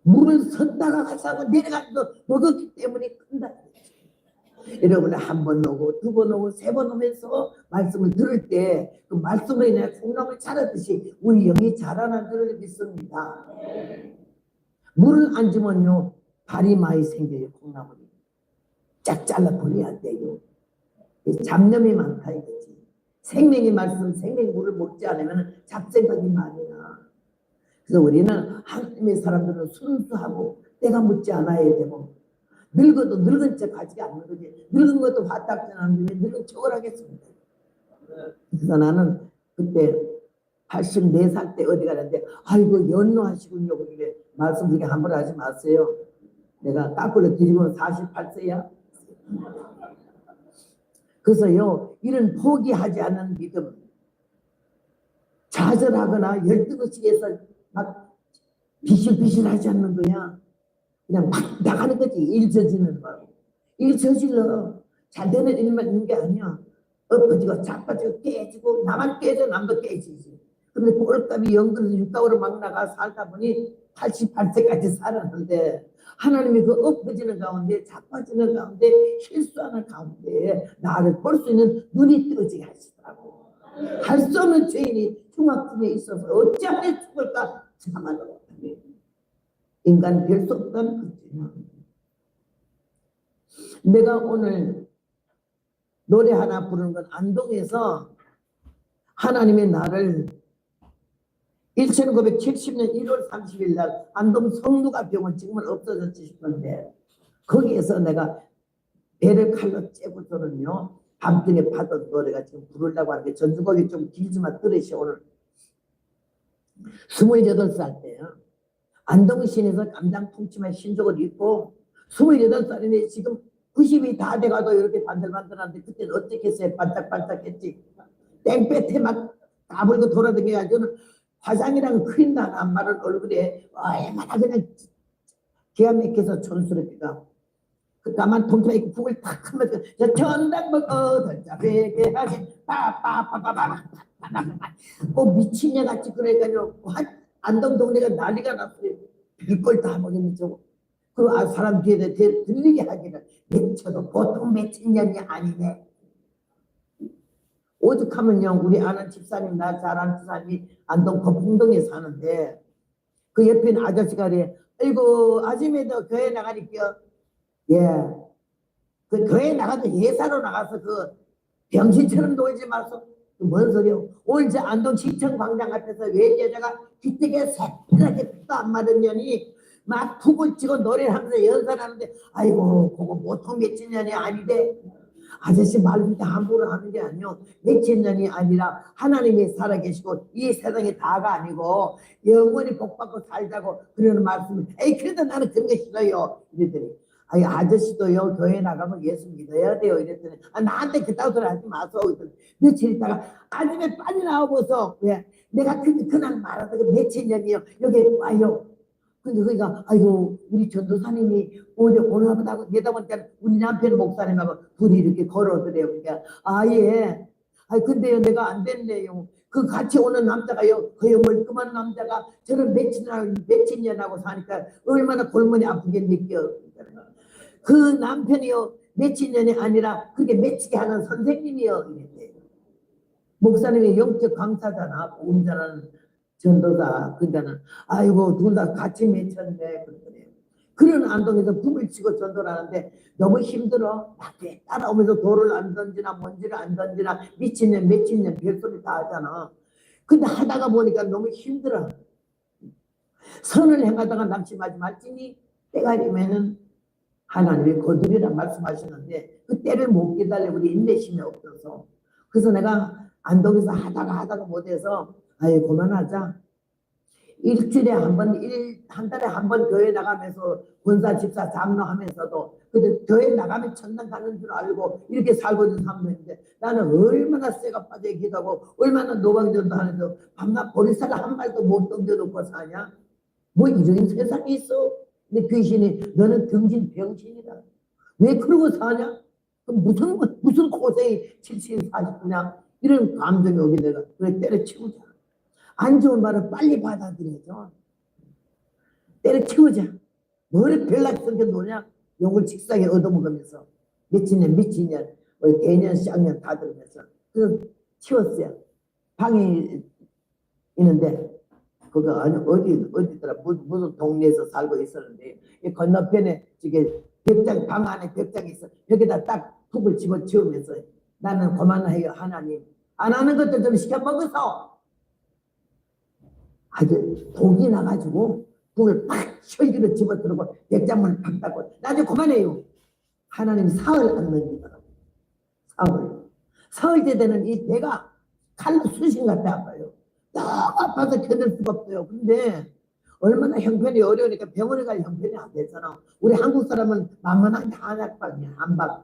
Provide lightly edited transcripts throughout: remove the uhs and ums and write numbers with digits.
물을 섰다가 가서 내려가서 먹었기 때문에 큰다. 여러분 한 번 오고 두 번 오고 세 번 오면서 말씀을 들을 때 그 말씀으로 인해 콩나물 자라듯이 우리 영이 자라는 줄을 믿습니다. 물을 안 주면요 발이 많이 생겨요. 콩나물이 쫙 잘라 버려야 돼요. 잡념이 많다 이거지. 생명의 말씀 생명물을 먹지 않으면 잡생각이 많이 나. 그래서 우리는 하나님의 사람들은 순수하고 때가 묻지 않아야 되고 늙어도 늙은 척 하지 않는 거지. 늙은 것도 화딱지 않는데 늙은 척을 하겠습니다. 그래서 나는 그때 84살 때 어디 가는데 아이고 연로하시군요. 그게 말씀 그렇게 함부로 하지 마세요. 내가 까꾸로 뒤집으면 48세야. 그래서요 이런 포기하지 않는 믿음, 좌절하거나 열등의식에서 막 비실비실하지 않는 거야. 그냥 막 나가는 거지. 일 저지르는 거. 일 저질러. 잘 되는 일만 있는 게 아니야. 엎어지고 자빠지고 깨지고 나만 깨져 남도 깨지지. 근데 꼴값이 연금에서 육각으로 막 나가 살다 보니 88세까지 살았는데 하나님이 그 엎어지는 가운데 자빠지는 가운데 실수하는 가운데 나를 볼 수 있는 눈이 뜨지게 하시더라고. 할 수 없는 죄인이 흉악중에 있어서 어찌하면 죽을까 참아도 못하네. 인간 될 수 없다는 거지. 내가 오늘 노래 하나 부르는 건 안동에서 하나님의 나를 1970년 1월 30일 날 안동 성누가 병원 지금은 없어졌지 싶은데 거기에서 내가 배를 칼로 째고서는요 밤중에 받은 노래가 지금 부르려고 하는데 전주곡이 좀 길지만 들으시. 오늘 28살 때요 안동시내에서 감당 통치만 신족을 입고 28살인데 지금 90이 다 돼가도 이렇게 반들반들한데 그때는 어떻게 했어요? 반짝반짝했지. 땡볕에 막 까불고 돌아다녀가지고는 화장이랑 크림 난 안 마른 얼굴에 얼마나 그냥 기가 막혀서 촌스럽기가 그 까만 통치만 입고 북을 탁 하면서 전당 먹어 던자 베게 하신 빠빠빠빠빠 미친년같이 그래가지고 안동 동네가 난리가 났어요. 별걸 다 먹였는 저거. 그 사람 뒤에 들리게 하기를 맺혀도 보통 맺힌 년이 아니네. 오죽하면요 우리 아는 집사님 나 잘 아는 집사님이 안동 거풍동에 사는데 그 옆에 있는 아저씨가 그래. 아이고 아줌마도 교회 나가니까 예. 그 교회 나가도 예사로 나가서 그 병신처럼 놀지 마소. 뭔 소리요? 오늘 저 안동 시청 광장 앞에서 왜 여자가 귀때기에 새빨갛게 피도 안 맞은 년이 막 푹을 치고 노래를 하면서 연설하는데 아이고 그거 보통 몇천 년이 아닌데 아저씨 말을 함부로 하는 게 아니요 몇천 년이 아니라 하나님이 살아계시고 이 세상이 다가 아니고 영원히 복받고 살자고 그러는 말씀을 에이 그래도 나는 그런 게 싫어요 이랬더니 아니 아저씨도요 교회 나가면 예수 믿어야 돼요 이랬더니 나한테 그따위 소리 하지 마소. 며칠 있다가 아침에 빨리 나와보소. 왜? 내가 그날 말하다가 몇천 년이요 여기 와요. 근데 그러니까 아이고 우리 전도사님이 오늘 하고 내다보니까 우리 남편 목사님하고 둘이 이렇게 걸어오더래요. 그러니까 예. 근데요 내가 안 됐네요. 그 같이 오는 남자가요 그 멀끔한 남자가 저는 며칠 년하고 사니까 얼마나 골머리 아프게 느껴. 그 남편이요 며칠 년이 아니라 그게 맺히게 하는 선생님이요 이랬대요. 목사님이 영적 강사잖아. 운전하는 전도사. 그러니까는 아이고 둘 다 같이 맺혔네. 그런 안동에서 북을 치고 전도를 하는데 너무 힘들어. 밖에 따라오면서 돌을 안 던지나 먼지를 안 던지나 미친년 며칠년 별소리 다 하잖아. 근데 하다가 보니까 너무 힘들어. 선을 행하다가 낙심하지 말지니 때가 되면은 하나님이 거두리라 말씀하시는데 그 때를 못 기다려. 우리 인내심이 없어서. 그래서 내가 안동에서 하다가 못해서 아예 그만하자. 일주일에 한 번, 한 달에 한 번 교회 나가면서 권사, 집사, 장로 하면서도 근데 교회 나가면 천당 가는 줄 알고 이렇게 살고 있는 사람들인데 나는 얼마나 쇠가 빠져 기도하고 얼마나 노방전도 하면서 밤낮 보리쌀 한 말도 못 던져놓고 사냐? 뭐 이런 세상이 있어? 근데 귀신이 너는 등진 병신이다. 왜 그러고 사냐? 무슨 고생이 70, 40냐? 이런 감정이 오게 되가 그래 때려치우자. 안 좋은 말을 빨리 받아들여줘. 때려치우자. 뭐를 별나게 성격 노냐? 욕을 직사하게 얻어먹으면서 미친 년, 대년, 쌍년 다 들으면서 그래서 치웠어요. 방에 있는데 그거 어디더라 무슨 동네에서 살고 있었는데 이 건너편에 저게 벽장 방 안에 벽장이 있어. 벽에다 딱 푹을 집어치우면서 나는 그만해요 하나님. 안 하는 것도 좀 시켜 먹어서 아주 독이 나가지고 불을 팍 혈기로 집어들고 벽장문을 팍 닫고 나중에 그만해요. 하나님 사흘 안 넘기더라고. 사흘 되는 이 배가 칼로 수신 같아 아파요. 너무 아파서 견딜 수가 없어요. 근데 얼마나 형편이 어려우니까 병원에 갈 형편이 안 되잖아. 우리 한국 사람은 만만한 게 한약방이야. 한방.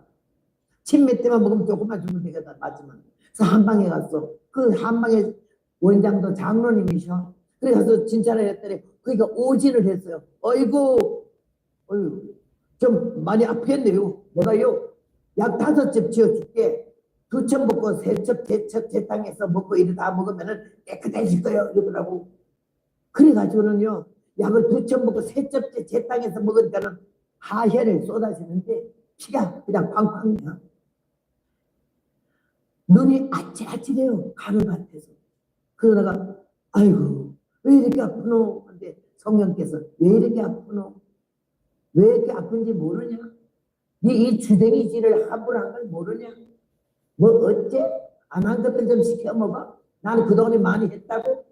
침 몇 대만 먹으면 조금만 주면 되겠다. 맞지만. 그래서 한방에 갔어. 그 한방에 원장도 장로님이셔. 그래 가서 진찰을 했더니 그러니까 오진을 했어요. 어이구 좀 많이 아프겠네요. 내가요 약 5첩 지어줄게. 2첩 먹고 3첩, 4첩 제 땅에서 먹고 이래 다 먹으면은 깨끗해질 거예요. 이러더라고. 그래가지고는요 약을 2첩 먹고 3첩째 제 땅에서 먹으니까는 하혈을 쏟아지는데 피가 그냥 팡팡이야. 눈이 아찔아찔해요. 가루 같아서. 그러다가 아이고 왜 이렇게 아프노? 근데 성령께서 왜 이렇게 아프노? 왜 이렇게 아픈지 모르냐? 이 주댕이질을 함부로 한 걸 모르냐? 뭐 어째? 안 한 것들 좀 시켜 먹어? 나는 그동안에 많이 했다고?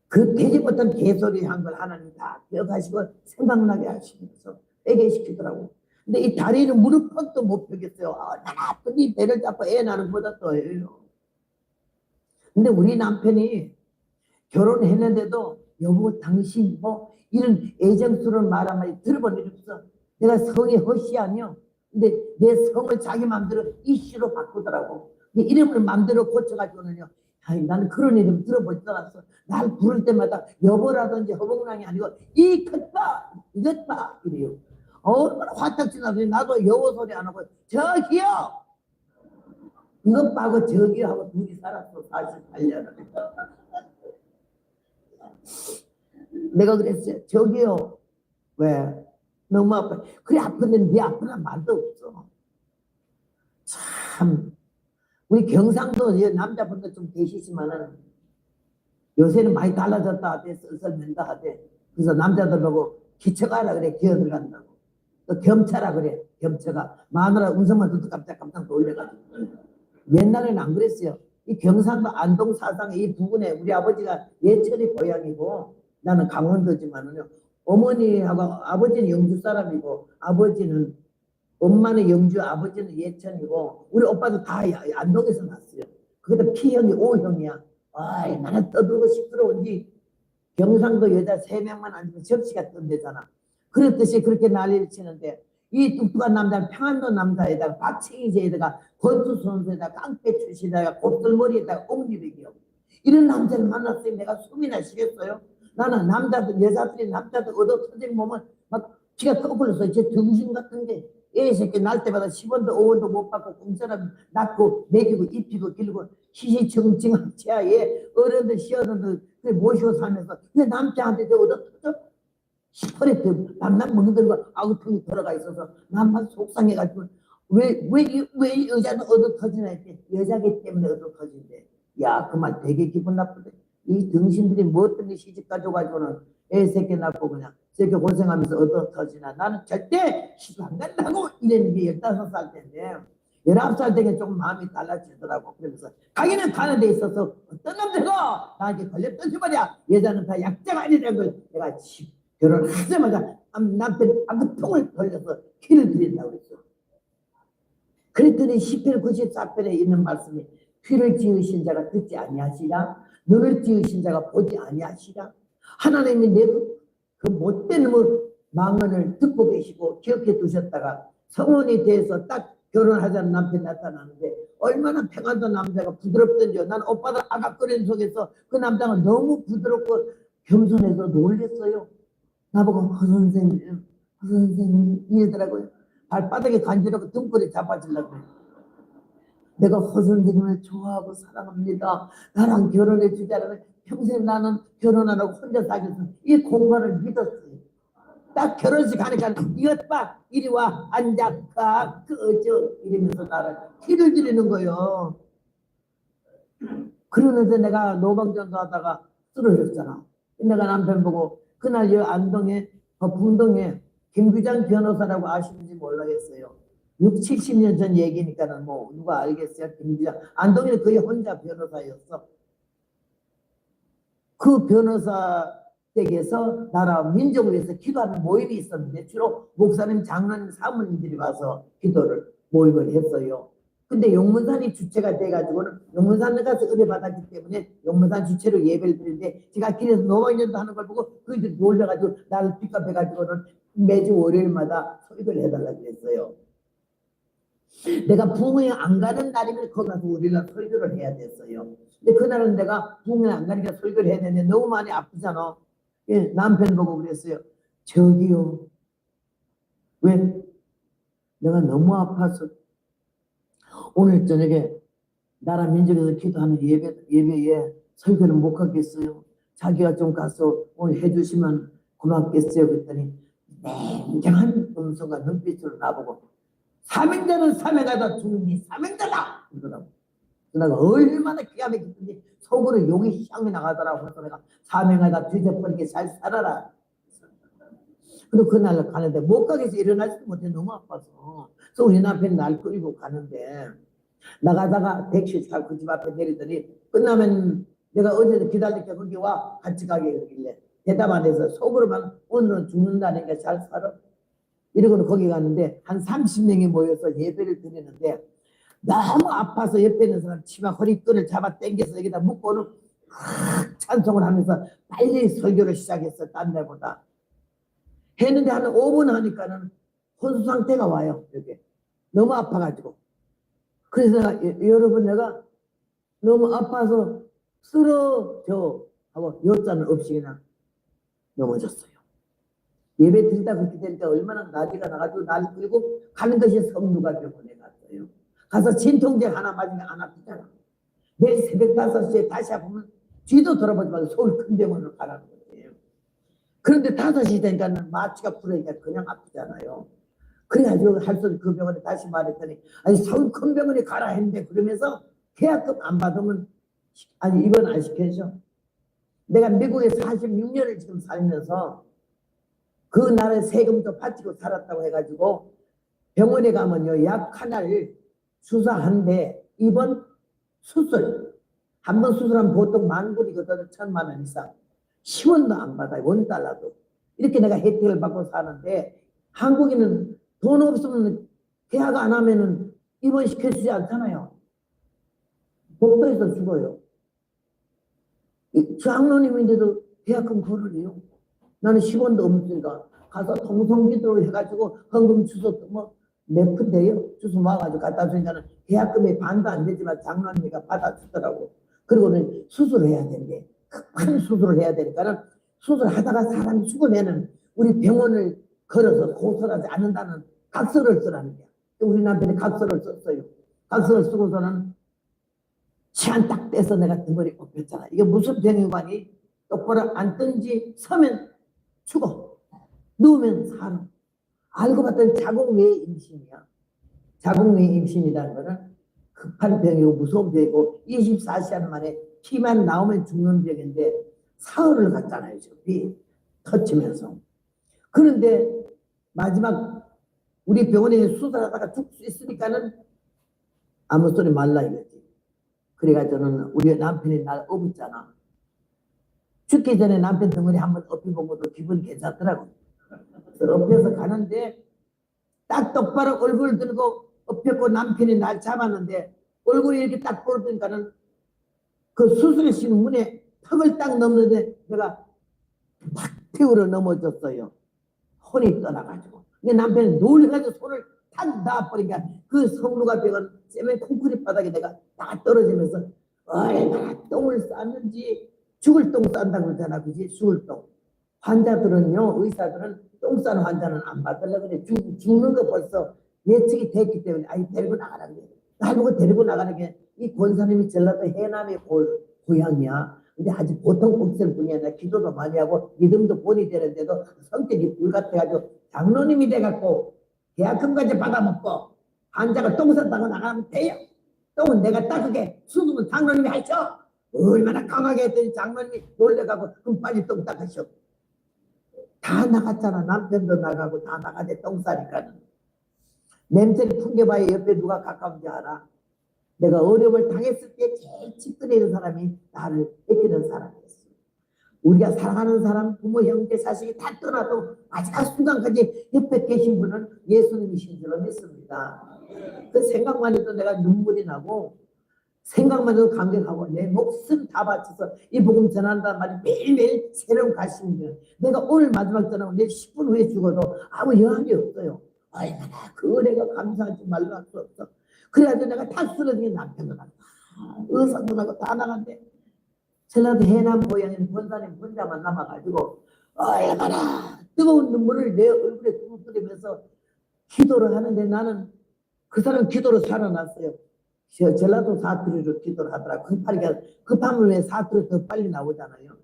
그 되지 못한 개소리 한 걸 하나님 다 기억하시고 생각나게 하시면서 회개시키더라고. 근데 이 다리는 무릎 뻗도 못 펴겠어요. 난 아프니 배를 잡고 애 낳는 것보다 더 해요. 근데 우리 남편이 결혼했는데도 여보 당신 뭐 이런 애정스러운 말 한마디 들어본 일 없어. 내가 성이 허씨 아니요. 근데 내 성을 자기 마음대로 이씨로 바꾸더라고. 근데 이름을 마음대로 고쳐가지고는요. 아니, 나는 그런 이름 들어보지도 않았어. 날 부를 때마다 여보라든지 허봉랑이 아니고 이것 봐 이것 봐 이래요. 얼마나 화딱지 나더니 나도 여보 소리 안 하고 저기요 이것 봐고 저기요 하고 둘이 살았어. 48년을. 내가 그랬어요. 저기요. 왜? 너무 아파. 그래 아픈데 네 아프나 말도 없어. 참 우리 경상도 남자분들 좀 계시지만은 요새는 많이 달라졌다 하대. 썰썰맨다 하대. 그래서 남자들 보고 기쳐가라 그래. 기어 들어간다고. 또 겸차라 그래. 겸차가 마누라 음성만 듣고 깜짝깜짝 놀래가지고. 옛날에는 안 그랬어요. 이 경상도 안동 사상의 이 부분에 우리 아버지가 예천이 고향이고 나는 강원도지만은요. 어머니하고 아버지는 영주 사람이고 아버지는 엄마는 영주 아버지는 예천이고 우리 오빠도 다 안동에서 났어요. 그것도 P형이 O형이야. 아이 나는 떠들고 시끄러운지 경상도 여자 3명만 앉으면 접시가 뜬대잖아. 그랬듯이 그렇게 난리를 치는데 이 뚱뚱한 남자는 평안도 남자에다가 박치기제에다가 권투 선수에다가 깡패 출신에다가 곱슬머리에다가 옥리백이요. 이런 남자를 만났으니 내가 숨이 나시겠어요? 나는 남자들 여자들이 남자들 얻어 터진 몸은 막 피가 거꾸로서 제 등신 같은 게 애 새끼 날 때마다 10원도 5원도 못 받고 공짜로 낳고 먹이고 입히고 길고 시시청청한 채아에 어른들 시어른들 모시고 살면서 왜 남자한테 얻어 터져? 시퍼레트 남남 먹는 데가 아우통이 들어가 있어서 남만 속상해가지고 왜 여자는 얻어 터지나 했대. 여자기 때문에 얻어 터진대. 야 그 말 되게 기분 나쁘대. 이 등신들이 뭐 때문에 시집 가져가지고는 애 새끼 낳고 그냥 새끼 고생하면서 얻어 터지나. 나는 절대 시집 안 간다고 이랬는 게 15살 때인데 19살 때는 조금 마음이 달라지더라고. 그러면서 가기는 가는 데 있어서 어떤 남자가 나한테 걸렸던지 말이야. 여자는 다 약자가 아니라는 걸 내가 결혼하자마자 남편 방구통을 돌려서 피를 드린다고 했어. 그랬더니 10편 94편에 있는 말씀이 귀를 지으신 자가 듣지 아니하시라 눈을 지으신 자가 보지 아니하시라. 하나님이 내 그 못된 망언을 듣고 계시고 기억해 두셨다가 성혼이 돼서 딱 결혼하자는 남편이 나타나는데 얼마나 평안도 남자가 부드럽던지요. 난 오빠들 아각거리는 속에서 그 남자가 너무 부드럽고 겸손해서 놀랬어요. 나보고 허 선생님 이러더라고요. 발바닥에 간지럽고 등골이 잡아지려고 그래요. 내가 허 선생님을 좋아하고 사랑합니다. 나랑 결혼해 주자라는 평생 나는 결혼 안 하고 혼자 살겠어. 이 공간을 믿었어요. 딱 결혼식 하니까 이것봐 이리 와 앉아 그저 이러면서 나를 키를 드리는 거요. 그러는데 내가 노방전도 하다가 쓰러졌잖아. 내가 남편 보고 그날 여 안동에 풍동에 김규장 변호사라고 아시는지 몰라겠어요. 6, 70년 전 얘기니까는 뭐 누가 알겠어요. 김규장 안동에는 거의 혼자 변호사였어. 그 변호사 댁에서 나라 민족을 위해서 기도하는 모임이 있었는데 주로 목사님, 장로님, 사모님들이 와서 기도를 모임을 했어요. 근데 용문산이 주체가 돼가지고는 용문산에 가서 의뢰받았기 때문에 용문산 주체로 예배를 드리는데 제가 길에서 노방전도 하는 걸 보고 그들이 놀려가지고 나를 픽업해가지고는 매주 월요일마다 설교를 해달라고 했어요. 내가 부흥회 안 가는 날이면 거기 가서 우리가 설교를 해야 됐어요. 근데 그날은 내가 부흥회 안 가니까 설교를 해야 되는데 너무 많이 아프잖아. 예, 남편 보고 그랬어요. 저기요. 왜? 내가 너무 아파서 오늘 저녁에 나라 민족에서 기도하는 예배에 설교를 못 가겠어요. 자기가 좀 가서 오늘 해주시면 고맙겠어요. 그랬더니 냉정한 음성과 눈빛으로 나보고 사명자는 사명하다 죽으니 사명자다 그러더라고. 내가 얼마나 기가 막히던지 속으로 욕이 향이 나가더라고. 그래서 내가 사명하다 뒤져버리게 잘 살아라. 그리고 그날 가는데 못 가겠어. 일어나지도 못해. 너무 아파서. 그래서 우리 남편이 날 끌고 가는데 나가다가 택시 타고 그 집 앞에 내리더니 끝나면 내가 어제도 기다릴게 거기 와 같이 가게 그러길래 대답 안 해서 속으로만 오늘은 죽는다니까 잘 살아. 이러고는 거기 갔는데 한 30명이 모여서 예배를 드리는데 너무 아파서 옆에 있는 사람 치마 허리끈을 잡아 당겨서 여기다 묶고는 찬송을 하면서 빨리 설교를 시작했어. 딴 데보다. 했는데 한 5분 하니까는 혼수 상태가 와요. 여기 너무 아파가지고. 그래서 여러분 내가 너무 아파서 쓰러져 하고 여자는 없이 그냥 넘어졌어요. 예배 드리다 그렇게 되니까 얼마나 나디가 나가지고 날 끌고 가는 것이 성루가 병원에 갔어요. 가서 진통제 하나 맞으면 안 아프잖아. 내일 새벽 5시에 다시 아프면 뒤도 돌아보지 말고 서울 큰 병원으로 가라는 거예요. 그런데 5시 되니까 마취가 풀으니까 그냥 아프잖아요. 그래가지고 할 수 없이 그 병원에 다시 말했더니 아니 서울 큰 병원에 가라 했는데 그러면서 계약금 안 받으면 아니 입원 안 시켜줘. 내가 미국에 46년을 지금 살면서 그 나라에 세금도 바치고 살았다고 해가지고 병원에 가면요 약 하나를 주사한데 입원 수술 한 번 수술하면 보통 10,000불이거든. 1,000만 원 이상 10원도 안 받아요. $1도. 이렇게 내가 혜택을 받고 사는데 한국인은 돈 없으면 계약 안 하면은 입원시켜주지 않잖아요. 복도에서 죽어요. 장로님인데도 계약금 거르래요. 나는 10원도 없으니까 가서 통성기도를 해가지고 헌금 주소 뭐몇 푼데요. 주소 모아가지고 갖다 주니까는 계약금의 반도 안 되지만 장로님이가 받아주더라고. 그리고는 수술해야 되는데 큰 수술을 해야 되니까는 수술하다가 사람이 죽으면은 우리 병원을 걸어서 고소하지 않는다는 각서를 쓰라는 거야. 우리 남편이 각서를 썼어요. 각서를 쓰고서는 시간 딱 떼서 내가 등머리 꼽혔잖아. 이게 무슨 병이관이 똑바로 앉든지 서면 죽어. 누우면 살아. 알고 봤더니 자궁외 임신이야. 자궁외 임신이라는 거는 급한 병이고 무서운 병이고 24시간 만에 피만 나오면 죽는 병인데 사흘을 갔잖아요. 지금 피 터치면서. 그런데 마지막 우리 병원에 수술하다가 죽을 수 있으니까는 아무 소리 말라 이거지. 그래가지고 저는 우리 남편이 날 업었잖아. 죽기 전에 남편 덩어리 한번 업혀본 것도 기분 괜찮더라고. 그래서 업혀서 가는데 딱 똑바로 얼굴 들고 업혔고 남편이 날 잡았는데 얼굴이 이렇게 딱 보니까는 그 수술실 문에 턱을 딱 넘는데 내가 탁 태우러 넘어졌어요. 혼이 떠나가지고. 근데 남편이 놀래가지고 손을 탁 놔버리니까 그 성루가 병은 세면 콘크리트 바닥에 내가 딱 떨어지면서 얼마나 똥을 쌌는지 죽을 똥 싼다고 그러잖아. 그지? 죽을 똥. 환자들은요, 의사들은 똥 싸는 환자는 안 받으려고 그래. 죽는 거 벌써 예측이 됐기 때문에 아이 데리고 나가라는 거예요. 날 보고 데리고 나가는 게 이 권사님이 전라도 해남의 고향이야. 근데 아주 보통 복설 뿐이 아니라 기도도 많이 하고 믿음도 본이 되는데도 성격이 불같아가지고 장로님이 돼갖고 계약금까지 받아먹고 환자가 똥 쌌다고 나가면 돼요. 똥은 내가 닦게 수습은 장로님이 하셔. 얼마나 강하게 했더니 장로님이 놀래가고 그럼 빨리 똥 닦으셔. 다 나갔잖아. 남편도 나가고 다 나가대 똥 싸니까는. 냄새를 풍겨봐야 옆에 누가 가까운지 알아. 내가 어려움을 당했을 때 제일 찌끄레는 사람이 나를 애끼는 사람이었어. 우리가 사랑하는 사람, 부모, 형제, 자식이 다 떠나도 마지막 순간까지 옆에 계신 분은 예수님이신 줄 믿습니다. 그 생각만 해도 내가 눈물이 나고 생각만 해도 감격하고 내 목숨 다 바쳐서 이 복음 전한다는 말이 매일매일 새로운 가심이에요. 내가 오늘 마지막 전하고 내일 10분 후에 죽어도 아무 여한이 없어요. 얼마나 그 은혜가 감사하지 말로 할 수 없어. 그래가지고 내가 다 쓰러진 남편도 나고 의사도 나고 다 나간대. 전라도 해남 고향인 본사님 혼자만 남아가지고 얼마나 뜨거운 눈물을 내 얼굴에 뿜뿌리면서 기도를 하는데 나는 그 사람 기도로 살아났어요. 전라도 사투리로 기도를 하더라. 급하면 왜 사투리 더 빨리 나오잖아요.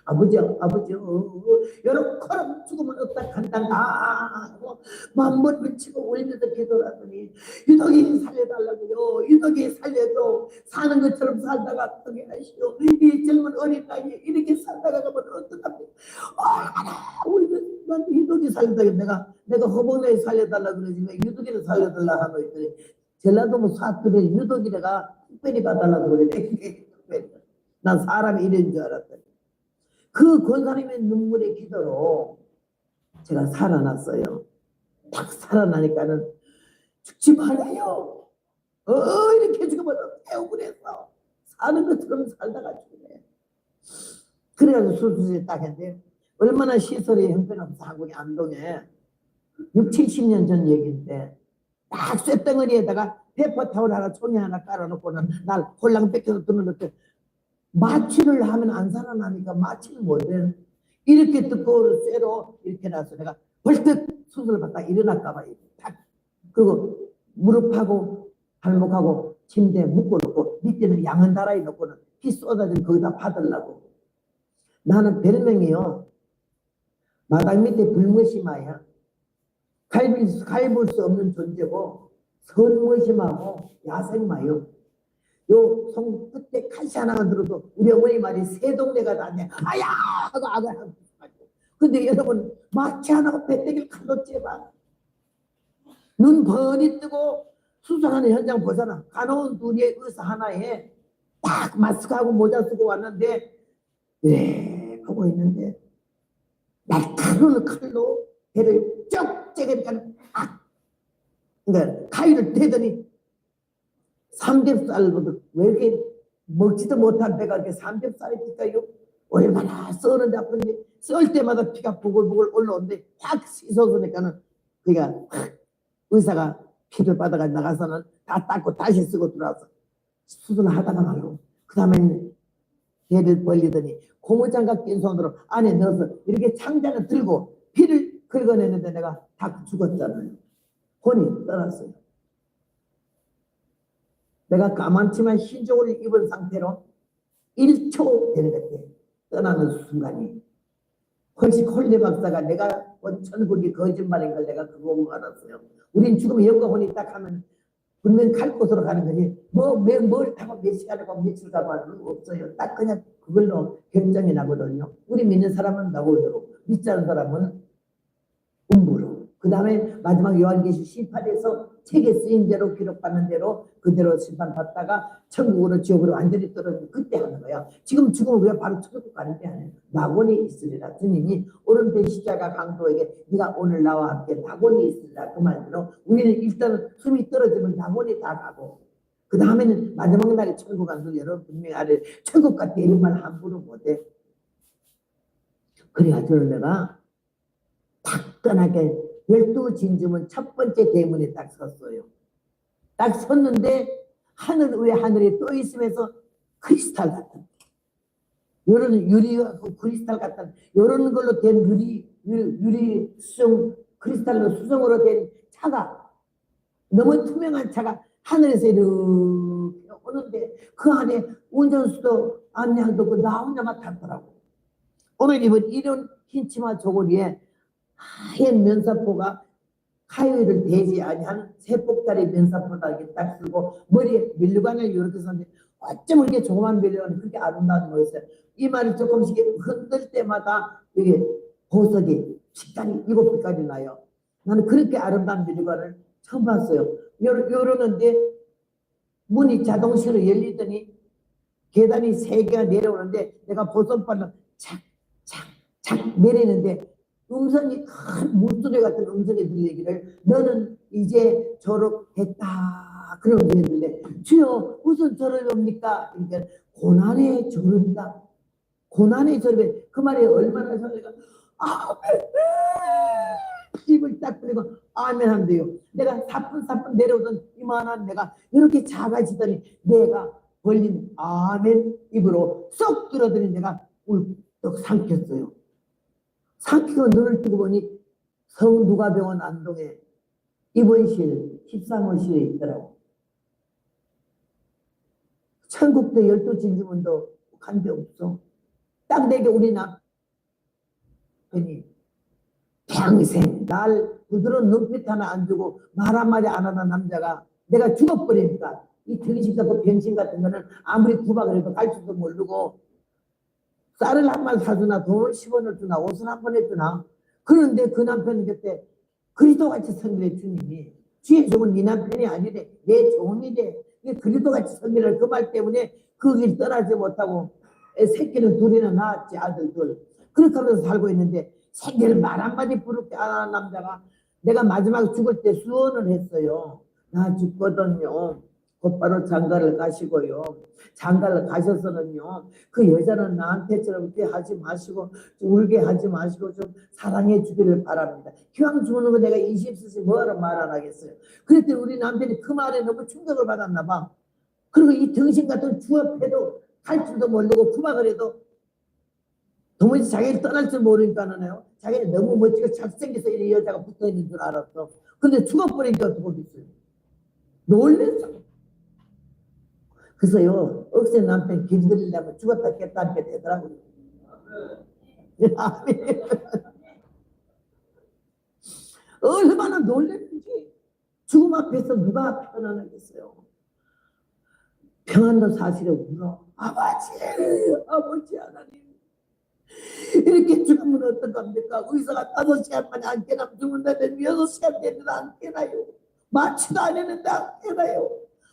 아버지, 여러분 죽으면 없다 간단다 하고 마음을 치고 울면서 기도를 하더니 유독이 살려달라고요. 유독이 살려줘. 사는 것처럼 살다가 어떻게 하시오. 이 젊은 어린 나이에 이렇게 살다가 가면 어떡합니까. 울면서 유독이 살려달라고 내가 허벅내에 살려달라고 그러지 왜 유독이를 살려달라고 하고 있더니 전라도 뭐 사투리 유독이래가 특별히 봐달라고 그러네. 난 사람이 이런 줄 알았더니 그 권사님의 눈물의 기도로 제가 살아났어요. 딱 살아나니까는 죽지 말아요. 이렇게 죽으면 억울해서 사는 것처럼 살다가 죽네. 그래가지고 수술실 딱 했는데 얼마나 시설이 형편없어 한국의 안동에 6, 70년 전 얘기인데 딱 쇳덩어리에다가 페퍼타올 하나 총이 하나 깔아놓고는 날 홀랑 뺏겨서 두는 것들 마취를 하면 안 살아나니까 마취를 못해. 이렇게 듣고 쇠로 이렇게 놔서 내가 벌떡 수술을 받다 일어날까봐 탁 그리고 무릎하고 발목하고 침대에 묶어놓고 밑에는 양은 다라이 놓고는 피 쏟아지면 거기다 받으려고. 나는 별명이요 마당 밑에 불무심아야 갈볼 수 없는 존재고 선무심하고 야생마요. 요 송 끝에 칼시 하나만 들어도 우리 어머니 말이 새 동네가 다냐 아야 하고 악을 하고. 근데 여러분 마취 안 하고 배때기를 칼로 째봐. 눈 번이 뜨고 수술하는 현장 보잖아. 간호원 둘의 의사 하나에 딱 마스크하고 모자 쓰고 왔는데 네 하고 있는데 날카로운 칼로 배를 쭉 째니까 그러니까 가위를 대더니 삼겹살보다 왜 이렇게 먹지도 못한 배가 이렇게 삼겹살이 될까요? 얼마나 써는데 아픈지 썰 때마다 피가 부글부글 올라오는데 확 씻어주니까는 그러니까 의사가 피를 받아가 나가서는 다 닦고 다시 쓰고 들어와서 수술을 하다가 말고 그 다음에 배를 벌리더니 고무장갑 낀 손으로 안에 넣어서 이렇게 창자를 들고 피를 긁어내는데 내가 다 죽었잖아요. 혼이 떠났어요. 내가 까만치만 흰종을 입은 상태로 1초 되는 것 같아. 떠나는 순간이. 훨씬 홀리 박사가 내가 본 천국이 거짓말인 걸 내가 그거 보고 알았어요. 우린 죽으면 영과 혼이 딱 하면 분명 갈 곳으로 가는 거지. 뭘 타고 몇 시간을 가고 며칠 가고 하는 거 없어요. 딱 그냥 그걸로 결정이 나거든요. 우리 믿는 사람은 나오도록 믿지 않는 사람은 음부로. 그 다음에 마지막 요한계시 18에서 책에 쓰인 대로 기록받는 대로 그대로 심판받다가 천국으로 지옥으로 완전히 떨어지면 그때 하는 거야. 지금 죽으면 우리가 바로 천국 가는 게 아니에요. 낙원이 있으리라. 주님이 오른편 십자가 강도에게 네가 오늘 나와 함께 낙원이 있으리라. 그 말대로 우리는 일단 숨이 떨어지면 낙원이 다 가고 그 다음에는 마지막 날에 천국 가는 걸 여러분 분명히 알아요. 천국 같아 이런 말 함부로 못해. 그래가지고 내가 화끈하게 12진주문 첫 번째 대문에 딱 섰어요. 딱 섰는데 하늘 위에 하늘에 떠 있으면서 크리스탈 같은 이런 유리와 크리스탈 같은 이런 걸로 된 유리 수성 크리스탈로 수성으로 된 차가 너무 투명한 차가 하늘에서 이렇게 오는데 그 안에 운전수도 안내도 그 나 혼자만 탔더라고. 오늘 입은 이런 흰 치마 저고리에 하얀 면사포가 하의를 대지 아니한 세폭다리 면사포다 이렇게 딱 쓰고 머리에 밀류관을 이렇게 썼는데 어쩜 이렇게 조그만 밀류관이 그렇게 아름다운 거였어요. 이마를 조금씩 흔들 때마다 이게 보석이 식단이 7빛까지 나요. 나는 그렇게 아름다운 밀류관을 처음 봤어요. 열었는데 문이 자동식으로 열리더니 계단이 3개가 내려오는데 내가 보석발로 착착착 내리는데 음성이 큰 물소리 같은 음성이 들리기를 너는 이제 졸업했다 그런 음성이 들리는데 주여 무슨 졸업입니까? 그러니까 고난의 졸업이다. 고난의 졸업이 그 말이 얼마나 저리가 아멘 입을 딱 벌리고 아멘 한대요. 내가 사뿐사뿐 내려오던 이만한 내가 이렇게 작아지더니 내가 벌린 아멘 입으로 쏙 들어들인 내가 울떡 삼켰어요. 삼키고 눈을 뜨고 보니 성누가병원 안동에 입원실 13호실에 있더라고. 천국도 12진지문도 간 데 없어. 딱 내게 우리 남편이 평생 날 부드러운 눈빛 하나 안 주고 말 한마디 안 하는 남자가 내가 죽어버리니까 이 등식 같은 병신 같은 거는 아무리 구박을 해도 갈 줄도 모르고 쌀을 한 말 사주나 돈을 10원을 주나 옷을 한 번 해주나. 그런데 그 남편은 그때 그리스도같이 섬기래. 주님이 주의 종은 네 남편이 아니래 내 종이래. 그리스도같이 섬기래. 그 말 때문에 그 길 떠나지 못하고 새끼는 둘이나 낳았지. 아들들 그렇게 하면서 살고 있는데 새끼를 말 한마디 부럽게 안 하는 남자가 내가 마지막에 죽을 때 수언을 했어요. 나 죽거든요. 곧바로 장가를 가시고요. 장가를 가셔서는요. 그 여자는 나한테처럼 이렇게 하지 마시고 울게 하지 마시고 좀 사랑해 주기를 바랍니다. 기왕 죽는 거 내가 20cc 뭐하러 말 안 하겠어요. 그랬더니 우리 남편이 그 말에 너무 충격을 받았나 봐. 그리고 이 등신 같은 주업해도 할 줄도 모르고 구박을 해도 도무지 자기를 떠날 줄 모르니까는요. 자기는 너무 멋지고 잘생겨서 이 여자가 붙어있는 줄 알았어. 근데 죽어버리니까 어떡하겠어요. 놀랬어. 그래서요, 억세 남편 길들이려면 죽었다 깼다 하게 되더라고요. 얼마나 놀랬는지. 죽음 앞에서 누가 편안하겠어요. 평안도 사실에 울어. 아버지 하나님. 이렇게 죽으면 어떡합니까? 의사가 5시간 만에 안 깨나면 죽는다는데 6시간 되는데 안 깨나요? 마취도 안 했는데 안 깨나요?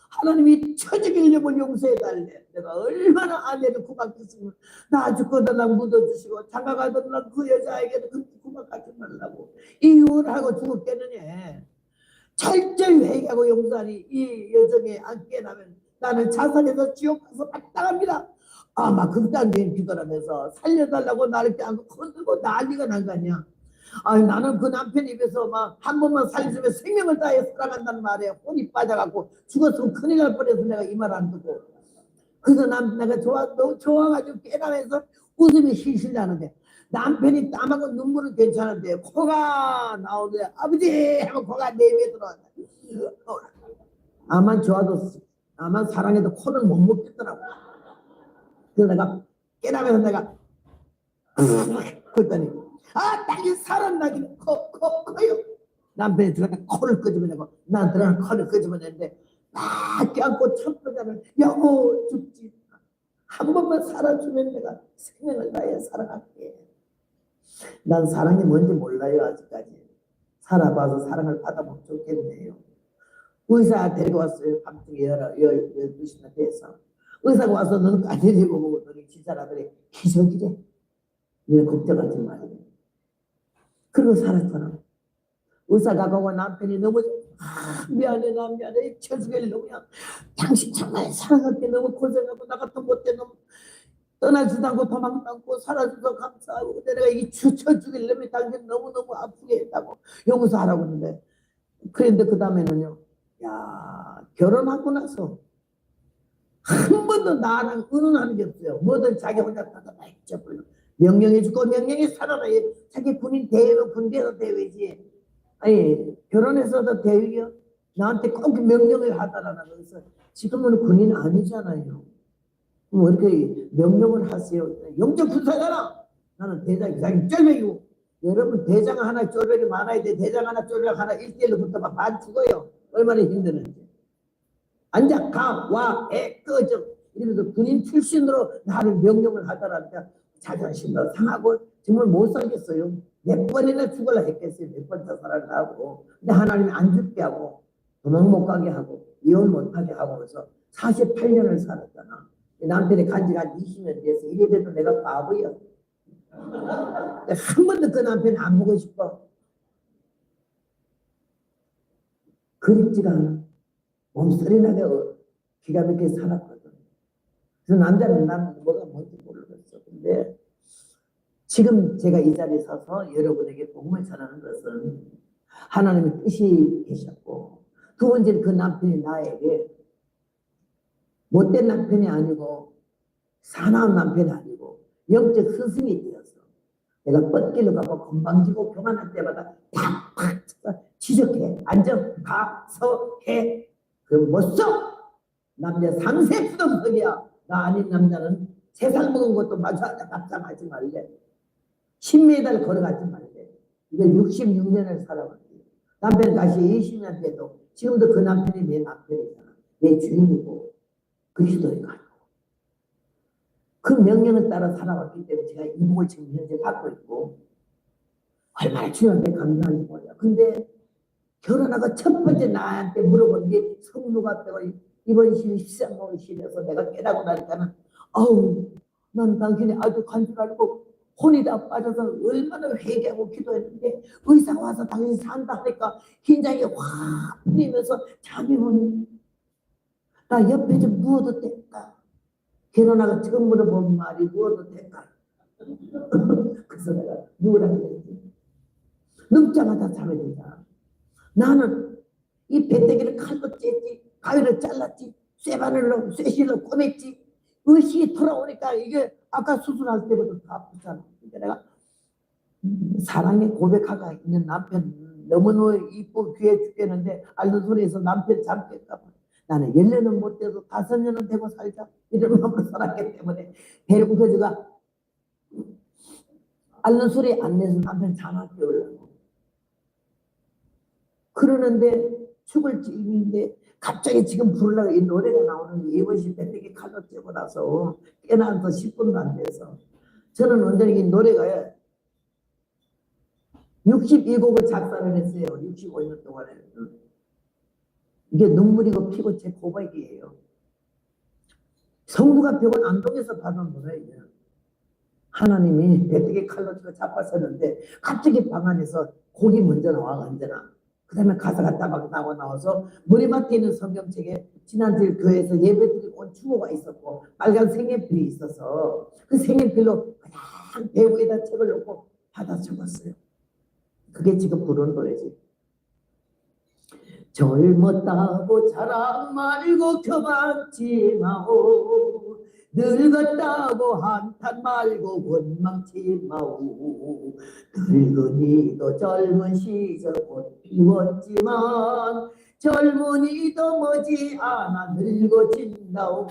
하나님이 처지길 려면 용서해달래. 내가 얼마나 아내를 구박했으면 나 죽거든 나 묻어주시고 장가가던 그 여자에게도 그렇게 구박하지 말라고 이혼하고 죽었겠느냐. 철저히 회개하고 용서하니 이 여정에 안 깨나면 나는 자살해서 지옥 가서 마땅합니다. 아마 극단적인 기도라면서 살려달라고 나를 껴안고 건들고 난리가 난 거 아니야. 아니 나는 그 남편 입에서 막 한 번만 살려주면 생명을 다해 살아간단 말이에요. 혼이 빠져갖고 죽었으면 큰일 날 뻔해서 내가 이 말 안 듣고. 그래서 내가 너무 좋아가지고 깨달아서 웃음이 실실 나는데 남편이 땀하고 눈물은 괜찮은데 코가 나오는데 아버지 하면 코가 내비에 들어왔다. 아만 좋아도 아만 사랑해도 코는 못 먹겠더라고. 그래서 내가 깨달아서 내가 그랬더니 나긴 사람 나긴 코요. 남편이 들어가 코를 끄집어내고 난 들어가 코를 끄집어내는데 막 껴안고 쳤거든. 여보 죽지 한 번만 살아주면 내가 생명을 다해 살아갈게. 난 사랑이 뭔지 몰라요. 아직까지 살아봐서 사랑을 받아보면 좋겠네요. 의사 데리고 왔어요. 밤중에 12시나 돼서 의사가 와서 너는 까지리 보고 너는 기사라더니 기적이래. 너는 걱정하지 말고. 그리고 살았잖아. 의사가 가고 남편이 너무 미안해 나 미안해 쳐주길 너무야. 당신 정말 사랑할게 너무 고생하고 나 같은 못된 놈 떠나지도 않고 도망도 않고 살아줘서 감사하고 근데 내가 이게 쳐주길 놈이 당신 너무너무 아프게 했다고 용서하라고 했는데 그런데 그 다음에는요. 야 결혼하고 나서 한 번도 나랑 의논하는 게 없어요. 뭐든 자기 혼자 다다 했죠. 명령해 주고 명령해 살아라. 자기 군인 대회로 군대에서 대회지. 아니 결혼해서도 대위요. 나한테 꼭 명령을 하다라는 것은 지금은 군인 아니잖아요. 뭐 이렇게 명령을 하세요. 영적 군사잖아. 나는 대장 이상이 쫄병이고 여러분 대장 하나 쫄병이 많아야 돼. 대장 하나 쫄병 하나 1대1로 붙어봐 반 죽어요. 얼마나 힘드는지. 앉아 가와에 꺼져 이러면서 군인 출신으로 나를 명령을 하더라니까 자존심도 상하고 정말 못 살겠어요. 몇 번이나 죽을라 했겠어요. 몇 번 자살을 하고. 근데 하나님이 안 죽게 하고 도망 못 가게 하고 이혼 못 하게 하고 그래서 48년을 살았잖아. 남편이 간지가 한 20년 돼서 이래봬도 내가 바보야. 한 번도 그 남편 안 보고 싶어. 그립지가 않아. 몸소리 나게 기가 막히게 살았거든. 그래서 남자는 나는 뭐가 뭔지 모르겠어. 근데 지금 제가 이 자리에 서서 여러분에게 복음을 전하는 것은 하나님의 뜻이 계셨고 두 번째는 그 남편이 나에게 못된 남편이 아니고 사나운 남편이 아니고 영적 스승이 되어서 내가 뻗길로 가고 건방지고 교만할 때마다 팍팍 지적해. 앉아 가서 해. 그럼 못 써. 남자 상세 부동석이야. 나 아닌 남자는 세상 먹은 것도 마주 앉아 답장하지 말래. 10m를 걸어가지 말래. 이거 66년을 살아왔지. 남편 다시 20년 돼도 지금도 그 남편이 내 남편이잖아. 내 주인이고 그리스도이고 그 명령을 따라 살아왔기 때문에 제가 이 복을 지금 현재 받고 있고 얼마나 주님한테 감사한지 몰라. 근데 결혼하고 첫 번째 나한테 물어본 게 성누가 빼고 이번 신 13번 신에서 내가 깨닫고 나니까는 아우 난 당신이 아주 간 줄 알고 혼이 다 빠져서 얼마나 회개하고 기도했는데 의사가 와서 당신이 산다 하니까 긴장이 확 풀리면서 잠이 오니 나 옆에 좀 누워도 될까? 결혼하고 처음 물어본 말이 누워도 될까? 그래서 내가 누우라고 그랬지. 눕자마자 잠이 들잖아. 나는 이 배때기를 칼로 쬐지 가위를 잘랐지 쇠바늘로 쇠실로 꼬맸지 의식이 돌아오니까 이게 아까 수술할 때보다 더 아프잖아. 그러니까 내가 사랑에 고백하고 있는 남편 너무너무 이쁘고 귀해 죽겠는데 알던 소리에서 남편 잠 깰까 봐 나는 10년은 못 돼도 5년은 되고 살자 이런 마음으로 살았기 때문에 배를 그저가 알는 소리 안 내서 남편 잠을 깨우려고 그러는데 죽을 지인인데 갑자기 지금 부르려고 이 노래가 나오는 예원시 배때기 칼로 쬐고 나서 깨어나서 10분도 안 돼서 저는 언제나 이 노래가 62곡을 작사를 했어요. 65년 동안에. 이게 눈물이고 피고 제 고백이에요. 성부가 벽은 안동에서 받은 노래예요. 하나님이 배때기 칼로 쬐고 잡았었는데 갑자기 방 안에서 곡이 먼저 나와 언제나. 그 다음에 가사가 따박 나와서 머리맡에 있는 성경책에 지난주 교회에서 예배드리고 온 추모가 있었고 빨간 색연필이 있어서 그 색연필로 그냥 배우에다 책을 놓고 받아 적었어요. 그게 지금 부르는 노래지. 젊었다고 자랑 말고 겨봤지 마오 늙었다고 한탄 말고 원망치 마오 늙은이도 젊은 시절 꽃 피웠지만 젊은이도 머지않아 늙어진다오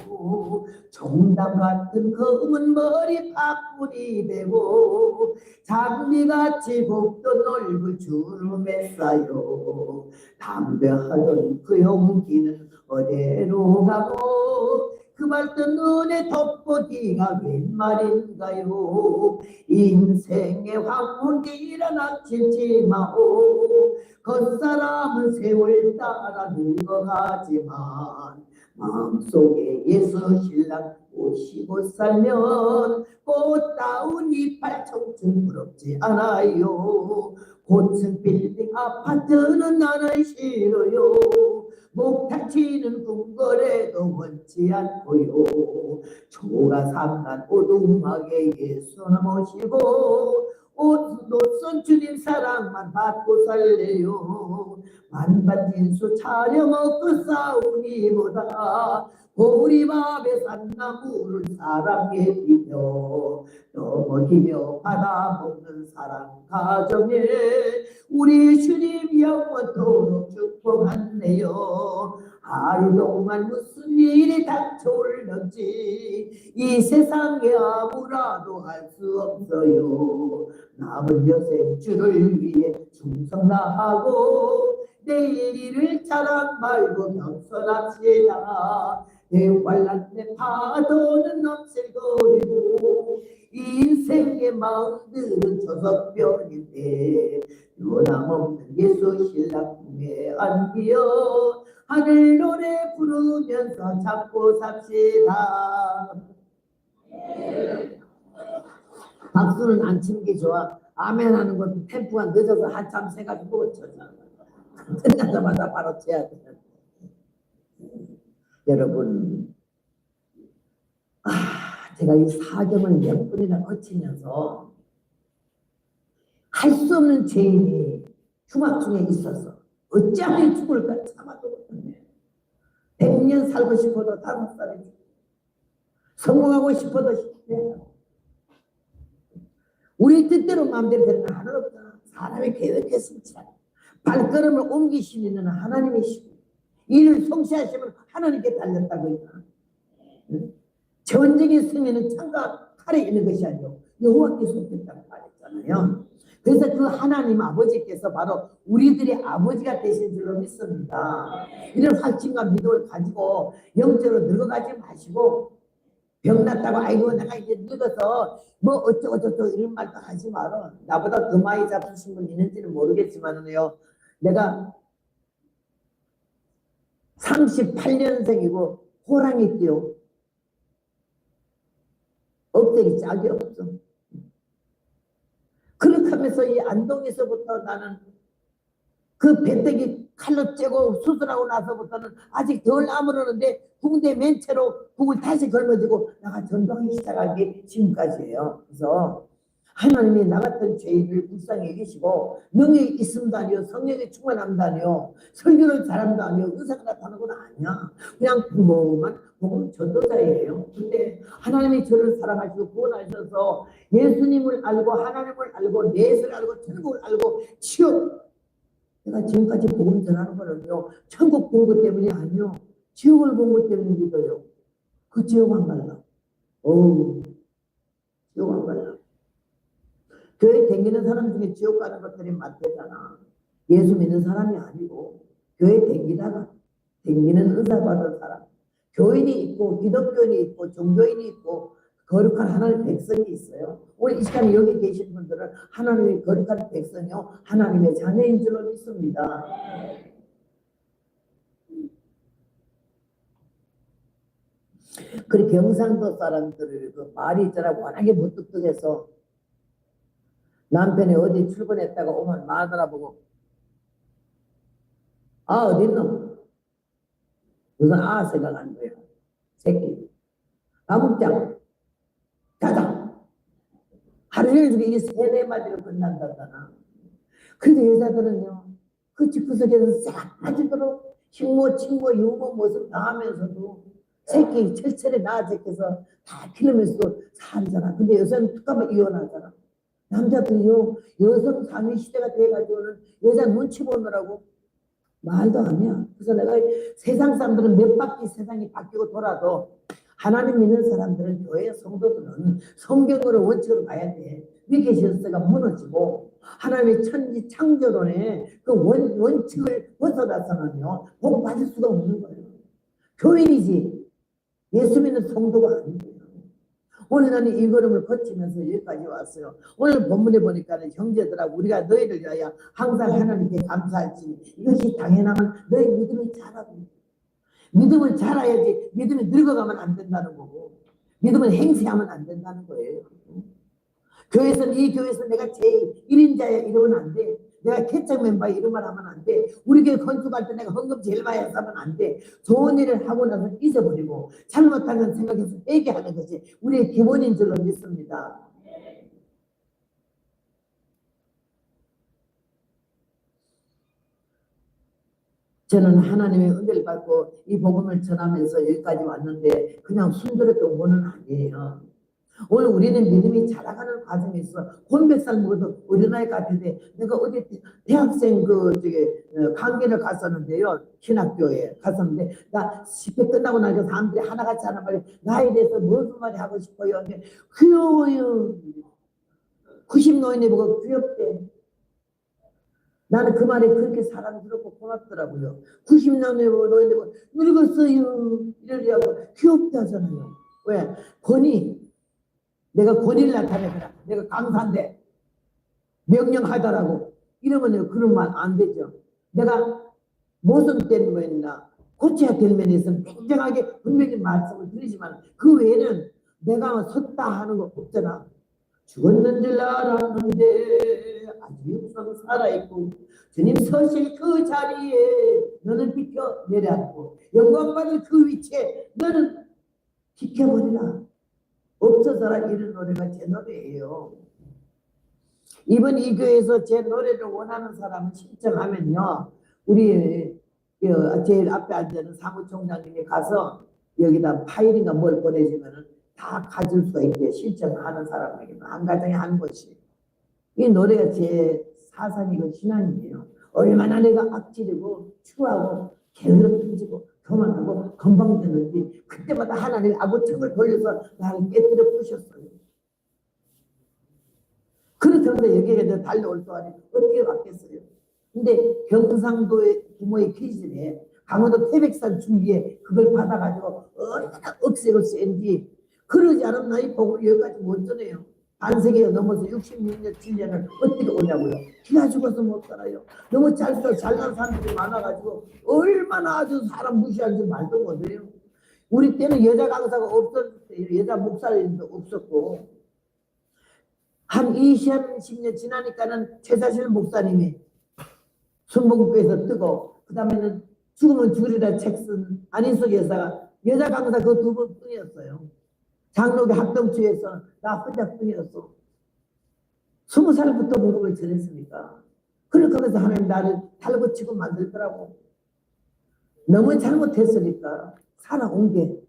종담 같은 검은 머리 파뿌리 되고 장미같이 곱던 얼굴 주름에 쌓여 담배하던 그 용기는 어디로 가고 그 맑던 눈에 돋보기가 웬 말인가요 인생의 황혼기라 닥치지 마오 겉사람은 세월 따라 늙어가지만 마음속에 예수 신랑 모시고 살면 꽃다운 이빨 청춘 부럽지 않아요 고층 빌딩 아파트는 나는 싫어요 목탁 치는 궁궐에도 원치 않고요 초가삼간 오두막에 예수는 모시고 옷노선 주님 사랑만 받고 살래요 만반진수 차려먹고 싸우니보다 보리밥에 산나무를 사랑에 비벼 넘어지며 받아먹는 사랑 가정에 우리 주님 영원토록 축복하네요. 하루 동안 무슨 일이 닥쳐올는지 이 세상에 아무라도 할 수 없어요. 남은 여생 주를 위해 충성 다하고 내일 일을 자랑 말고 겸손합시다. 대환란의 파도는 넘실거리고 인생의 마음들은 저석변인데 변함없는 예수 신랑 품에 안기어 하늘 노래 부르면서 잡고 삽시다. 박수는 안 치는 게 좋아. 아멘 하는 것도 템포가 늦어서 한참 세가지고 쳐잖아. 끝나자마자 바로 쳐야 돼. 여러분, 제가 이 사경을 몇 번이나 거치면서 할 수 없는 죄인이 흉악 중에 있어서 어찌하면 죽을까 참아도 못했네. 100년 살고 싶어도 5살에 죽고 성공하고 싶어도 쉽게 우리 뜻대로 마음대로 되는 건 하나 없잖아. 사람이 계획했으면 발걸음을 옮기시는 하나님이시고 일을 성취하시면 하나님께 달렸다고 했잖아. 전쟁의 승리는 창과 칼에 있는 것이 아니고 여호와께 속했다고 말했잖아요. 그래서 그 하나님 아버지께서 바로 우리들의 아버지가 되신 줄로 믿습니다. 이런 확신과 믿음을 가지고 영적으로 늙어가지 마시고 병 났다고 아이고 내가 이제 늙어서 뭐 어쩌고저쩌고 이런 말도 하지 마라. 나보다 더 많이 잡수신 분 있는지는 모르겠지만은요, 내가 38년생이고 호랑이 띠요. 엎드기 짝이 없어. 그렇게 하면서 이 안동에서부터 나는 그 배때기 칼로 째고 수술하고 나서부터는 아직 덜 아물었는데 붕대 맨채로 북을 다시 걸머지고 내가 전도하기 시작하기 지금까지예요. 그래서 하나님이 나 같은 죄인을 불쌍히 여기시고 능력이 있음다니요, 성령이 충만함다니요, 설교를 잘한다니요, 의사가 나타나는 건 아니야. 그냥 평범한 복음 전도자예요. 근데 하나님이 저를 사랑하시고 구원하셔서 예수님을 알고 하나님을 알고 넷을 알고 천국을 알고 지옥, 내가 지금까지 복음 전하는 거는요, 천국 본 것 때문이 아니요, 지옥을 본 것 때문에 믿어요. 그 지옥 안 갈라. 지옥 안 갈라. 교회 댕기는 사람 중에 지옥 가는 것들이 많대잖아. 예수 믿는 사람이 아니고 교회 댕기는 은사 받은 사람, 교인이 있고 기독교인이 있고 종교인이 있고 거룩한 하나님의 백성이 있어요. 오늘 이 시간에 여기 계신 분들은 하나님의 거룩한 백성이요, 하나님의 자녀인 줄로 믿습니다. 그리고 경상도 사람들을 그 말이 있더라, 워낙에 무뚝뚝해서 남편이 어디 출근했다가 오면 마누라 보고 어딨노? 무슨 생각하는 거야. 새끼 밥 먹자, 자자. 하루 종일 이게 3-4마디로 끝난다잖아. 근데 여자들은요, 그 집구석에서 싸가지도록 식모, 친모, 유모 모습 다 하면서도 새끼 철철에 낳아제껴서 다 키우면서도 살잖아. 근데 여자는 툭하면 이혼하잖아. 남자들이요, 여성 상위 시대가 돼가지고는 여자 눈치 보느라고 말도 안 해. 그래서 내가 세상 사람들은 몇 바퀴 세상이 바뀌고 돌아도 하나님 믿는 사람들은, 교회 성도들은 성경으로 원칙으로 가야 돼. 위계 질서가 무너지고 하나님의 천지 창조론의 그 원칙을 벗어나서는요, 복 받을 수가 없는 거예요. 교인이지 예수 믿는 성도가 아니에요. 오늘 나는 이 걸음을 거치면서 여기까지 왔어요. 오늘 본문에 보니까는 형제들하고 우리가 너희를 위하여 항상 하나님께 감사할지 이것이 당연하면 너희 믿음이 자라고, 믿음을 자라야지. 믿음이 늙어가면 안 된다는 거고, 믿음은 행세하면 안 된다는 거예요. 교회에서는 이 교회에서 내가 제1인자야 이러면 안 돼. 내가 개척 멤버야 이런 말 하면 안 돼. 우리 교회 건축할 때 내가 헌금 제일 많이 해서 하면 안 돼. 좋은 일을 하고 나서 잊어버리고 잘못하는 생각해서 회개하는 것이 우리의 기본인 줄로 믿습니다. 저는 하나님의 은혜를 받고 이 복음을 전하면서 여기까지 왔는데 그냥 순조롭게 온 거는 아니에요. 오늘 우리는 믿음이 자라가는 과정에서 혼백살 먹어도 어린아이 같은데 내가 어디 대학생 강의를 갔었는데요. 신학교에 갔었는데 나 10회 끝나고 나니까 사람들이 하나같이 하는 말이 나에 대해서 무슨 말이 하고 싶어요. 근데 귀여워요. 90노인이 보고 귀엽대. 나는 그 말이 그렇게 사랑스럽고 고맙더라고요. 90노인이 보고 늙었어요. 이러려고 귀엽다 하잖아요. 왜? 내가 권위를 나타내더라. 내가 강사인데 명령하더라고. 이러면 그런 말 안 되죠. 내가 모순된 면이나 고쳐야 될 면에 있어서는 굉장하게 분명히 말씀을 드리지만 그 외에는 내가 섰다 하는 거 없잖아. 죽었는 줄 알았는데 아직 육성 살아있고 주님 서실 그 자리에 너는 비켜 내려앉고 영광받을 그 위치에 너는 비켜버리라. 없어서라. 이런 노래가 제 노래예요. 이번 이 교회에서 제 노래를 원하는 사람은 신청하면요. 우리 제일 앞에 앉는 사무총장님이 가서 여기다 파일인가 뭘 보내주면 다 가질 수가 있게 신청하는 사람에게는 한 가정에 한 곳이. 이 노래가 제 사상이고 신앙이에요. 얼마나 내가 악질이고 추하고 게으름지고 교만하고 건방지는지 그때마다 하나님 아구청을 돌려서 나를 깨뜨려 부셨어요. 그렇다고 여기에 달려올 동안에 어떻게 왔겠어요. 근데 경상도의 부모의 기질에 강원도 태백산 중기에 그걸 받아가지고 얼마나 억세고 센지 그러지 않으면 나이 복을 여기까지 못 전해요. 반세기가 넘어서 66년 7년을 어떻게 오냐고요. 기가 죽어서 못 살아요. 너무 잘난 사람들이 많아가지고 얼마나 아주 사람 무시하는지 말도 못해요. 우리 때는 여자 강사가 없었어요. 여자 목사님도 없었고 한 20년 지나니까는 최사실 목사님이 순복음교회에서 뜨고 그 다음에는 죽으면 죽으리라 책 쓴 안인석 여사가 여자 강사 그 두 분뿐이었어요. 장로교 합동주에서 나 혼자뿐이었어. 20살부터 복음을 전했으니까. 그렇게 해서 하나님 나를 달고치고 만들더라고. 너무 잘못했으니까 살아온 게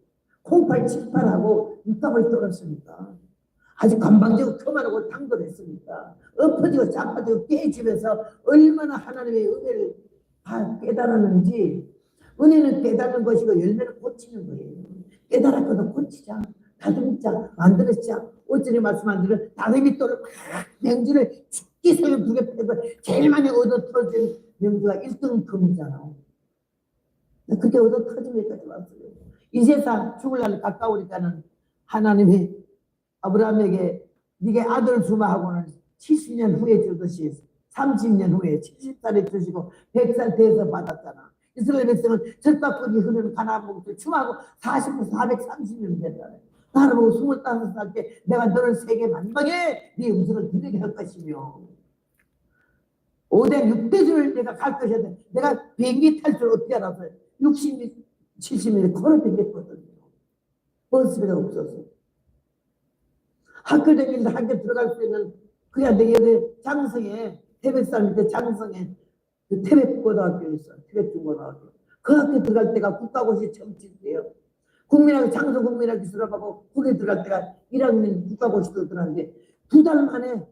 0878하고 육갑을 떨었으니까 아주 건방지고 교만하고 당돌했으니까 엎어지고 자빠지고 깨집에서 얼마나 하나님의 은혜를 다 깨달았는지. 은혜는 깨닫는 것이고 열매는 고치는 거예요. 깨달았거든 고치자. 다듬자, 만들었자. 어쩌니 말씀 안 들어 다듬이 또를 막 명주를 죽기 새벽 두개 패서 제일 많이 얻어 터진 명주가 1등 금이잖아. 그렇게 얻어 터지면까지 왔어요. 이제사 죽을 날 가까우니까는 하나님이 아브라함에게 네가 아들 주마 하고는 70년 후에 주듯이 30년 후에 70살에 주시고 100살 돼서 받았잖아. 이스라엘 백성은 젖밥거리 흐르는 가나안 목을 주마하고 40부 430년 됐잖아요. 나를 보고 25살 때 내가 너를 세계 만방에 네 음성을 들리게 할 것이며 5대 6대주를 내가 갈 것이야. 내가 비행기 탈 줄 어떻게 알았어요? 60년 70년에 걸어 다녔거든요. 버스비가 없어서 학교 다니는데 학교 들어갈 수 있는 그냥 내 여기 장성에 태백산 밑에 장성에 그 태백고등학교 있어. 태백중고등학교. 그 학교 들어갈 때가 국가고시 처음 칠 때요. 국민학교 장서 국민학교 수업하고 거기 들어갈 때가 1학년 국가고시도 들어갔는데 2달 만에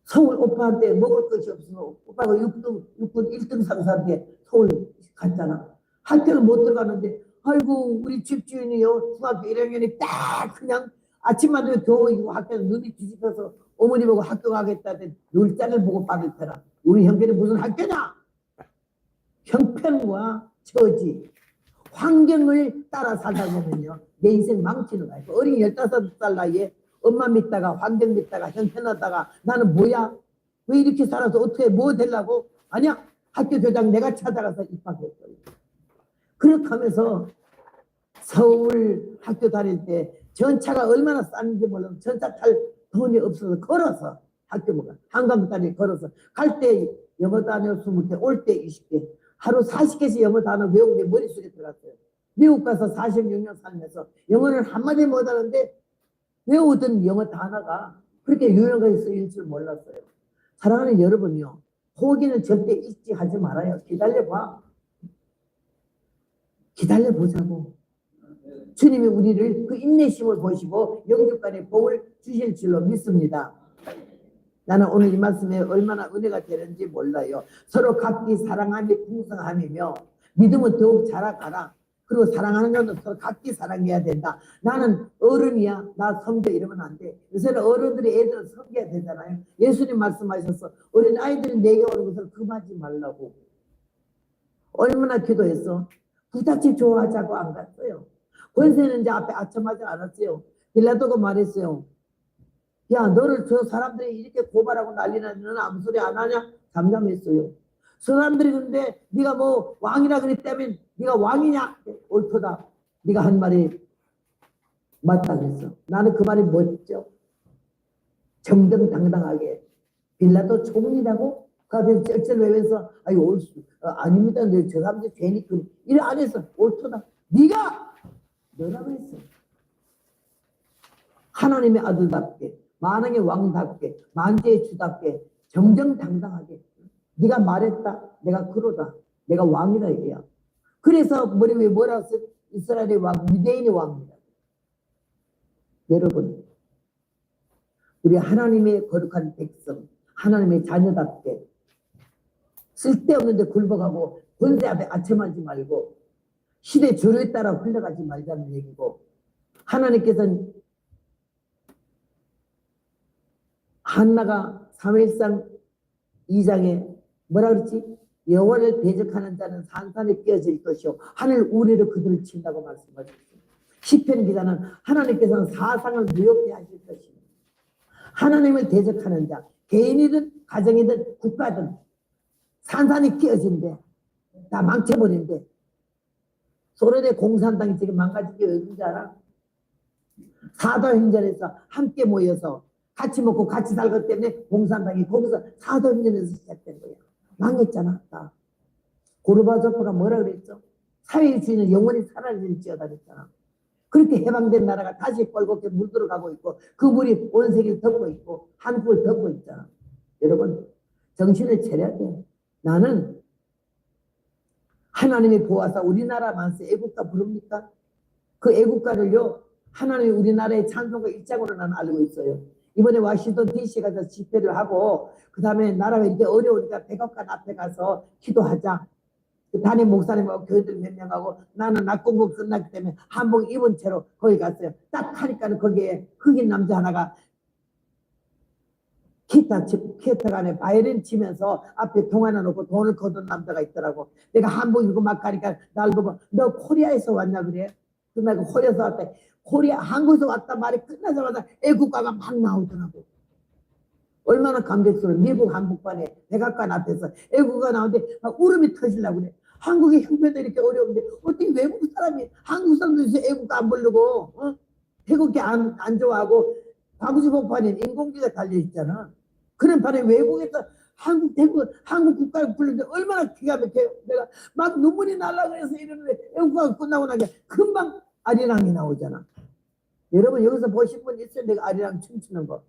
서울 오빠한테 먹을 것이 없어서 오빠가 6군 1등 상사한테 서울 갔잖아. 학교를 못 들어가는데 아이고 우리 집주인이요 중학교 1학년이 딱 그냥 아침만 되면 교복이고 학교에 눈이 뒤집혀서 어머니 보고 학교 가겠다는데 놀자를 보고 받을 테라. 우리 형편이 무슨 학교냐? 형편과 처지 환경을 따라 살다 보면요 내 인생 망치는 거야. 어린 15살 나이에 엄마 믿다가 환경 믿다가 형편하다가 나는 뭐야? 왜 이렇게 살아서 어떻게 뭐 되려고? 아니야 학교 교장 내가 찾아가서 입학했어요. 그렇게 하면서 서울 학교 다닐 때 전차가 얼마나 싼지 몰라서 전차 탈 돈이 없어서 걸어서 학교 못 가. 한강다리 걸어서 갈 때 영어 단어 20개 올 때 20개 하루 40개씩 영어 단어 외운 게 머릿속에 들어갔어요. 미국 가서 46년 살면서 영어를 한마디 못하는데 외우던 영어 단어가 그렇게 유용하게 쓰일 줄 몰랐어요. 사랑하는 여러분요. 포기는 절대 잊지 하지 말아요. 기다려봐. 기다려보자고. 주님이 우리를 그 인내심을 보시고 영육간의 복을 주실 줄로 믿습니다. 나는 오늘 이 말씀에 얼마나 은혜가 되는지 몰라요. 서로 각기 사랑함이 풍성함이며 믿음은 더욱 자라가라. 그리고 사랑하는 것은 서로 각기 사랑해야 된다. 나는 어른이야. 나 섬겨 이러면 안 돼. 요새는 어른들이 애들을 섬겨야 되잖아요. 예수님 말씀하셔서 어린 아이들이 내게 오는 것을 금하지 말라고. 얼마나 기도했어. 부잣집 좋아하자고 안 갔어요. 권세는 이제 앞에 아첨하지 않았어요. 빌라도가 말했어요. 야, 너를 저 사람들이 이렇게 고발하고 난리나는데 너는 아무 소리 안 하냐? 잠잠했어요. 사람들이 근데 네가 뭐 왕이라 그랬다면 네가 왕이냐? 옳도다. 네가 한 말이 맞다 그랬어. 나는 그 말이 멋져. 정정당당하게. 빌라도 총리라고? 그 앞에서 쩔쩔 외면서 아유 아닙니다. 저 사람들 괜히 이래 안 했어. 옳도다. 네가 너라고 했어. 하나님의 아들답게 만왕의 왕답게 만주의 주답게 정정당당하게 네가 말했다. 내가 그러다. 내가 왕이다 이거야. 그래서 머리 위에 뭐라고 써? 이스라엘의 왕, 유대인의 왕이다. 여러분, 우리 하나님의 거룩한 백성, 하나님의 자녀답게 쓸데없는데 굴복하고 권세 앞에 아첨하지 말고 시대 조류에 따라 흘러가지 말자는 얘기고, 하나님께서는 한나가 사무엘상 2장에 뭐라 그랬지? 여호와를 대적하는 자는 산산에 끼어질 것이요 하늘 우레로 그들을 친다고 말씀하셨습니다. 시편 기자는 하나님께서는 사상을 무협게 하실 것입니다. 하나님을 대적하는 자, 개인이든 가정이든 국가든 산산에 끼어진데 다 망쳐버린데, 소련의 공산당이 지금 망가진 게 왜 그런지 알아? 사도행전에서 함께 모여서 같이 먹고 같이 살기 때문에 공산당이 거기서 사도행전에서 시작된 거야. 망했잖아. 다. 고르바초프가 뭐라 그랬죠? 사회주의는 영원히 사라질지어다 그랬잖아. 그렇게 해방된 나라가 다시 뻘겋게 물들어가고 있고 그 물이 온 세계를 덮고 있고 한국을 덮고 있잖아. 여러분, 정신을 차려야 돼. 나는 하나님이 보아서 우리나라 만세 애국가 부릅니까? 그 애국가를요, 하나님이 우리나라의 찬송가 1장으로 나는 알고 있어요. 이번에 워싱턴 DC 가서 집회를 하고 그 다음에 나라가 이렇게 어려우니까 백악관 앞에 가서 기도하자. 그 담임 목사님하고 교회들 몇 명하고 나는 낮 공부 끝났기 때문에 한복 입은 채로 거기 갔어요. 딱 하니까 거기에 흑인 남자 하나가 기타 안에 바이올린 치면서 앞에 동 하나 놓고 돈을 거둔 남자가 있더라고. 내가 한복 입고 막 가니까 날 보고 너 코리아에서 왔냐 그래? 그 내가 코리아에서 왔다. 코리아 한국에서 왔단 말이 끝나자마자 애국가가 막 나오더라고. 얼마나 감격스러워. 미국 한복판에 백악관 앞에서 애국가 나오는데 막 울음이 터지려고 그래. 한국의 형편도 이렇게 어려운데 어떻게 외국 사람이 한국 사람들이 애국가 안 부르고 태국계 안 좋아하고 광주 복판에 인공지가 달려있잖아. 그런 판에 외국에서 한국 국가를 부르는데 얼마나 기가 막혀요. 내가 막 눈물이 날라 그래서 이러는데 애국가가 끝나고 나니까 금방 아리랑이 나오잖아. 여러분 여기서 보신 분 있어요? 내가 아리랑 춤추는 거.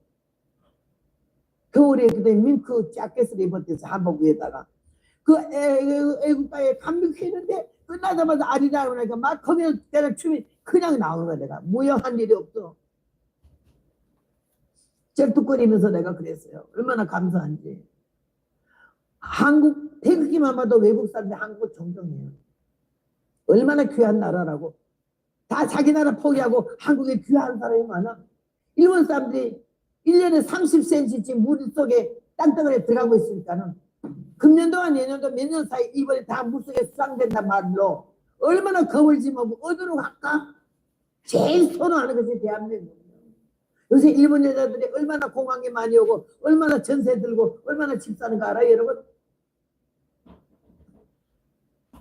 겨울에 그때 밍크 자켓을 입었대서 한복 위에다가 그 애국가에 감격했는데 끝나자마자 아리랑을 하니까 막 거기서 내가 춤이 그냥 나오는 거야. 내가 무용한 일이 없어. 쩔뚝거리면서 내가 그랬어요. 얼마나 감사한지. 한국 태극기만 봐도 외국 사람들 한국을 존경해요. 얼마나 귀한 나라라고. 다 자기 나라 포기하고 한국에 귀한 사람이 많아. 일본 사람들이 1년에 30cm씩 물속에 땅덩어리에 들어가고 있으니까는 금년도와 내년도 몇 년 사이 이번에 다 물속에 수상된단 말로 얼마나 겁을 집어먹고 어디로 갈까? 제일 선호하는 것이 대한민국. 요새 일본 여자들이 얼마나 공항에 많이 오고 얼마나 전세 들고 얼마나 집 사는 거 알아요 여러분?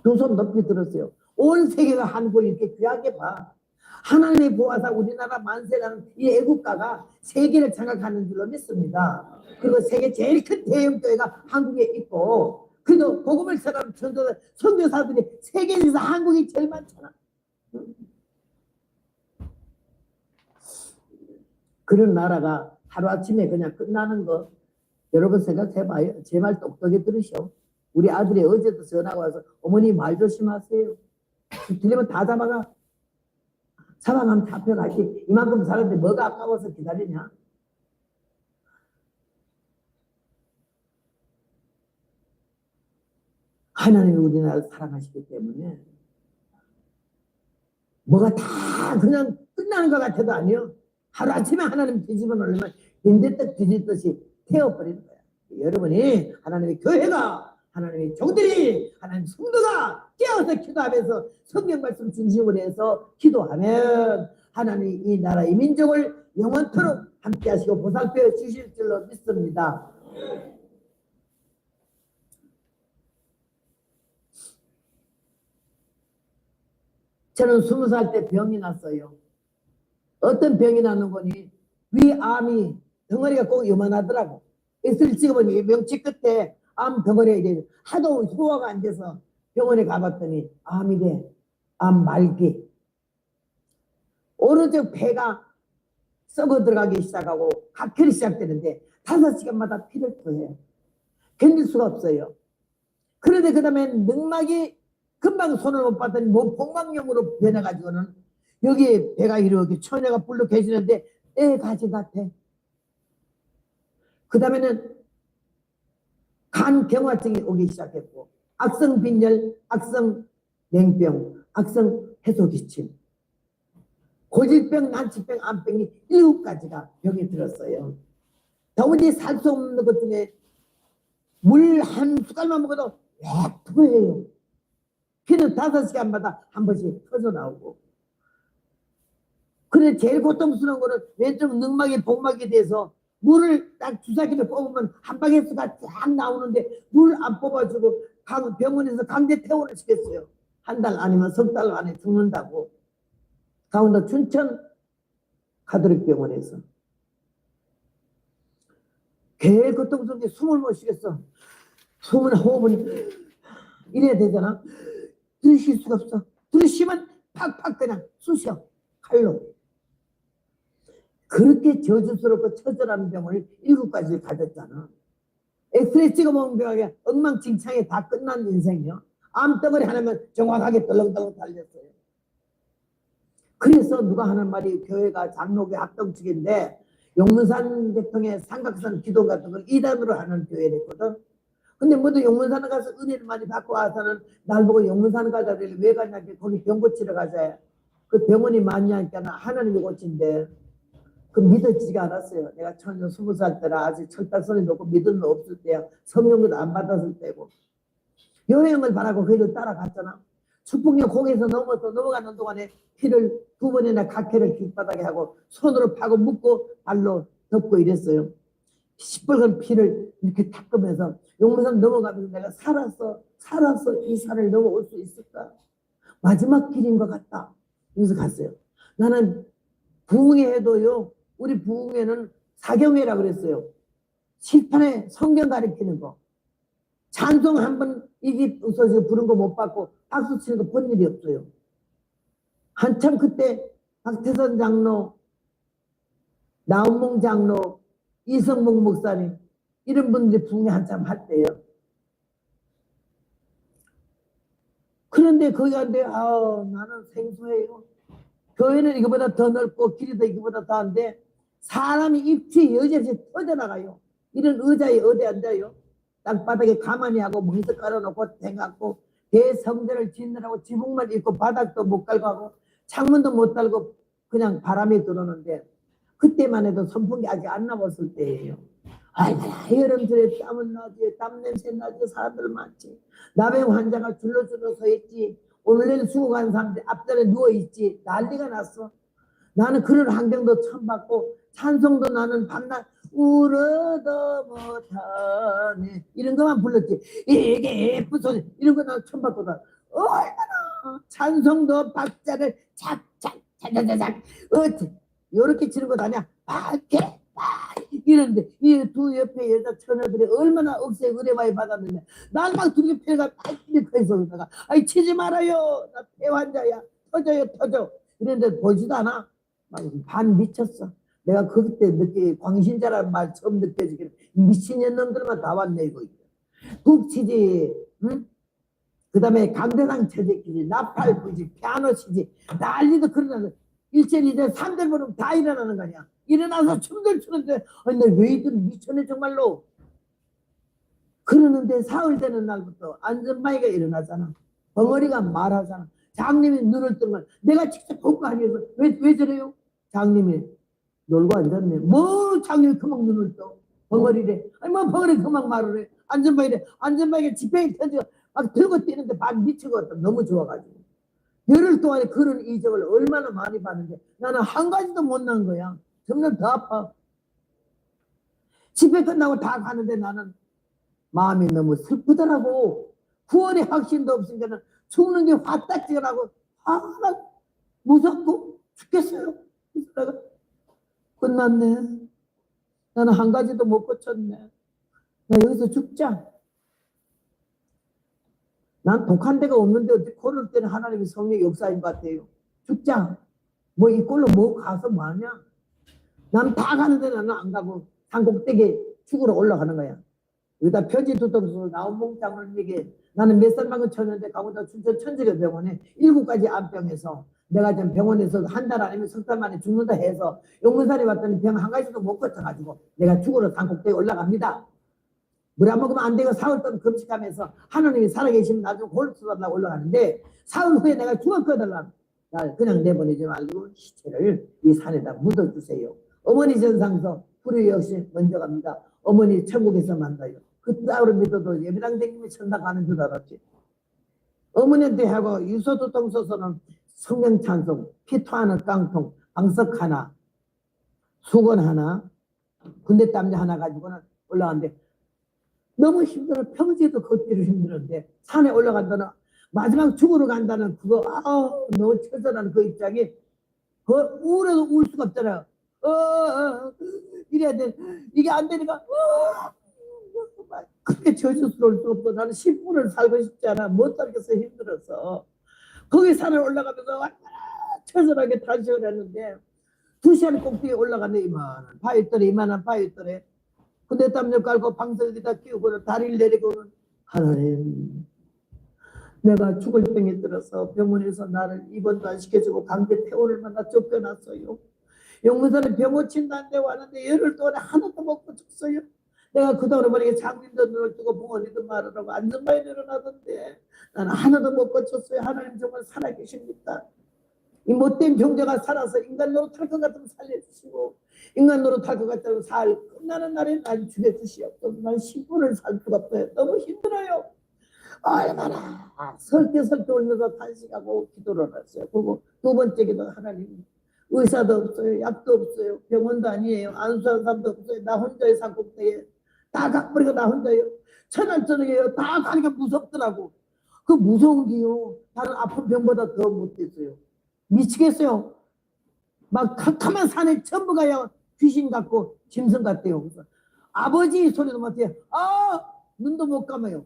두 손 높이 들었어요. 온 세계가 한국을 이렇게 귀하게 봐. 하나님의 보아서 우리나라 만세라는 이 애국가가 세계를 장악하는 줄로 믿습니다. 그리고 세계 제일 큰 대형교회가 한국에 있고 그래도 복음을 전하는 선교사들이 세계에서 한국이 제일 많잖아. 그런 나라가 하루아침에 그냥 끝나는 거 여러분 생각해봐요. 제 말 똑똑히 들으셔. 우리 아들이 어제도 전화가 와서 어머니 말 조심하세요. 들리면 다 잡아가. 사망하면 다 변하지. 이만큼 살았는데 뭐가 아까워서 기다리냐? 하나님이 우리나라를 사랑하시기 때문에 뭐가 다 그냥 끝나는 것 같아도 아니요. 하루아침에 하나님 뒤집어 놓으면 빈대떡 뒤집듯이 태워버리는 거야. 여러분이 하나님의 교회가, 하나님의 종들이, 하나님의 성도가 깨어서 기도하면서 성경 말씀 중심으로 해서 기도하면 하나님이 이 나라 이 민족을 영원토록 함께 하시고 보살펴 주실 줄로 믿습니다. 저는 20살 때 병이 났어요. 어떤 병이 나는 거니? 위암이 덩어리가 꼭 요만하더라고. 엑스를 찍어보니 명치 끝에 암 덩어리가 이제 하도 소화가 안 돼서 병원에 가봤더니 암이래. 암 말기. 오른쪽 배가 썩어 들어가기 시작하고 각혈이 시작되는데 5시간마다 피를 토해요. 견딜 수가 없어요. 그런데 그 다음에 늑막이 금방 손을 못 봤더니 뭐 복막염으로 변해가지고는 여기 배가 이렇게 처녀가 불러 계시는데 애 가지 같아. 그 다음에는 간 경화증이 오기 시작했고 악성 빈혈, 악성 냉병, 악성 해소기침, 고질병, 난치병, 암병이 7가지가 병이 들었어요. 더군지 살 수 없는 것 중에 물 한 숟갈만 먹어도 약 토해요. 피는 5시간마다 한 번씩 터져 나오고. 그래 제일 고통스러운 거는 왼쪽 늑막이 복막이 돼서 물을 딱 주사기를 뽑으면 한 방에 수가 쫙 나오는데 물 안 뽑아주고 병원에서 강제 퇴원을 시켰어요. 한 달 아니면 석 달 안에 죽는다고. 강원도 춘천 가톨릭 병원에서. 제일 고통스럽게 숨을 못 쉬겠어. 숨을 호흡은 이래야 되잖아. 들이쉴 수가 없어. 들이쉬면 팍팍 그냥 쑤셔 칼로. 그렇게 저주스럽고 처절한 병을 7가지 가졌잖아. 엑스레이 찍어보면 병이 엉망진창에 다 끝난 인생이요. 암덩어리 하나면 정확하게 떨렁떨렁 달렸어요. 그래서 누가 하는 말이 교회가 장로교 합동측인데 용문산 계통의 삼각산 기도 같은 걸 2단으로 하는 교회랬거든. 근데 모두 용문산에 가서 은혜를 많이 받고 와서는 날 보고 용문산 가자 그래. 왜 가냐? 거기 병 고치러 가자. 그 병원이 많이 하니까 하나님이 고친대. 그 믿어지지가 않았어요. 내가 처녀 20살 때라 아직 철딱선이 높고 믿음도 없을 때야. 성령도 안 받았을 때고. 여행을 바라고 그래도 따라갔잖아. 축복역 공에서 넘어가는 동안에 피를 2번이나 각혈을 길바닥에 하고 손으로 파고 묶고 발로 덮고 이랬어요. 시뻘건 피를 이렇게 닦으면서 용문산 넘어가면서 내가 살았어 이 산을 넘어올 수 있을까? 마지막 길인 것 같다. 그래서 갔어요. 나는 부흥회에도요. 우리 부흥회는 사경회라 그랬어요. 칠판에 성경 가르치는 거. 찬송 한번 이기 웃어서 부른 거 못 받고 박수 치는 거 본 일이 없어요. 한참 그때 박태선 장로, 나온몽 장로, 이성목 목사님 이런 분들이 부흥회 한참 할 때요. 그런데 거기 갔는데 나는 생소해요. 교회는 이거보다 더 넓고 길이 더 이거보다 더한데 사람이 입지 여지없이 터져나가요. 이런 의자에 어디 앉아요? 땅바닥에 가만히 하고 멍석 깔아놓고 댕갖고 대성전을 짓느라고 지붕만 입고 바닥도 못 깔고 하고 창문도 못 달고 그냥 바람이 들어오는데 그때만 해도 선풍기 아직 안 나왔을 때예요. 아이고 여름철에 땀은 나지, 땀 냄새 나지, 사람들 많지. 나병 환자가 줄로 서 있지. 오늘 수고 간 사람들 앞자리에 누워있지. 난리가 났어. 나는 그런 환경도 처음 봤고 찬송도 나는 밤낮 울어도 못하네 이런 것만 불렀지. 이게 예쁜 소리 이런 거 나는 처음 봤거든. 얼마나 찬송도 박자를 착착 차자자작 이렇게 치는 것 아니야. 밝게 이런데 이 두 옆에 여자 처녀들이 얼마나 억세 은혜 많이 받았는데 난 막 두개 폐가 빨리 커서 그러다가 아이 치지 말아요. 나 폐환자야. 터져요 터져. 이랬는데 보지도 않아. 막 반 미쳤어. 내가 그때 느끼 광신자라는 말 처음 느껴지기는 미친년놈들만 다 왔네 이거. 북치지, 응? 그 다음에 강대상 처제끼리 나팔 부지, 피아노 치지 난리도 그러나 1절, 2절, 3절 보면 다 일어나는 거냐. 일어나서 춤들 추는데 아니 나왜 이든 미쳤네 정말로. 그러는데 사흘 되는 날부터 안전바위가 일어나잖아. 벙어리가 말하잖아. 장님이 눈을 뜨면 내가 직접 본 거 아니어서 왜 저래요? 장님이 놀고 앉았네. 뭐 장님이 그만 눈을 떠. 벙어리래. 아니 뭐 벙어리 그만 말을 해. 안전바위래. 안전바위가 지팡이 터져 막 들고 뛰는데 반 미치거든. 너무 좋아가지고. 열흘 동안에 그런 이적을 얼마나 많이 봤는데 나는 한 가지도 못 난 거야. 점점 더 아파. 집회 끝나고 다 가는데 나는 마음이 너무 슬프더라고. 구원의 확신도 없으니까 죽는 게 화딱지근하고 화가 무섭고 죽겠어요. 그래서 내가 끝났네. 나는 한 가지도 못 고쳤네. 나 여기서 죽자. 난 독한 데가 없는데 어떻게 그럴 때는 하나님의 성령의 역사인 것 같아요. 죽자. 뭐 이꼴로 뭐 가서 뭐하냐. 난 다 가는데 나는 안 가고 산꼭대기에 죽으러 올라가는 거야. 여기다 편지 두통수 나온 몽장을 얘기해. 나는 몇 살만큼 쳤는데 가보다 춘천 천주교병원에 7가지 암병에서 내가 지금 병원에서 한 달 아니면 석 달 만에 죽는다 해서 용문산에 왔더니 병 한 가지도 못 고쳐가지고 내가 죽으러 산꼭대기에 올라갑니다. 물 안 먹으면 안 되고 사흘 동안 금식하면서 하나님이 살아계시면 나중에 골수받으려고 올라가는데 사흘 후에 내가 죽었거든. 날 그냥 내보내지 말고 시체를 이 산에다 묻어주세요. 어머니 전상서 불의 역시 먼저 갑니다. 어머니 천국에서 만나요. 그 따로 믿어도 예배당 댕기면 천당 가는 줄 알았지. 어머니한테 하고 유서두통서서는 성경 찬송, 피토 하나 깡통, 방석 하나, 수건 하나, 군대 땀자 하나 가지고는 올라갔는데 너무 힘들어. 평소에도 걷기로 힘들었는데 산에 올라간다는 마지막 죽으러 간다는 그거 너무 처절한 그 입장이 우울해도 울 수가 없잖아요. 이래야 돼. 이게 안 되니까 그렇게 저주스러울 수 없어. 나는 10분을 살고 싶지 않아. 못 살겠어. 힘들어서. 거기 산에 올라가면서 얼마나 처절하게 탄식을 했는데 2시간 꼭대기에 올라갔네. 이만한 바위돌에 군대 땀좀 깔고 방석에다 끼우고 다리를 내리고는 하나님 내가 죽을 병에 들어서 병원에서 나를 입원도 안 시켜주고 강제 퇴원을 만나 쫓겨났어요. 용문산에 병 고친다는데 왔는데 열흘 동안에 하나도 못 고쳤어요. 내가 그동안에 보니까 장님도 눈을 뜨고 부모님도 말을 하고 안전바에 내려놔던데 나는 하나도 못 고쳤어요. 하나님 정말 살아계십니다. 이 못된 병자가 살아서 인간 노릇할 것 같으면 살려주시고 인간 노릇할 것 같으면 살 끝나는 날에 날 죽여주시옵소서. 난 10분을 살 수가 없어요. 너무 힘들어요. 얼마나 설계 울면서 탄식하고 기도를 했어요. 그리고 두 번째 기도 하나님 의사도 없어요. 약도 없어요. 병원도 아니에요. 안수한 사람도 없어요. 나 혼자의 산꼭대기에 다 가버리고 나 혼자요. 천안천옥이에요. 다 가니까 무섭더라고. 그 무서운 게요. 다른 아픈 병보다 더 못됐어요. 미치겠어요. 막 캄캄한 산에 전부 가요. 귀신 같고 짐승 같대요. 그래서 아버지 소리도 못해요. 눈도 못 감아요.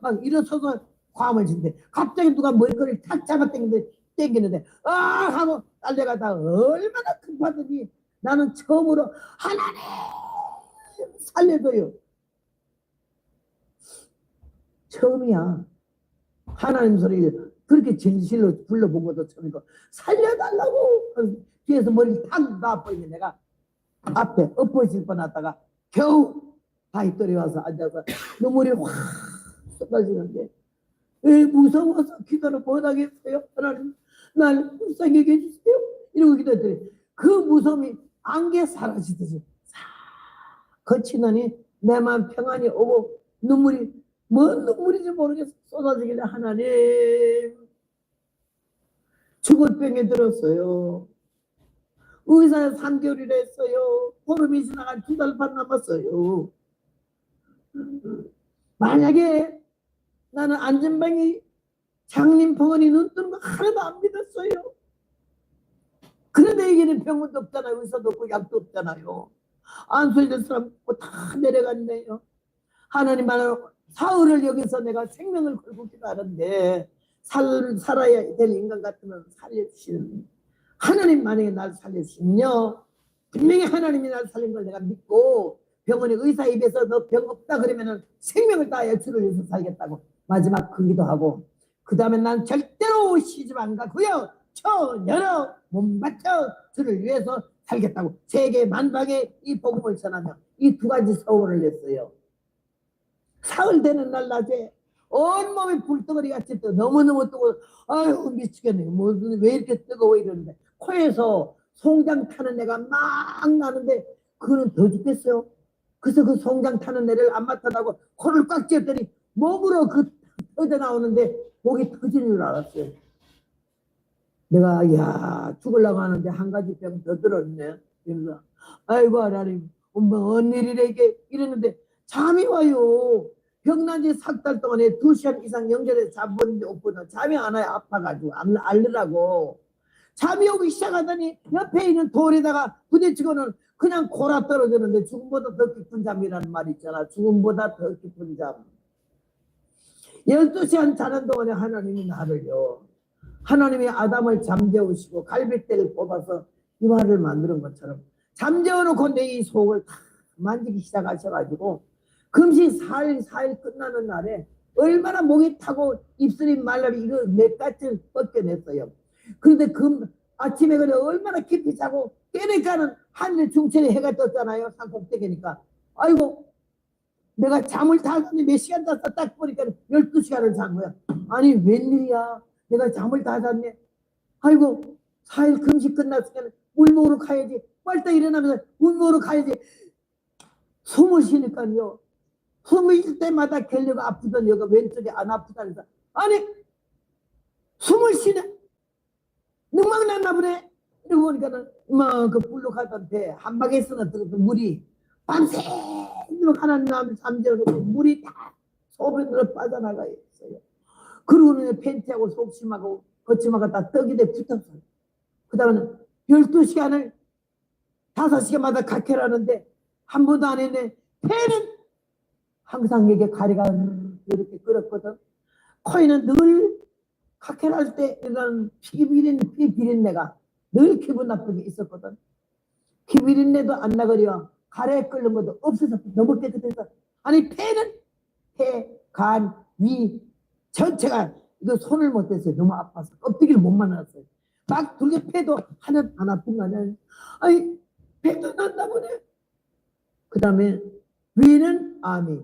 막 일어서서 과음을 진대. 갑자기 누가 머리카락을 탁 땡기는데 하고 달려가다 얼마나 급하더니 나는 처음으로 하나님 살려줘요. 처음이야. 하나님 소리를 그렇게 진실로 불러본 것도 처음이고 살려달라고 뒤에서 머리를 탁 놔버리면 내가 앞에 엎어질 뻔하다가 겨우 바위돌에 와서 앉아서 눈물이 확 쏟아지는데 무서워서 기도를 못하겠어요. 하나님 날 불쌍히 해주세요. 이러고 기도했더니 그 무서움이 안개 사라지듯이 싹 거치더니 내 마음 평안이 오고 눈물이 뭔 눈물인지 모르겠어 쏟아지길래 하나님 죽을 병에 들었어요. 의사에 3개월이라 했어요. 보름이 지나간 2달 반 남았어요. 만약에 나는 안전방이 장님 병원이 눈 뜨는 거 하나도 안 믿었어요. 그런데 여기는 병원도 없잖아요. 의사도 없고 약도 없잖아요. 안수해줄 사람 없고 다 내려갔네요. 하나님 말로 사흘을 여기서 내가 생명을 걸고 기도하는데 살아야 될 인간 같으면 살려주시는 하나님 만약에 날 살려주시면요 분명히 하나님이 날 살린 걸 내가 믿고 병원의 의사 입에서 너 병 없다 그러면은 생명을 다하여 주를 위해서 살겠다고 마지막 그 기도하고 그 다음에 난 절대로 시집 안 가고요 천여러 못 맞춰 주를 위해서 살겠다고 세계 만방에 이 복음을 전하며 이 두 가지 서울을 냈어요. 사흘 되는 날 낮에 온몸이 불덩어리 같이 떠 너무너무 뜨거워. 아유 미치겠네. 왜 이렇게 뜨거워 이러는데 코에서 송장 타는 애가 막 나는데 그는 더 죽겠어요. 그래서 그 송장 타는 애를 안 맡아나고 코를 꽉 쥐었더니 목으로 그 터져 나오는데 목이 터지는 줄 알았어요. 내가 야 죽으려고 하는데 한 가지 병 더 들었네. 그래서 아이고 하나님 뭔 일이래 이게 이랬는데 잠이 와요. 병난 지 4달 동안에 2시간 이상 영전에서 잠본데 없거든. 잠이 안 와요. 아파가지고 알르라고. 잠이 오기 시작하더니 옆에 있는 돌에다가 부딪히고는 그냥 골아 떨어지는데 죽음보다 더 깊은 잠이라는 말 있잖아. 죽음보다 더 깊은 잠. 12시간 자는 동안에 하나님이 나를요. 하나님이 아담을 잠재우시고 갈빗대를 뽑아서 이 말을 만드는 것처럼 잠재워놓고 내 이 속을 다 만지기 시작하셔가지고 금시 4일 끝나는 날에 얼마나 목이 타고 입술이 말라비 이거 몇 가지 뻗겨냈어요. 그런데 아침에 그래 얼마나 깊이 자고 깨니까는 하늘 중천에 해가 떴잖아요. 산꼭대기니까. 아이고 내가 잠을 다 잤는데 몇 시간 잤어 딱 보니까 12시간을 잔 거야. 아니 웬일이야. 내가 잠을 다 잤네. 아이고 4일 금식 끝났으니까 물 먹으러 가야지. 빨리 일어나면서 물 먹으러 가야지. 숨을 쉬니까요. 숨을 쉴 때마다 결려가 아프던 여가 왼쪽이 안 아프다면서 아니 숨을 쉬네. 능망 났나 보네. 이러고 보니까는 그 불로 가던 배 한 방에 쓰러뜨려서 물이 밤새 하나님 잠재워놓고 물이 다 소변으로 빠져나가 있어요. 그러고는 팬티하고 속심하고 거침하고 다 떡이 돼 붙었어요. 그 다음에 12시간을 5시간마다 각혈하는데 한 번도 안 했네. 폐는 항상 이게 가리가 이렇게 끓었거든. 코에는 늘 각혈할 때 이런 피 비린내가 늘 기분 나쁘게 있었거든. 피 비린내도 안 나거려. 가래에 끓는 것도 없어서 너무 깨끗해서 아니 폐는 폐, 간, 위 전체가 이거 손을 못 댔어요. 너무 아파서 껍데기를 못 만났어요. 막 두개 폐도 하나 안 아픈 거 아니야. 아니 배도 났나 보네. 그 다음에 위는 암이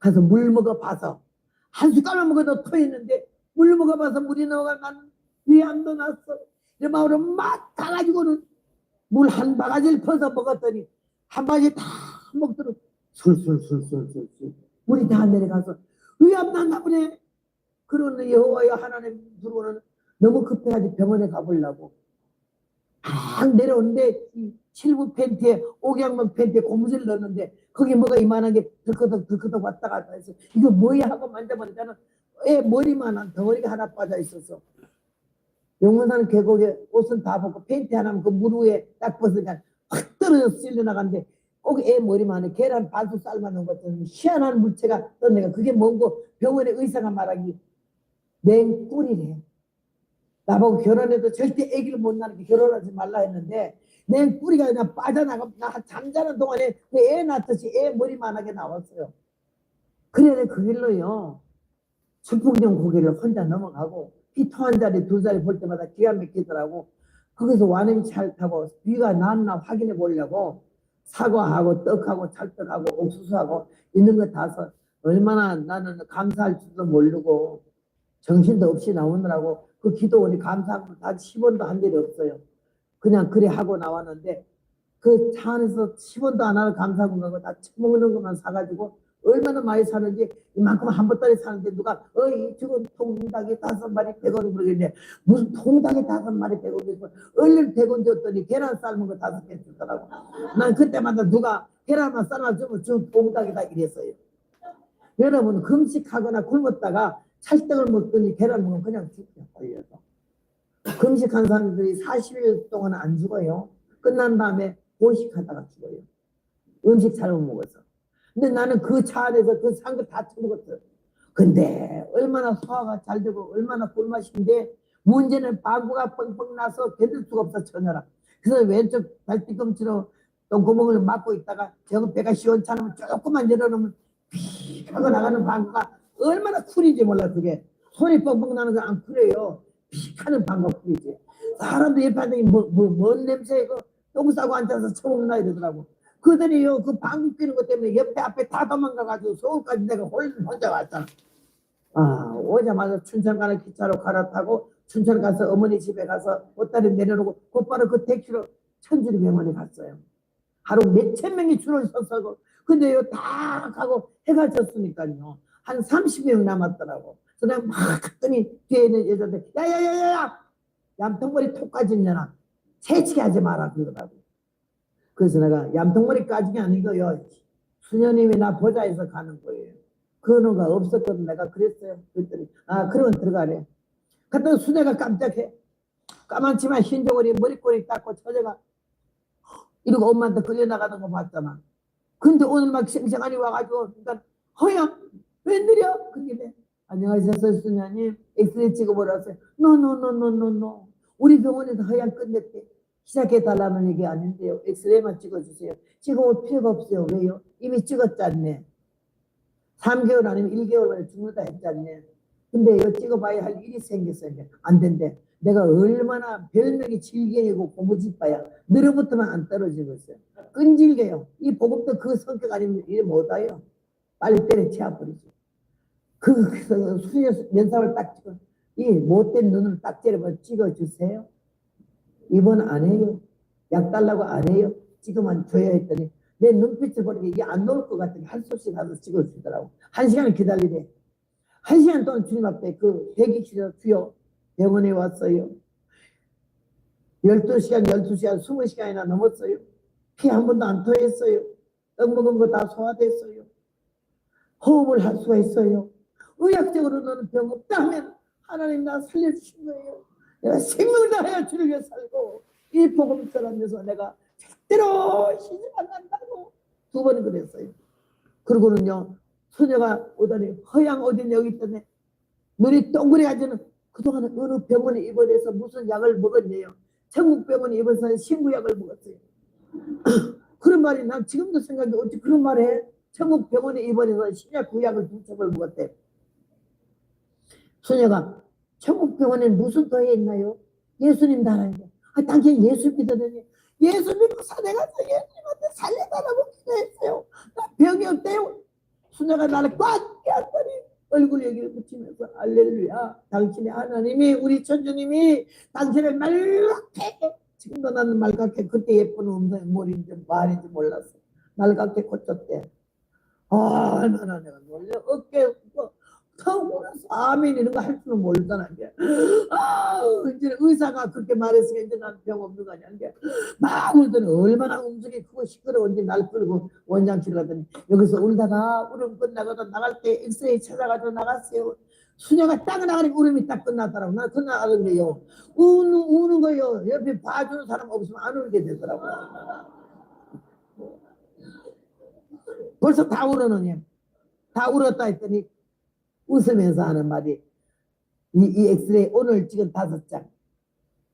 가서 물 먹어봐서 한 숟갈만 먹어도 토했는데 물 먹어봐서 물이 나와가 나는 위암도 났어. 이 마음으로 막 가가지고는 물 한 바가지를 퍼서 먹었더니 한 바가지 다 먹도록 술술술술술술 물이 다 내려가서 위암 났나 보네. 그러는 여호와여 하나님 들어오는 너무 급해가지고 병원에 가보려고 막 내려오는데 칠부 팬티에 옥양만 팬티에 고무줄을 넣었는데 거기 뭐가 이만한 게 덜커덕 왔다 갔다 해서 이거 뭐야 하고 만져보니까는 애 머리만한 덩어리가 하나 빠져 있어서 영원한 계곡에 옷은 다 벗고 팬티 하나면 그 물 위에 딱 벗으니까 확 떨어져서 쓸려나가는데 꼭 애 머리만에 계란 반수 삶아놓은 것처럼 희한한 물체가 떠내가 그게 뭔고 병원에 의사가 말하기 냉꿀이래. 나보고 결혼해도 절대 아기를 못 낳게 결혼하지 말라 했는데 냉꿀이가 그냥 빠져나가 나 잠자는 동안에 그 애 낳듯이 애 머리만하게 나왔어요. 그래 그 길로요. 순풍정 고개를 혼자 넘어가고 피토 한 자리 두 자리 볼 때마다 기가 막히더라고. 거기서 완행차를 타고 비가 났나 확인해 보려고 사과하고 떡하고 찰떡하고 옥수수하고 있는 거 다서 얼마나 나는 감사할 줄도 모르고 정신도 없이 나오느라고 그 기도원이 감사하고 다 10원도 한 대리 없어요. 그냥 그래 하고 나왔는데 그 차 안에서 10원도 안 하고 감사하고 가고 다 처먹는 것만 사가지고 얼마나 많이 사는지 이만큼 한 보따리 사는데 누가 지금 통닭이 5마리 100원 그러겠네. 무슨 통닭이 5마리 100원 얼른 100원 줬더니 계란 삶은 거 5개 주더라고. 난 그때마다 누가 계란만 삶아주면 저 통닭이다 이랬어요. 여러분 금식하거나 굶었다가 찰떡을 먹더니 계란 먹으면 그냥 죽죠. 걸려서. 금식한 사람들이 40일 동안 안 죽어요. 끝난 다음에 번식하다가 죽어요. 음식 잘못 먹어서. 근데 나는 그 차 안에서 그 산 거 다 처먹었어요. 근데 얼마나 소화가 잘 되고 얼마나 꿀맛인데 문제는 방구가 뻥뻥 나서 견딜 수가 없어 전혀라. 그래서 왼쪽 발뒤꿈치로 똥구멍을 막고 있다가 저 배가 시원찮으면 조금만 열어놓으면 피 하고 나가는 방구가 얼마나 쿨인지 몰라. 그게 손이 뻥뻥 나는 거 안 쿨해요. 피하는 방법이지. 사람도 옆에 앉아 뭔 냄새에 똥 싸고 앉아서 처먹나 이러더라고. 그들이요 그 방귀 뀌는 것 때문에 옆에 앞에 다 도망가가지고 서울까지 내가 혼자 왔잖아. 오자마자 춘천 가는 기차로 갈아타고 춘천 가서 어머니 집에 가서 보따리 내려놓고 곧바로 그 택시로 천주리병원에 갔어요. 하루 몇천 명이 줄을 섰어도 근데요 다 가고 해가 졌으니까요 한 30명 남았더라고. 그래서 내가 막 갔더니 뒤에 있는 여자들 야야야야야 얌통머리 톡 까진년아 새치게 하지 마라 그러더라고. 그래서 내가 얌통머리 까진 게 아니고요 수녀님이 나 보자해서 가는 거예요. 그거가 없었거든. 내가 그랬어요. 그랬더니 그러면 들어가래. 갔더니 수녀가 깜짝해. 까만치만 흰 저고리 머리꼬리 닦고 처제가 이러고 엄마한테 끌려나가는 거 봤잖아. 근데 오늘 막 쌩쌩하니 와가지고 그러니까 허양 웬일이야? 그게 안녕하세요 수녀님 엑스레이 찍어보라 했어요. 노노노노노노 우리 병원에서 허양 끝냈대. 시작해달라는 얘기 아닌데요. 엑스레이만 찍어주세요. 찍어볼 필요가 없어요. 왜요? 이미 찍었잖네. 3개월 아니면 1개월 만에 죽는다 했잖네. 근데 이거 찍어봐야 할 일이 생겼어요. 안 된대. 내가 얼마나 별명이 질겨이고 고무집바야. 늘어붙으면 안 떨어지고 있어요. 끈질겨요. 이 보급도 그 성격 아니면 일 못해요. 빨리 때려치워버리죠. 그래서 수녀 면상을 딱 찍어 이 못된 눈을 딱 째려봐 찍어주세요. 입원 안 해요. 약 달라고 안 해요. 지금만 줘야 했더니 내 눈빛을 보니까 이게 안 나올 것 같으니 한 수씩 가서 찍어주더라고. 1시간을 기다리래. 1시간 동안 주님 앞에 그 대기실에 주여 병원에 왔어요. 12시간 20시간이나 넘었어요. 피 한 번도 안 토했어요. 떡 먹은 거 다 소화됐어요. 호흡을 할 수가 있어요. 의학적으로 너는 병 없다 하면 하나님 나 살려주신 거예요. 내가 생명을 다하여 주를 위해 살고 이 복음 전하면서 내가 절대로 시집 안 간다고 2번은 그랬어요. 그러고는요 소녀가 오더니 허양 어딘 여기 있더니 눈이 동그래가지고는 그동안 어느 병원에 입원해서 무슨 약을 먹었네요. 천국병원에 입원해서 신구약을 먹었어요. 그런 말이 난 지금도 생각해. 어찌 그런 말 해? 천국병원에 입원해서 신약 구약을 2첩을 먹었대. 소녀가 천국병원에는 무슨 더해 있나요? 예수님 나라인데. 당연히 예수 믿었더니 예수 믿고 산에 가서 예수님한테 살려달라고 기도했어요. 나 병이 없대요. 소녀가 나를 꽉 껴안더니 얼굴 여기를 붙이면서 할렐루야 당신의 하나님이 우리 천주님이 당신을 말갛게 지금도 나는 말갛게 그때 예쁜 음성이 뭘인지 말인지 몰랐어. 말갛게 고쳤대. 얼마나 내가 놀려 어깨 타고 아멘 이런 거 할 줄은 모르잖아. 이제 의사가 그렇게 말했으니까 이제 난 병 없는 거 아니야. 막 울더니 얼마나 음성이 크고 시끄러운지 날 끌고 원장실 가더니 여기서 울다가 울음 끝나고도 나갈 때 엑스레이 찾아가지고 나갔어요. 수녀가 딱 나가니까 울음이 딱 끝났더라고. 나 끝나가는데요. 우는 거요. 옆에 봐주는 사람 없으면 안 울게 되더라고. 벌써 다 울었느냐. 다 울었다 했더니 웃으면서 하는 말이 이 엑스레이 오늘 찍은 5장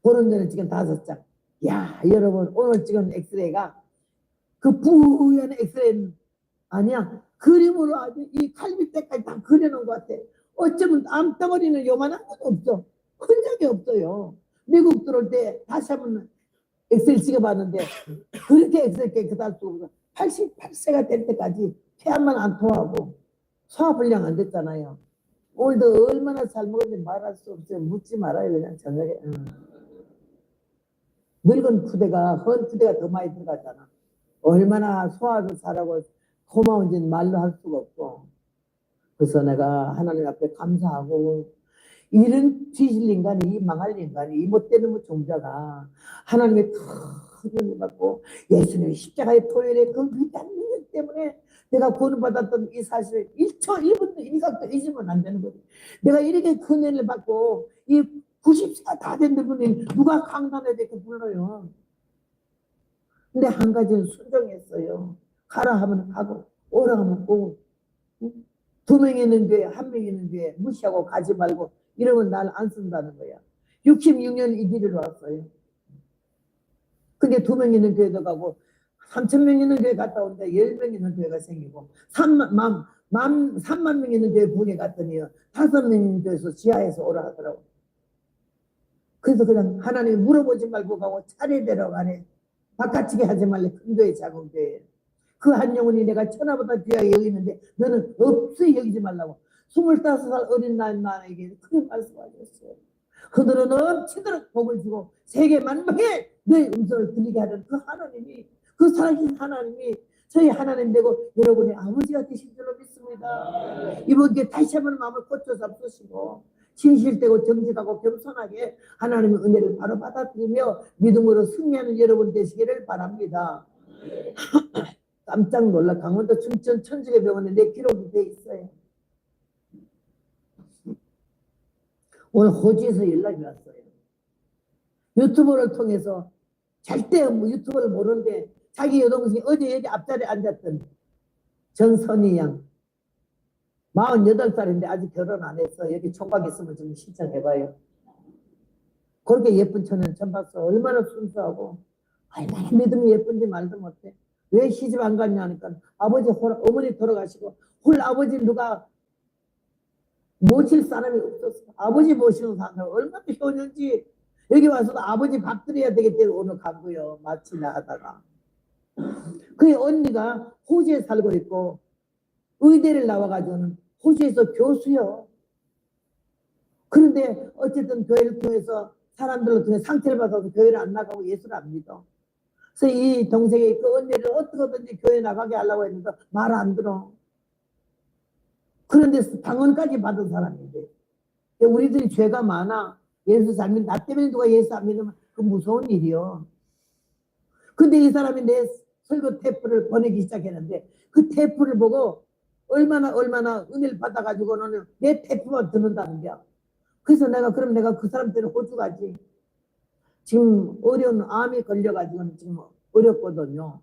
보름 전에 찍은 5장 야 여러분 오늘 찍은 엑스레이가 그 부연 엑스레이는 아니야 그림으로 아주 이 칼밑때까지 다 그려놓은 것 같아. 어쩌면 암덩어리는 요만한 것도 없어. 흔적이 없어요. 미국 들어올 때 다시 한번 엑스레이 찍어봤는데 그렇게 엑스레이 깨끗할 수 없어. 88세가 될 때까지 폐암만 안 토하고 소화불량 안 됐잖아요. 오늘도 얼마나 잘 먹었는지 말할 수 없어요. 묻지 말아요. 그냥 저녁에. 늙은 푸대가 헌 푸대가 더 많이 들어갔잖아. 얼마나 소화도 잘하고 고마운지는 말로 할 수가 없고. 그래서 내가 하나님 앞에 감사하고 이런 뒤질 인간이 이 망할 인간이 이 못되는 종자가 하나님의 큰 은혜 받고 예수님의 십자가의 토요일에 그 위대한 능력 때문에 내가 구원받았던 이 사실을 1초 1분도 일각도 잊으면 안 되는 거지. 내가 이렇게 큰 은혜를 받고 이 90세가 다 된 분이 누가 강단에 대해 불러요. 근데 한 가지는 순종했어요. 가라 하면 가고 오라 하면 오고 2명 있는 교회 1명 있는 교회 무시하고 가지 말고 이러면 날 안 쓴다는 거야. 66년 이 길을 왔어요. 근데 2명 있는 교회도 가고 3,000명 있는 교회 갔다 오는데 10명 있는 교회가 생기고 3만 명 있는 교회 부에 갔더니 5명 있는 교회에서 지하에서 오라 하더라고. 그래서 그냥 하나님이 물어보지 말고 가고 차례대로 가네. 바깥치게 하지 말래. 큰 교회 작은 교회. 그 한 영혼이 내가 천하보다 귀하게 여기는데 너는 없이 여기지 말라고. 25살 어린 나에게 그런 말씀하셨어요. 그들은 넘치도록 복을 주고 세계 만방에 너의 음성을 들리게 하는 그 하나님이, 그 살아계신 하나님이 저희 하나님 되고 여러분의 아버지가 되신 줄로 믿습니다. 이번 기회에 다시 한번 마음을 고쳐 잡수시고 진실되고 정직하고 겸손하게 하나님의 은혜를 바로 받아들이며 믿음으로 승리하는 여러분 되시기를 바랍니다. 깜짝 놀라. 강원도 춘천 천주교 병원에 내 기록이 돼 있어요. 오늘 호주에서 연락이 왔어요. 유튜브를 통해서 절대 뭐 유튜브를 모르는데 자기 여동생이 어제 여기 앞자리에 앉았던 전선희 양 48살인데 아직 결혼 안 했어. 여기 총각 있으면 좀 신청해봐요. 그렇게 예쁜 처는 처음 봤어. 얼마나 순수하고 얼마나 믿음이 예쁜지 말도 못해. 왜 시집 안 갔냐 하니까 어머니 돌아가시고 홀 아버지 누가 모실 사람이 없었어. 아버지 모시는 사람 얼마나 효녀인지. 여기 와서도 아버지 밥 드려야 되겠대. 오늘 가고요. 마치나 하다가 그 언니가 호주에 살고 있고 의대를 나와가지고는 호주에서 교수요. 그런데 어쨌든 교회를 통해서 사람들을 통해 상처를 받아서 교회를 안 나가고 예수를 안 믿어. 그래서 이 동생이 그 언니를 어떻게든지 교회 나가게 하려고 했는데 말 안 들어. 그런데 방언까지 받은 사람인데 우리들이 죄가 많아. 예수 잘 믿는, 나 때문에 누가 예수 안 믿으면 그 무서운 일이요. 근데 이 사람이 내 설교 테이프를 보내기 시작했는데 그 테이프를 보고 얼마나 은혜를 받아가지고는 내 테이프만 듣는다는 거야. 그래서 그럼 내가 그 사람 때문에 호주 가지. 지금 어려운 암이 걸려가지고는 지금 어렵거든요.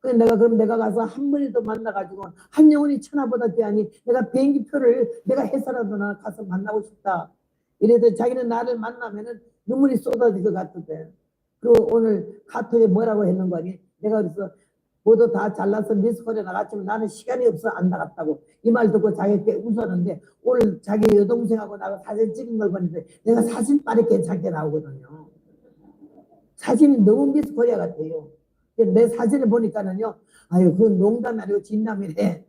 그럼 내가 가서 한 번이더 만나가지고 한 영혼이 천하보다 귀하니 내가 비행기표를 내가 해서라도 나 가서 만나고 싶다. 이래도 자기는 나를 만나면은 눈물이 쏟아질 것 같은데. 그리고 오늘 카톡에 뭐라고 했는 거니? 내가 그래서 모두 다 잘나서 미스코리아 나갔지만 나는 시간이 없어 안 나갔다고. 이 말 듣고 자기가 웃었는데 오늘 자기 여동생하고 나가 사진 찍은 걸 보는데 내가 사진빨이 괜찮게 나오거든요. 사진이 너무 미스코리아 같아요. 내 사진을 보니까는요, 아유, 그건 농담이 아니고 진담이래.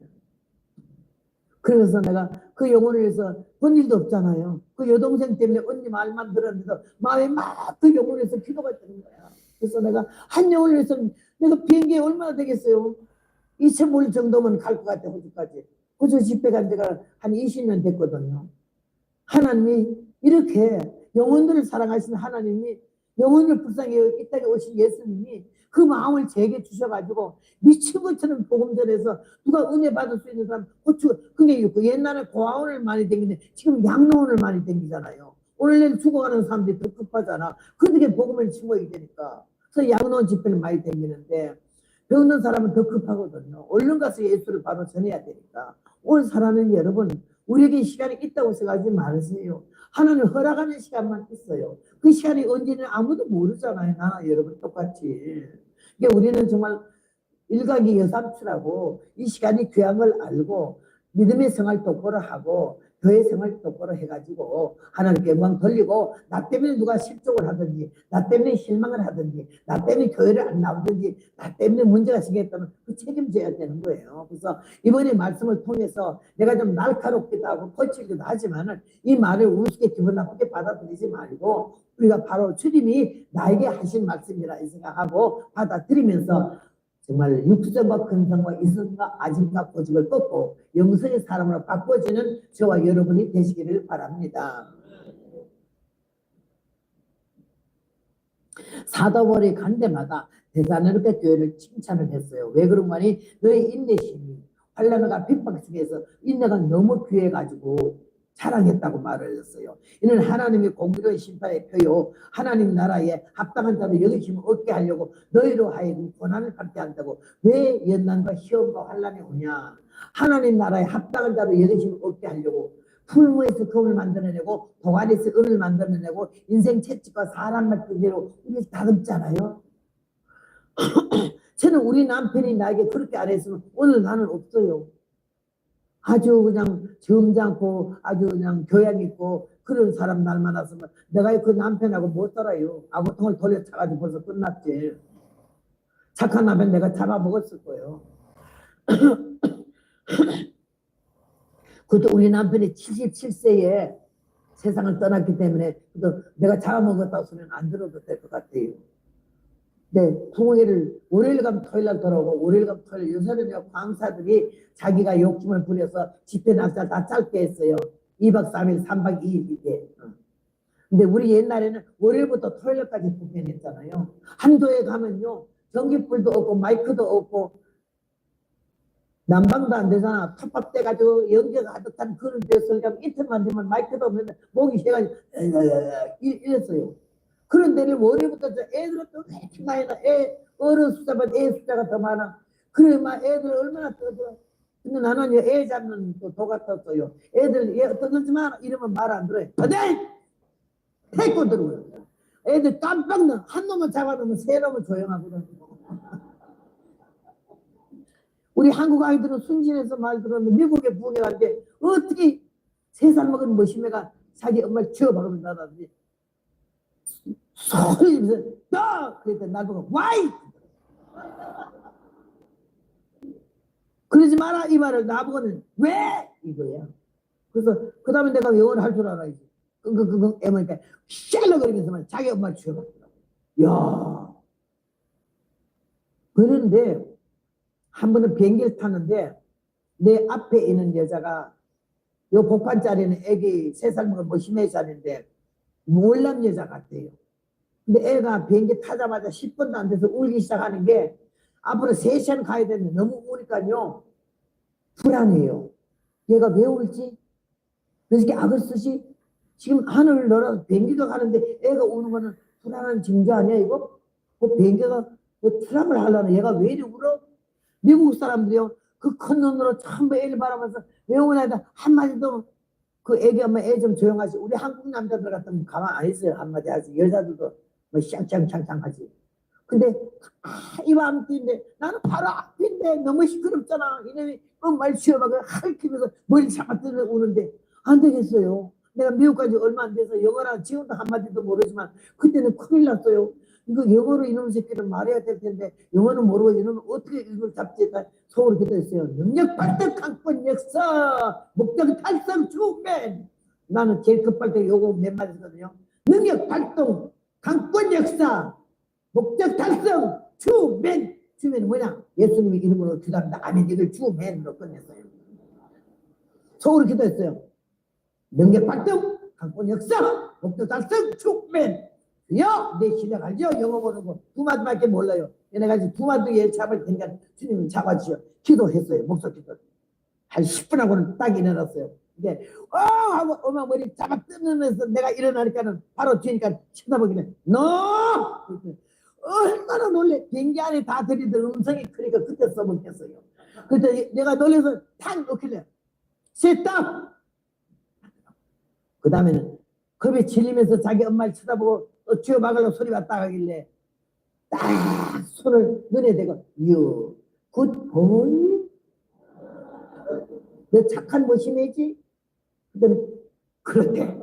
그래서 내가 그 영혼을 위해서 본 일도 없잖아요. 그 여동생 때문에 언니 말만 들었는데도 마음에 막 그 영혼을 위해서 기도가 되는 거야. 그래서 내가 한 영혼을 위해서 내가 비행기에 얼마나 되겠어요? 2,000불 정도면 갈 것 같아, 호주까지. 호주 집회 간 지가 한 20년 됐거든요. 하나님이 이렇게 영혼들을 사랑하시는 하나님이 영혼을 불쌍히 이 땅에 오신 예수님이 그 마음을 제게 주셔가지고 미친 것처럼 복음 전해서 누가 은혜 받을 수 있는 사람 호주 그게 있고 옛날에 고아원을 많이 댕기는데 지금 양로원을 많이 댕기잖아요. 오늘날 죽어가는 사람들이 더 급하잖아. 그들에게 복음을 증거하게 되니까. 그래서 양로원 집회를 많이 댕기는데 배우는 사람은 더 급하거든요. 얼른 가서 예수를 바로 전해야 되니까. 오늘 살아는 여러분 우리에게 시간이 있다고 생각하지 마세요. 하나님 허락하는 시간만 있어요. 그 시간이 언제는 아무도 모르잖아요. 나나 여러분 똑같이. 그러니까 우리는 정말 일각이 여삼추라고 이 시간이 귀한 걸 알고 믿음의 생활 똑바로 하고 교회 생활 똑바로 해가지고 하나님께 영광 돌리고 나 때문에 누가 실족을 하든지 나 때문에 실망을 하든지 나 때문에 교회를 안 나오든지 나 때문에 문제가 생겼다면 그 책임져야 되는 거예요. 그래서 이번에 말씀을 통해서 내가 좀 날카롭기도 하고 거칠기도 하지만은 이 말을 우습게 기분 나쁘게 받아들이지 말고 우리가 바로 주님이 나에게 하신 말씀이라 생각하고 받아들이면서 정말 육성과 근성과 이성과 아짐과 고집을 꺾고 영성의 사람으로 바꿔지는 저와 여러분이 되시기를 바랍니다. 사도벌이 간 데마다 대사롭게 교회를 칭찬을 했어요. 왜 그런 거니? 너의 인내심이 환난과 핍박 속에서 인내가 너무 귀해가지고 자랑했다고 말을 했어요. 이는 하나님이 공의로운 심판의 표요 하나님 나라에 합당한 자로 여기심을 얻게 하려고 너희로 하여금 고난을 받게 한다고. 왜 연난과 시험과 환난이 오냐? 하나님 나라에 합당한 자로 여기심을 얻게 하려고. 풀무에서 금을 만들어내고 동아리에서 은을 만들어내고 인생 채찍과 사람 맡은 대로 우리 다듬잖아요. 저는 우리 남편이 나에게 그렇게 안 했으면 오늘 나는 없어요. 아주 그냥 점잖고 아주 그냥 교양 있고 그런 사람 날 만났으면 내가 그 남편하고 못 살아요. 아구통을 돌려차가지고 벌써 끝났지. 착한 남편 내가 잡아먹었을 거예요. 그것도 우리 남편이 77세에 세상을 떠났기 때문에 내가 잡아먹었다고 소리는 안 들어도 될 것 같아요. 네, 부모회를 월요일 가면 토요일 날 돌아오고 월요일 가면 토요일. 요새는 광사들이 자기가 욕심을 부려서 집회 날짜 다 짧게 했어요. 2박 3일 3박 2일 이게. 근데 우리 옛날에는 월요일부터 토요일까지 부패했잖아요. 한도에 가면요 전기불도 없고 마이크도 없고 난방도 안 되잖아. 탑밥 돼가지고 연기가 가득한 그런 데서 이틀만 되면 마이크도 없는데 목이 쉬어가지고 이랬어요. 그런 데를 월요일부터 애들은 또 이렇게 많이 나. 어른 숫자보다 애 숫자가 더 많아. 그래 막 애들 얼마나 떠들어. 근데 나는 애 잡는 도 같았어요. 애들 떠들지 마 이러면 말 안 들어요. 어디 태고 들어요. 애들 깜빡 나. 한 놈을 잡아놓으면 세 놈은 조용하거든. 우리 한국 아이들은 순진해서 말 들었는데 미국에 부흥회 갔는데 어떻게 3살 먹은 머시매가 자기 엄마를 치워박으면 나다든지 소리 지면서 너! 그랬더니 날 보고 와이! 그러지 마라 이 말을 나보고는 왜? 이거야. 그래서 그 다음에 내가 영어를 할 줄 알아야지. 끙끙끙끙 애머니까 샬러거리면서 자기 엄마를 치워박더라고. 야 그런데 한 번은 비행기를 탔는데 내 앞에 있는 여자가 요 복판 자리는 애기 3살 먹은 머시매 자리인데 몰남 여자 같아요. 근데 애가 비행기 타자마자 10분도 안 돼서 울기 시작하는 게 앞으로 3시간 가야 되는데 너무 우니까요 불안해요. 얘가 왜 울지? 왜 이렇게 악을 쓰지? 지금 하늘을 날아서 비행기가 가는데 애가 우는 거는 불안한 징조 아니야 이거? 뭐 비행기가 뭐 트람을 하려는 얘가 왜 이리 울어? 미국 사람들이요 그 큰 눈으로 전부 애를 바라면서 왜 우나 한마디도 그 애기 엄마 애 좀 조용하지. 우리 한국 남자들 같으면 가만 안 있어요. 한마디 하지. 여자들도 뭐 샹샹샹샹 하지. 근데 이 밤인데 나는 바로 앞인데 너무 시끄럽잖아. 이놈이 말 치워봐서 핥히면서 머리 잡아뜯어 우는데 안 되겠어요. 내가 미국까지 얼마 안 돼서 영어랑 지금도 한마디도 모르지만 그때는 큰일 났어요. 이거 영어로 이놈 새끼는 말해야 될 텐데 영어는 모르고 이놈은 어떻게 이걸 잡지? 속으로 기도했어요. 능력 발달 강권 역사 목적 달성 주맨. 나는 제일 급할 때 요거 몇 마디 했거든요. 능력 발동 강권 역사 목적 달성 주맨. 주맨은 뭐냐? 예수님의 이름으로 기도합니다. 아멘. 이걸 주맨으로 끝냈어요. 속으로 기도했어요. 능력 발동 강권 역사 목적 달성 주맨. 내 실력 알죠? 영어 모르고 2마디밖에 몰라요. 내가 이제 2마디 예 잡을 테니까 주님 잡아주시오. 기도했어요. 목소 기도. 한 10분 하고는 딱 일어났어요. 이게 하고 엄마 머리 잡아 뜯으면서 내가 일어나니까는 바로 뒤니까 쳐다보기는 너! 얼마나 놀래. 비행기 안에 다 들이던 음성이 크니까 그때 써먹겠어요. 그때 내가 놀래서 탁 놓길래 셋다 그 다음에는 겁에 질리면서 자기 엄마를 쳐다보고 또 쥐어박으려고 소리 왔다 가길래 딱 손을 눈에 대고 You good boy? 너 착한 모심이지? 그랬더니 그렇대.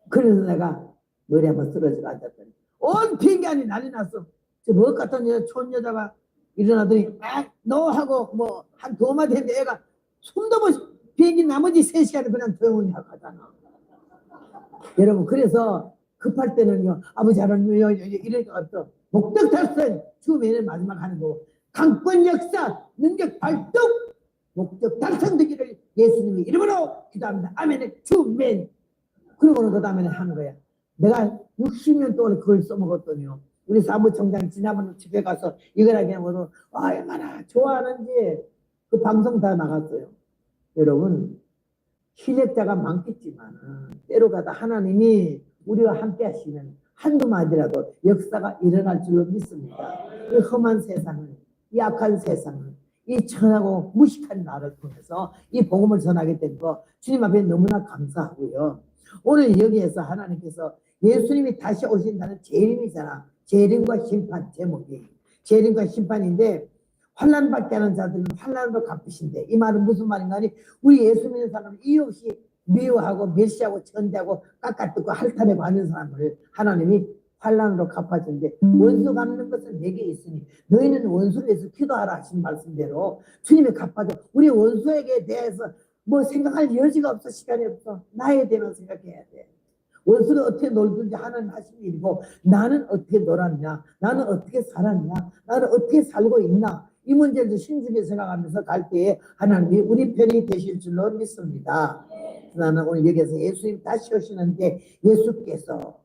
그래서 내가 머리 한번 쓰러지고 앉았더니 온 비행기 안이 난리 났어. 저 뭐 같은 여자 촌 여자가 일어나더니 너 하고 뭐 한 2마디 했는데 애가 숨도 못 비행기 나머지 3시간을 그냥 조용히 하잖아. 여러분 그래서 급할 때는요 아버지는 이럴 것 같아. 목적 달성 주맨을 마지막 하는 거고 강권 역사 능력 발동 목적 달성되기를 예수님의 이름으로 기도합니다. 아멘. 주맨. 그러고는 그 다음에 하는 거야. 내가 60년 동안 그걸 써먹었더니요. 우리 사무총장 지난번 집에 가서 이걸 하게 하면 얼마나 좋아하는지 그 방송 다 나갔어요. 여러분 실력자가 많겠지만 때로 가다 하나님이 우리와 함께 하시면 한두 마디라도 역사가 일어날 줄로 믿습니다. 이 험한 세상을 이 악한 세상을 이 천하고 무식한 나를 통해서 이 복음을 전하게 된 거 주님 앞에 너무나 감사하고요. 오늘 여기에서 하나님께서 예수님이 다시 오신다는 재림이잖아. 재림과 심판 제목이 재림과 심판인데 환난 받게 하는 자들은 환난으로 갚으신대. 이 말은 무슨 말인가 하니 우리 예수 믿는 사람은 이유 없이 미워하고 멸시하고 천대하고 깎아뜯고 핥아내고 하는 사람을 하나님이 환난으로 갚아준대. 원수 갚는 것은 내게 있으니 너희는 원수를 위해서 기도하라 하신 말씀대로 주님이 갚아줘. 우리 원수에게 대해서 뭐 생각할 여지가 없어. 시간이 없어. 나에 대해서 생각해야 돼. 원수가 어떻게 놀든지 하나님 하신 일이고 나는 어떻게 놀았냐, 나는 어떻게 살았냐, 나는 어떻게 살고 있나, 이 문제를 신중히 생각하면서 갈 때에 하나님이 우리 편이 되실 줄로 믿습니다. 나는 오늘 여기서 예수님 다시 오시는데 예수께서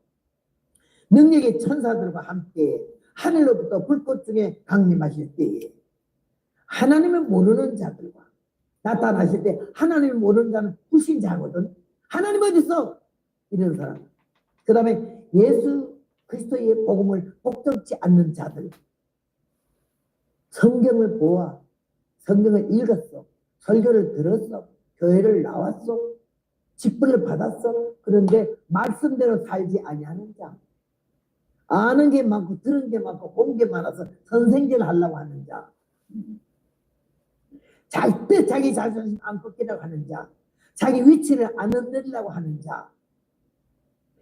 능력의 천사들과 함께 하늘로부터 불꽃 중에 강림하실 때에 하나님을 모르는 자들과 나타나실 때 하나님을 모르는 자는 불신자거든. 하나님 어디 있어? 이런 사람. 그 다음에 예수 그리스도의 복음을 복잡지 않는 자들. 성경을 보아, 성경을 읽었어, 설교를 들었어, 교회를 나왔어, 직분을 받았어. 그런데 말씀대로 살지 아니하는 자. 아는 게 많고 들은 게 많고 본 게 많아서 선생질 하려고 하는 자. 절대 자기 자존심 안 꺾이려고 하는 자. 자기 위치를 안 흔들려고 하는 자.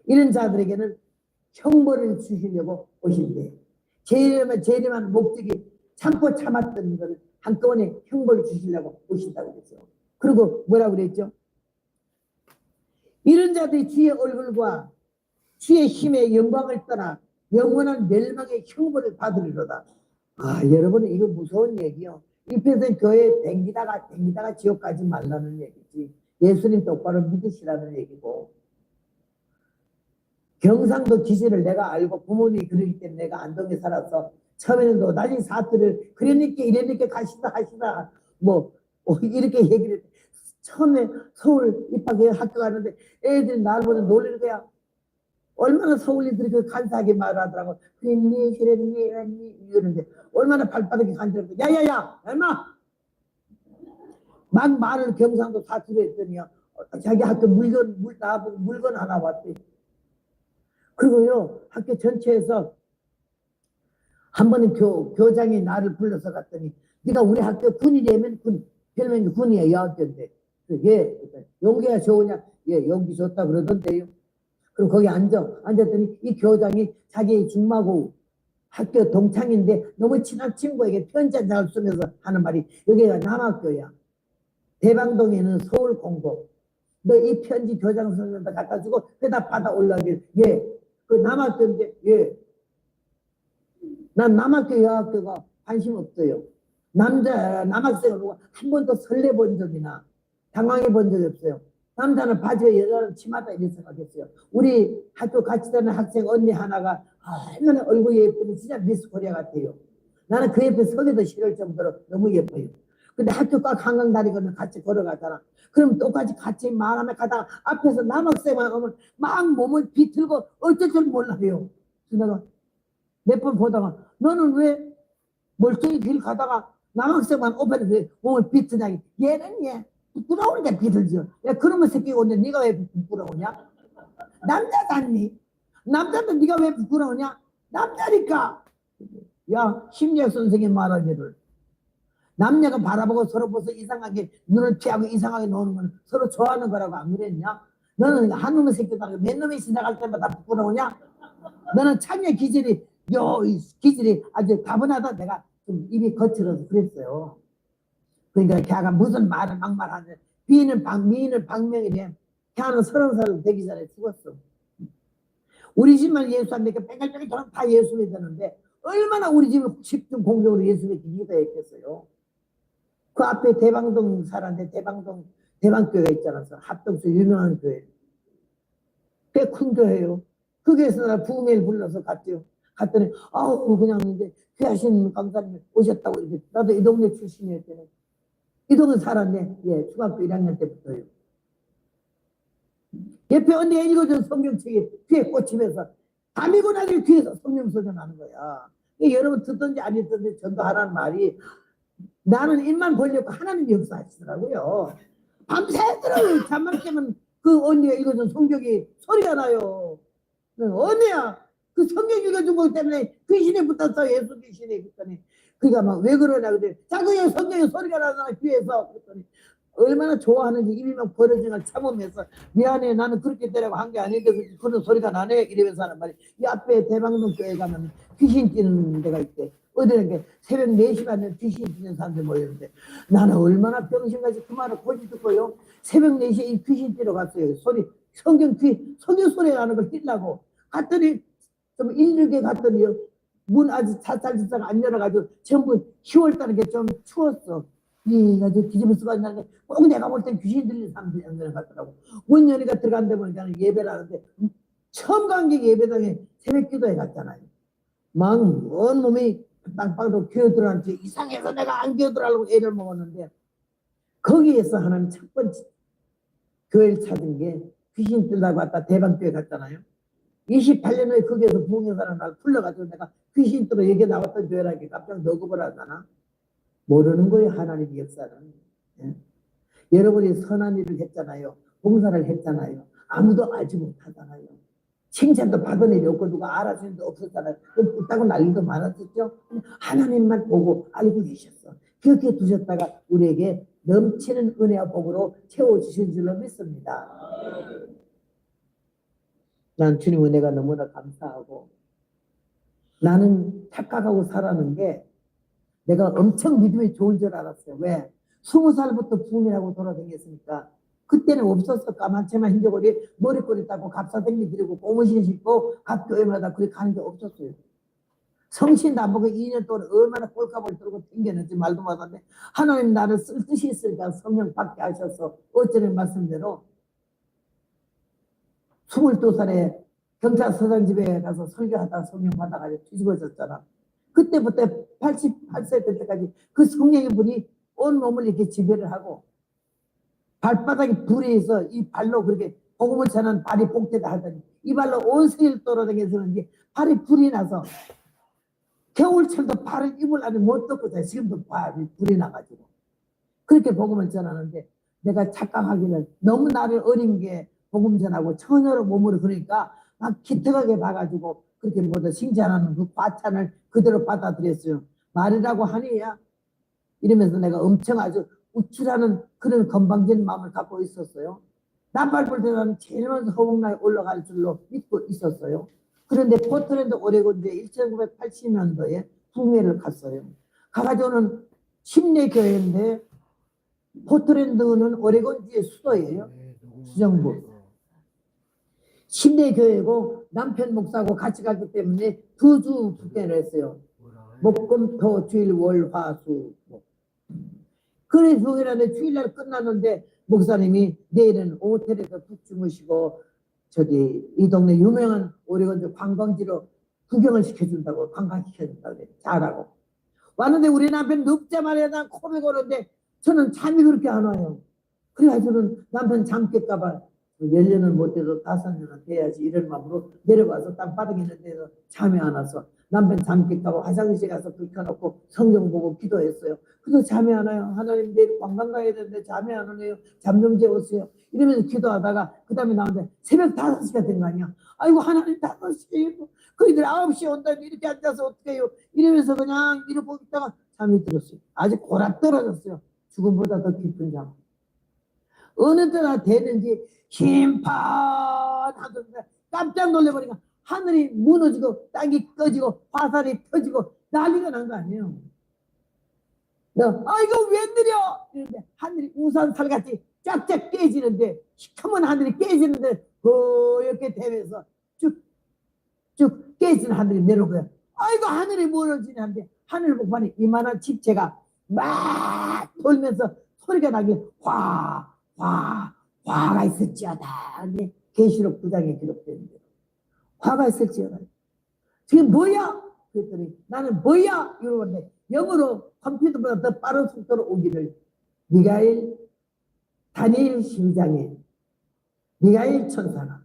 이런 자들에게는 형벌을 주시려고 오신대. 재림한 목적이 참고 참았던 것을 한꺼번에 형벌을 주시려고 오신다고 그랬죠. 그리고 뭐라고 그랬죠? 이런 자들이 주의 얼굴과 주의 힘의 영광을 떠나 영원한 멸망의 형벌을 받으리로다. 아, 여러분 이거 무서운 얘기요. 일편에서 교회에 댕기다가 지옥 가지 말라는 얘기지. 예수님 똑바로 믿으시라는 얘기고. 경상도 기지를 내가 알고 부모님이 그러기 때문에 내가 안동에 살아서 처음에는 또 나중에 사투를 그러니까 이러니까 가시다 하시다 뭐 이렇게 얘기를 했대. 처음에 서울 입학해 학교 가는데 애들이 나를 보고 놀리는 거야. 얼마나 서울이들이 그 간사하게 말하더라고. 그랬니 이러는데 얼마나 발바닥이 간지럽고 야야야 얼마 막 말을 경상도 사투로 했더니요. 자기 학교 물건 하나 왔대. 그리고요 학교 전체에서 한 번은 교장이 나를 불러서 갔더니 네가 우리 학교 군이라면 별명이 군이야 여학교인데 예 용기가 좋으냐 예 용기 좋다 그러던데요. 그럼 거기 앉았더니 이 교장이 자기 중마고 학교 동창인데 너무 친한 친구에게 편지 한 장을 쓰면서 하는 말이 여기가 남학교야. 대방동에는 서울공고 너 이 편지 교장 선생님한테 갖다 주고 대답 받아 올라길 예 그 남학교인데 예 난 남학교 여학교가 관심 없어요. 남학생을 보고 한 번도 설레 본 적이나 당황해 본 적이 없어요. 남자는 바지에 여자는 치마다 이렇게 생각했어요. 우리 학교 같이 다니는 학생 언니 하나가 얼마나 얼굴이 예쁘니 진짜 미스 코리아 같아요. 나는 그 옆에 서기도 싫을 정도로 너무 예뻐요. 근데 학교 꽉 한강다리거든 같이 걸어가잖아. 그럼 똑같이 같이 말하며 가다가 앞에서 남학생만 오면 막 몸을 비틀고 어쩔 줄 몰라요. 내가 몇 번 보다가 너는 왜 멀쩡히 길 가다가 남학생만 오빠를 왜 몸을 비트냐니. 얘는 얘 부끄러우니까 비틀죠. 야 그러면 새끼가 오는데 네가 왜 부끄러우냐? 남자잖니. 남자도 네가 왜 부끄러우냐? 남자니까. 야 심리학 선생님 말하기를 남녀가 바라보고 서로 보서 이상하게 눈을 피하고 이상하게 노는 건 서로 좋아하는 거라고 안 그랬냐? 너는 한 놈의 새끼다 몇 놈이 지나갈 때마다 부끄러우냐? 너는 참여 기질이 기질이 아주 다분하다. 내가 좀 입이 거칠어서 그랬어요. 그러니까 걔가 무슨 말을 막말하는데 미인은 박명이래. 걔는 30살 되기 전에 죽었어. 우리 집만 예수 안 믿고 뺑글뺑글 돌아 다 예수 믿었는데 얼마나 우리 집을 집중 공격으로 예수 믿기 기도했겠어요. 그 앞에 대방동 살았는데 대방교회가 있잖아. 합동수 유명한 교회. 꽤 큰 교회예요. 그 교회에서 나 부흥회를 불러서 갔죠. 갔더니 아우 그냥 이제 귀하신 강사님 오셨다고 이렇게. 나도 이 동네 출신이었잖아요. 이 동네 살았네. 예, 중학교 1학년 때부터요. 옆에 언니가 읽어준 성경책이 귀에 꽂히면서 담이고 나니 귀에서 성령 소리 나는 거야. 여러분 듣든지 안 듣든지 전도하라는 말이 나는 입만 벌려고 하나님 역사하시더라고요. 밤새도록 잠만 깨면 그 언니가 읽어준 성경이 소리가 나요. 언니야 그 성경 읽어준 것 때문에 귀신이 붙었어. 예수 귀신이 붙더니 그러니까 막 왜 그러냐 그랬더니 자꾸 여기 성경에 소리가 나잖아 귀에서. 그랬더니 얼마나 좋아하는지 입이 막 벌어진 걸 참으면서 미안해 나는 그렇게 되라고 한 게 아닌데 그런 소리가 나네 이러면서 하는 말이. 이 앞에 대방동 교회 가면 귀신 뛰는 데가 있대. 어디는 새벽 4시 반에 귀신 뛰는 사람들 모였는데 나는 얼마나 병신같이 그 말을 고지 듣고요. 새벽 4시에 이 귀신 뛰러 갔어요. 소리 성경 소리 나는 걸 뛰려고 갔더니 좀 일르게 갔더니요. 문 아직 살짝 안 열어가지고 전부 10월달에 게 좀 추웠어. 가지고 뒤집어 쓰고 있는데 꼭 내가 볼 땐 귀신 들리는 사람들이 안 들어갔더라고. 문 여니까 들어간데 보니까 예배를 하는데 처음 간 게 예배당에 새벽 기도회 갔잖아요. 막 온 몸이 땅방으로 기어들어는지 이상해서 내가 안 기어들어가려고 애를 먹었는데 거기에서 하나님 첫 번째 교회를 찾은 게 귀신 들라고 왔다 대방교회 갔잖아요. 28년 후에 거기에서 부흥회사를 날 불러가지고 내가 귀신 들어 여기 나왔던 교회라니까 깜짝 녹음을 하잖아. 모르는 거예요 하나님의 역사는. 예? 여러분이 선한 일을 했잖아요. 봉사를 했잖아요. 아무도 알지 못하잖아요. 칭찬도 받은 일이 없고 누가 알아주는 데 없었잖아요. 웃다고 난리도 많았었죠. 하나님만 보고 알고 계셨어. 그렇게 두셨다가 우리에게 넘치는 은혜와 복으로 채워주신 줄로 믿습니다. 난 주님 은혜가 너무나 감사하고 나는 착각하고 살아는 게 내가 엄청 믿음이 좋은 줄 알았어요. 왜? 20살부터 부흥이라고 돌아다녔으니까 그때는 없었어. 까만채만 흰저고리 머리꼬리 따고 갑사댕기 들이고 고무신 신고 각 교회마다 그렇게 가는 게 없었어요. 성신도 안 보고 2년 동안 얼마나 꼴값을 들고 튕겼는지 말도 못하는데 하나님 나를 쓸 뜻이 있으니까 성령 받게 하셔서 어쩌는 말씀대로 22살에 경찰서장 집에 가서 설교하다가 성령 받아가지고 뒤집어졌잖아. 그때부터 88세 때까지 그 성령의 불이 온 몸을 이렇게 지배를 하고 발바닥에 불이 있어 이 발로 그렇게 복음을 전한 발이 복되다 하더니 이 발로 온 세계를 돌아다니면서 발이 불이 나서 겨울철도 발을 이불 안에 못 덮고 자. 지금도 발이 불이 나가지고 그렇게 복음을 전하는데 내가 착각하기는 너무 나를 어린 게 복음 전하고 처녀로 몸으로 그러니까 막 기특하게 봐가지고 그렇게 모두 칭찬하는 그 과찬을 그대로 받아들였어요. 말이라고 하니야 이러면서 내가 엄청 아주 우쭐하는 그런 건방진 마음을 갖고 있었어요. 나팔 불 때는 제일 먼저 허공나에 올라갈 줄로 믿고 있었어요. 그런데 포트랜드 오레곤주에 1980년도에 부흥회를 갔어요. 가가지고는 침례교회인데 포트랜드는 오레곤주의 수도예요. 수정부. 침례교회고 남편 목사하고 같이 갔기 때문에 2주 북대를 했어요. 목금토 주일 월화수. 그래 부흥회라는데 주일날 끝났는데 목사님이 내일은 호텔에서 푹 주무시고 저기 이 동네 유명한 오레곤주 관광지로 구경을 시켜준다고 관광시켜준다고 그래. 잘하고 왔는데 우리 남편 눕자마자 난 코를 고는데 저는 잠이 그렇게 안 와요. 그래가지고는 남편 잠 깰까봐 10년을 못해도 5년은 돼야지 이런 마음으로 내려가서 땅바닥에 있는 데서 잠이 안 와서 남편 잠 깰까봐 화장실 가서 불 켜놓고 성경 보고 기도했어요. 그래도 잠이 안 와요. 하나님 내일 관광 가야 되는데 잠이 안 오네요. 잠 좀 재우세요. 이러면서 기도하다가 그 다음에 나오는데 새벽 5시가 된 거 아니야. 아이고 하나님 5시 그이들 9시에 온다면 이렇게 앉아서 어떻게 해요. 이러면서 그냥 이러고 있다가 잠이 들었어요. 아직 고라 떨어졌어요. 죽음보다 더 깊은 잠. 어느 때나 되는지 심판하던데 깜짝 놀래버리니까 하늘이 무너지고 땅이 꺼지고 화살이 터지고 난리가 난 거 아니에요. 아이고 왜 느려 이런데 하늘이 우산 살같이 쫙쫙 깨지는데 시커먼 하늘이 깨지는데 허옇게 되면서 쭉쭉 깨지는 하늘이 내려오는 거야. 아이고 하늘이 무너지는데 하늘 복판에 이만한 집체가 막 돌면서 소리가 나길 화가 있을지어다. 근데 계시록 9장에 기록되는 대로 화가 있을지어다. 지금 뭐야? 그랬더니 나는 뭐야? 이러는데 영어로 컴퓨터보다 더 빠른 속도로 오기를 미가엘 다니엘 12장에 미가엘 천사가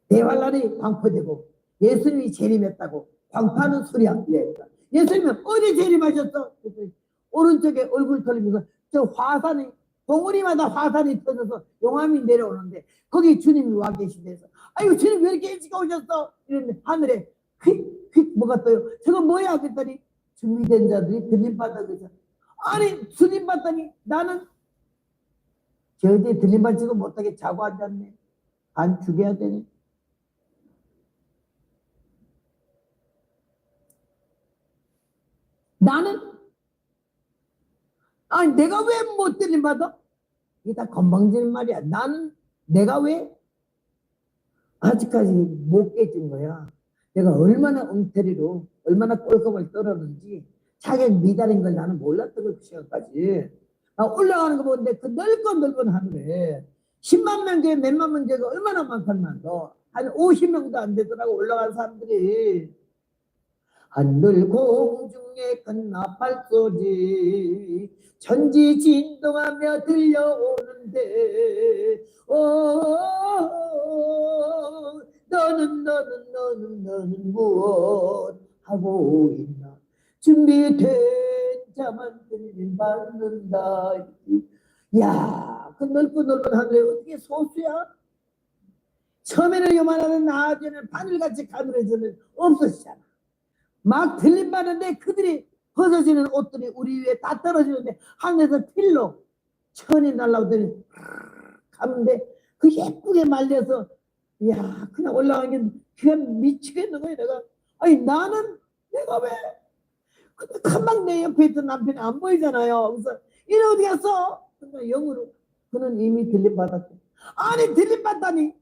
대환란이 광포되고 예수님이 재림했다고 광파하는 소리가 들려요. 예수님은 어디 재림하셨어? 그랬더니 오른쪽에 얼굴 털리면서 저 화산이 봉우리마다 화산이 터져서 용암이 내려오는데 거기 주님이 와 계신데서 아이고 주님 왜 이렇게 일찍 오셨어? 이랬는데 하늘에 휙 뭐가 떠요. 저거 뭐야? 그랬더니 준비된 자들이 들림받아 그죠. 아니 주님 받더니 나는 저기 들림받지도 못하게 자고 앉았네. 안 죽여야 되네. 나는 아니 내가 왜 못 들림받아? 이게 다 건방지는 말이야. 나는 내가 왜 아직까지 못 깨진 거야. 내가 얼마나 엉터리로 얼마나 꼴값을 떨었는지 자격 미달인 걸 나는 몰랐던 걸 그 시간까지. 나 올라가는 거 보는데 그 넓은 하늘에 10만 명 중에 몇만 명 중에 얼마나 많겠나. 한 50명도 안 되더라고 올라간 사람들이. 하늘 공중에 큰 나팔 소리 천지 진동하며 들려오는데 너는 무엇 하고 있나 준비된 자만 들림받는다. 야, 그 넓은 하늘에 어떻게 소수야? 처음에는 요만하는 나중에는 바늘같이 가늘어지면 없어지잖아. 막 들림받는데 그들이 벗어지는 옷들이 우리 위에 다 떨어지는데 하늘에서 필로 천이 날라오더니 가는데 그 예쁘게 말려서 야 그냥 올라간 게 그냥 미치겠는 거야. 내가 아니 나는 내가 왜 근데 금방 내 옆에 있던 남편이 안 보이잖아요. 그래서 이래 어디 갔어? 그러니까 영으로 그는 이미 들림받았대. 아니 들림받다니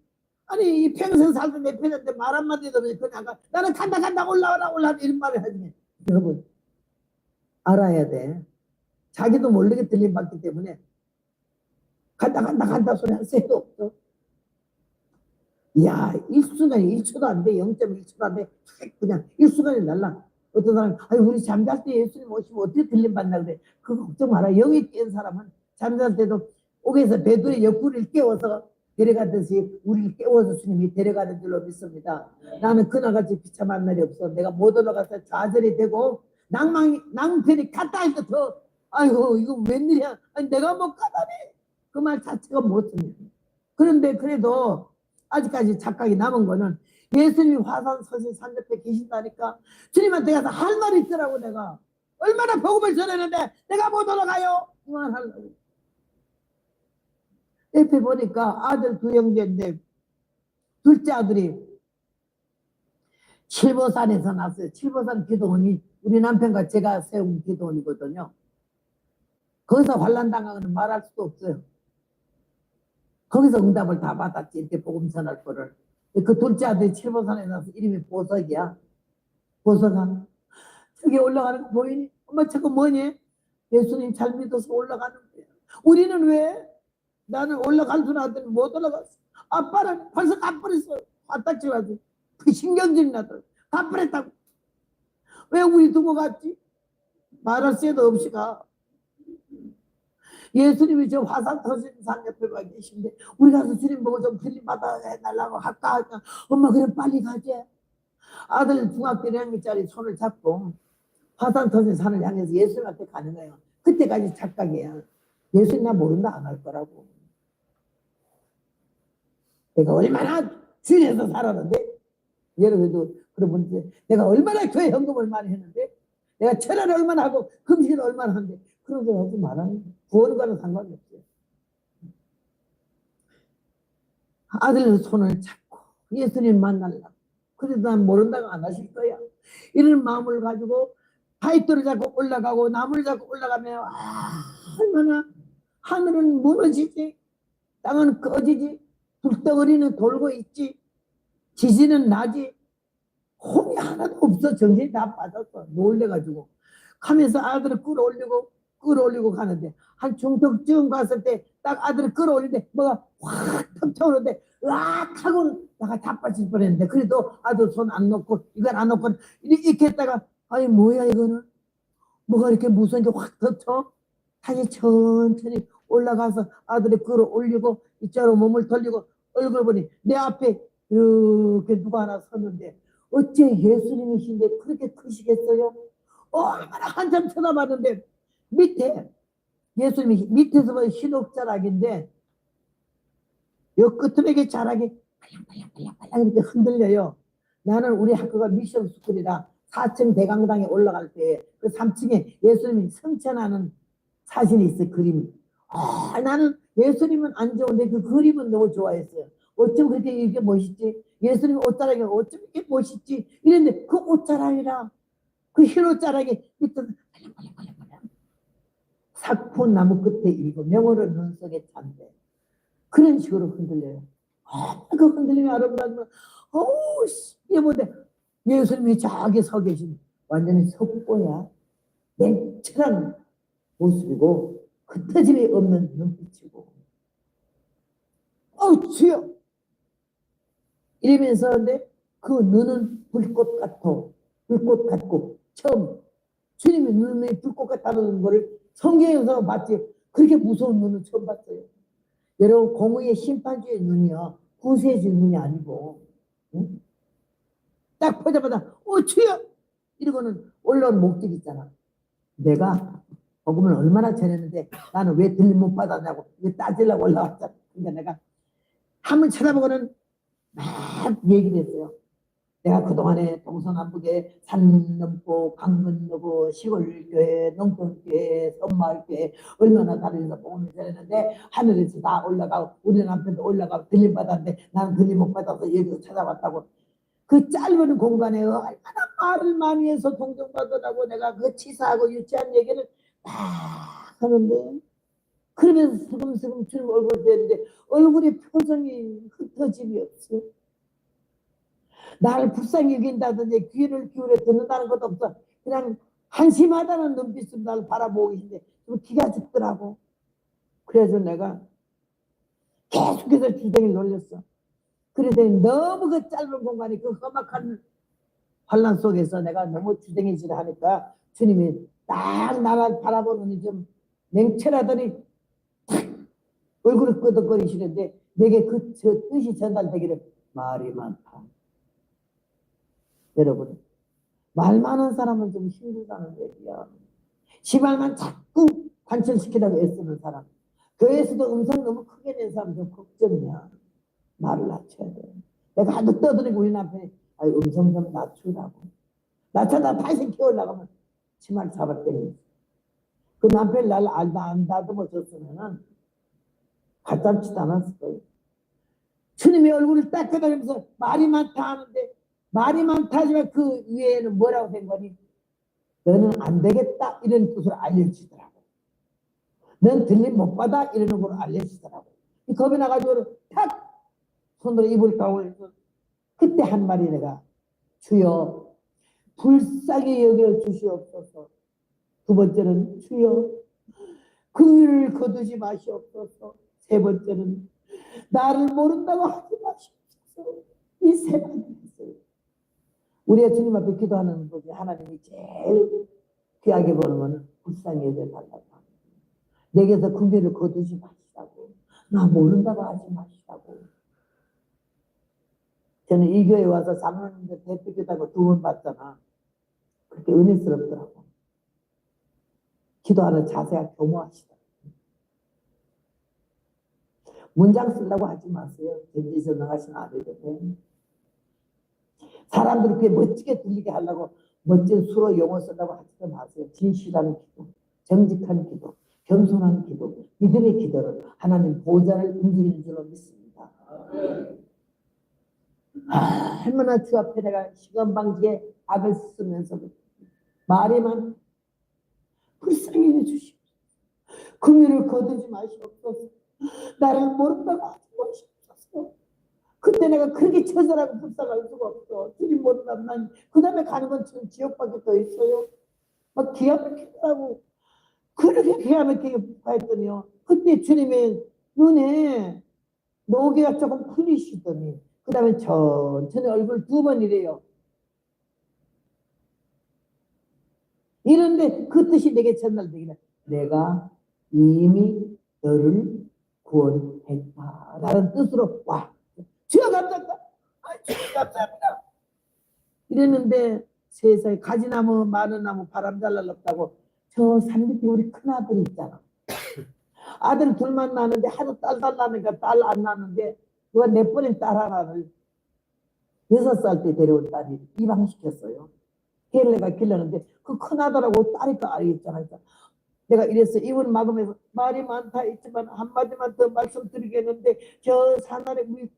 아니 이 평생 살던 내 편인데 말 한마디도 없이 그냥 나는 간다 올라와라 이런 말을 하지. 여러분 알아야 돼. 자기도 모르게 들림받기 때문에 간다 소리 한 새도 없어. 야 1순간이 1초도 안 돼. 0.1초도 안 돼. 그냥 1순간이 날라. 어떤 사람이 아니 우리 잠잘 때 예수님 오시면 어떻게 들림받나 그래. 그거 걱정 마라. 영이 깬 사람은 잠잘 때도 옥에서 배들의 옆구리를 깨워서 데려가듯이 우리를 깨워서 주님이 데려가는 줄로 믿습니다. 나는 그날같이 비참한 날이 없어. 내가 못 올라가서 좌절이 되고 낭편이 갔다 할 때 더 아이고 이거 웬일이야. 아니 내가 못 가다니. 그 말 자체가 못습니다. 그런데 그래도 아직까지 착각이 남은 거는 예수님이 화산 서신 산 옆에 계신다니까 주님한테 가서 할 말이 있더라고. 내가 얼마나 복음을 전했는데 내가 못 올라가요. 그 말 하려고. 옆에 보니까 아들 두 형제인데 둘째 아들이 칠보산에서 났어요. 칠보산 기도원이 우리 남편과 제가 세운 기도원이거든요. 거기서 환난당하면 말할 수도 없어요. 거기서 응답을 다 받았지. 이렇게 복음 전할 거를. 그 둘째 아들이 칠보산에 나서 이름이 보석이야. 보석아 저기 올라가는 거 보이니? 엄마 저거 뭐니? 예수님 잘 믿어서 올라가는 거야. 우리는 왜? 나는 올라갈 줄 알았더니 못 올라갔어. 아빠는 벌써 가버렸어. 화딱지가지고 그 신경질이 나더라고. 가버렸다고. 왜 우리 두고 갔지? 말할 새도 없이 가. 예수님이 저 화산 터진 산 옆에 와 계신데 우리 가서 주님 보고 좀 들림받아 해달라고 할까? 엄마 그래 빨리 가지. 아들 중학교 1학년짜리 손을 잡고 화산 터진 산을 향해서 예수님한테 가는 거예요. 그때까지 착각이야. 예수님 나 모른다 안 할 거라고. 내가 얼마나 주일에서 살았는데 여러분도 그런 분들 내가 얼마나 교회 헌금을 많이 했는데 내가 철회를 얼마나 하고 금식을 얼마나 하는데 그런 거 하지 말아요. 구원과는 상관이 없어요. 아들 손을 잡고 예수님 만나려고. 그래도 난 모른다고 안 하실 거야. 이런 마음을 가지고 파이터를 잡고 올라가고 나무를 잡고 올라가면 얼마나 하늘은 무너지지 땅은 꺼지지 불덩어리는 돌고 있지 지진은 나지 혼이 하나도 없어. 정신이 다 빠졌어. 놀래가지고 가면서 아들을 끌어올리고 가는데 한 중턱쯤 갔을 때 딱 아들을 끌어올리는데 뭐가 확 터져오는데 으악 하고 내가 자빠질 뻔했는데 그래도 아들 손 안 놓고 이걸 안 놓고 이렇게 했다가 아니 뭐야 이거는 뭐가 이렇게 무서운 게 확 터져. 다시 천천히 올라가서 아들을 끌어올리고 이쪽으로 몸을 돌리고 얼굴 보니 내 앞에 이렇게 누가 하나 섰는데 어째 예수님이신데 그렇게 크시겠어요? 얼마나 한참 쳐다봤는데 밑에 예수님이 밑에서 보면 흰옥자락인데 요 끝으로 자락이 팔랑팔랑 이렇게 흔들려요. 나는 우리 학교가 미션 스쿨이라 4층 대강당에 올라갈 때 그 3층에 예수님이 성천하는 사진이 있어요. 그림이. 나는 예수님은 안 좋은데 그 그림은 너무 좋아했어요. 어쩜 그렇게 이렇게 멋있지? 예수님 옷자락이 어쩜 이렇게 멋있지? 이랬는데 그 옷자락이라 그 흰 옷자락에 밑에 팔랑팔랑팔랑 사포나무 끝에 일고 명월은 눈 속에 찬데 그런 식으로 흔들려요. 그 흔들림이 아름다우면 이게 뭔데 예수님이 저기 서 계신 완전히 석고야 냉철한 모습이고 흩어짐이 없는 눈빛이고 주여 이러면서 근데 그 눈은 불꽃 같고 처음 주님의 눈이 불꽃 같다는 거를 성경에서 봤지 그렇게 무서운 눈은 처음 봤어요. 여러분 공의의 심판주의 눈이요 구세주의 눈이 아니고 응? 딱 보자마자 주여 이러고는 올라온 목적이 있잖아. 내가 복음을 얼마나 전했는데 나는 왜 들림 못 받았냐고 왜 따지려고 올라왔잖아. 그러니까 내가 한번 쳐다보고는 막 얘기를 했어요. 내가 그동안에 동서남북에 산 넘고 강 건너고 시골교회 농촌교회 섬마을교회 얼마나 다니면서 복음을 전했는데 하늘에서 다 올라가고 우리 남편도 올라가고 들림 받았는데 나는 들림 못 받아서 여기서 찾아왔다고. 그 짧은 공간에 얼마나 말을 많이 해서 동정받으라고 내가 그 치사하고 유치한 얘기를 막 하는데 그러면서 슬금슬금 주님 얼굴을 보는데 얼굴에 표정이 흩어짐이 없어. 나를 불쌍히 여긴다든지 귀를 기울여 듣는다는 것도 없어. 그냥 한심하다는 눈빛으로 나를 바라보고 계신데 좀 기가 죽더라고. 그래서 내가 계속해서 주댕이를 놀렸어. 그래서 너무 그 짧은 공간이 그 험악한 환란 속에서 내가 너무 주댕이질을 하니까 주님이 딱 나를 바라보더니 좀 냉철하더니 얼굴을 끄덕거리시는데 내게 그 뜻이 전달되기를 말이 많다. 여러분 말 많은 사람은 좀 힘들다는 얘기야. 지 말만 자꾸 관철시키려고 애쓰는 사람. 교회에서도 음성 너무 크게 낸 사람 좀 걱정이야. 말을 낮춰야 돼. 내가 하도 떠드니고 우리 남편이 음성 좀 낮추라고. 낮춰다 다시 키우려고 치마를 잡아때리고. 그 남편이 나를 안 다듬어 줬으면은 가짜치도 않았을 거예요. 주님의 얼굴을 딱 끄덕이면서 말이 많다 하는데 말이 많다 하지만 그 위에는 뭐라고 된 거니? 너는 안 되겠다 이런 뜻으로 알려주더라고. 넌 들림 못 받아 이러는 걸 알려주더라고. 겁이 나가지고 탁 손으로 입을 가오면서 그때 한 말이 내가 주여 불쌍히 여겨 주시옵소서. 두 번째는 주여 긍휼을 거두지 마시옵소서. 세 번째는 나를 모른다고 하지 마시옵소서. 이 세 가지 있어요. 우리가 주님 앞에 기도하는 것이 하나님이 제일 귀하게 보는 것은 불쌍히 여겨달라고 합니다. 내게서 긍휼을 거두지 마시라고. 나 모른다고 하지 마시라고. 저는 이 교회에 와서 장로님들 대표기도하고 2번 봤잖아. 그렇게 은혜스럽더라고. 기도하는 자세가 교모하시다. 문장 쓰려고 하지 마세요. 전지서 나가시면 안 되거든. 사람들이 그게 멋지게 들리게 하려고 멋진 수로 용어 쓰려고 하지도 마세요. 진실한 기도, 정직한 기도, 겸손한 기도, 믿음의 기도를 하나님 보좌를 움직이는 줄로 믿습니다. 얼마나 주 앞에 내가 시건방지에 악을 쓰면서 말에만 불쌍히 해주시옵소서. 긍휼을 거두지 마시옵소서. 나를 모른다고 하지 마시옵소서. 그때 내가 그렇게 처절하고 불쌍할 수가 없어. 주님 모른다면 난 그 다음에 가는 건 지옥밖에 더 있어요. 막 기가 막히더라고. 그렇게 기가 막히게 했더니요. 그때 주님의 눈에 노개가 조금 풀리시더니 그 다음에 천천히 얼굴 2번이래요. 이런데 그 뜻이 내게 전달되기를 내가 이미 너를 구원했다 라는 뜻으로 와 주여 감사합니다. 주여 감사합니다. 이랬는데 세상에 가지나무 마늘나무 바람 잘 날랐다고 저 산 밑에 우리 큰아들이 있잖아. 아들 둘만 나는데 하도 딸 달라니까 딸 안 나는데 누가 내버린 딸 하나를 6살 때 데려온 딸이 입양시켰어요. 걔를 내가 길렀는데 그 큰아들하고 딸이 있잖아. 내가 이래서 입을 막으면서 말이 많다 했지만 한마디만 더 말씀드리겠는데 저 산안에 우리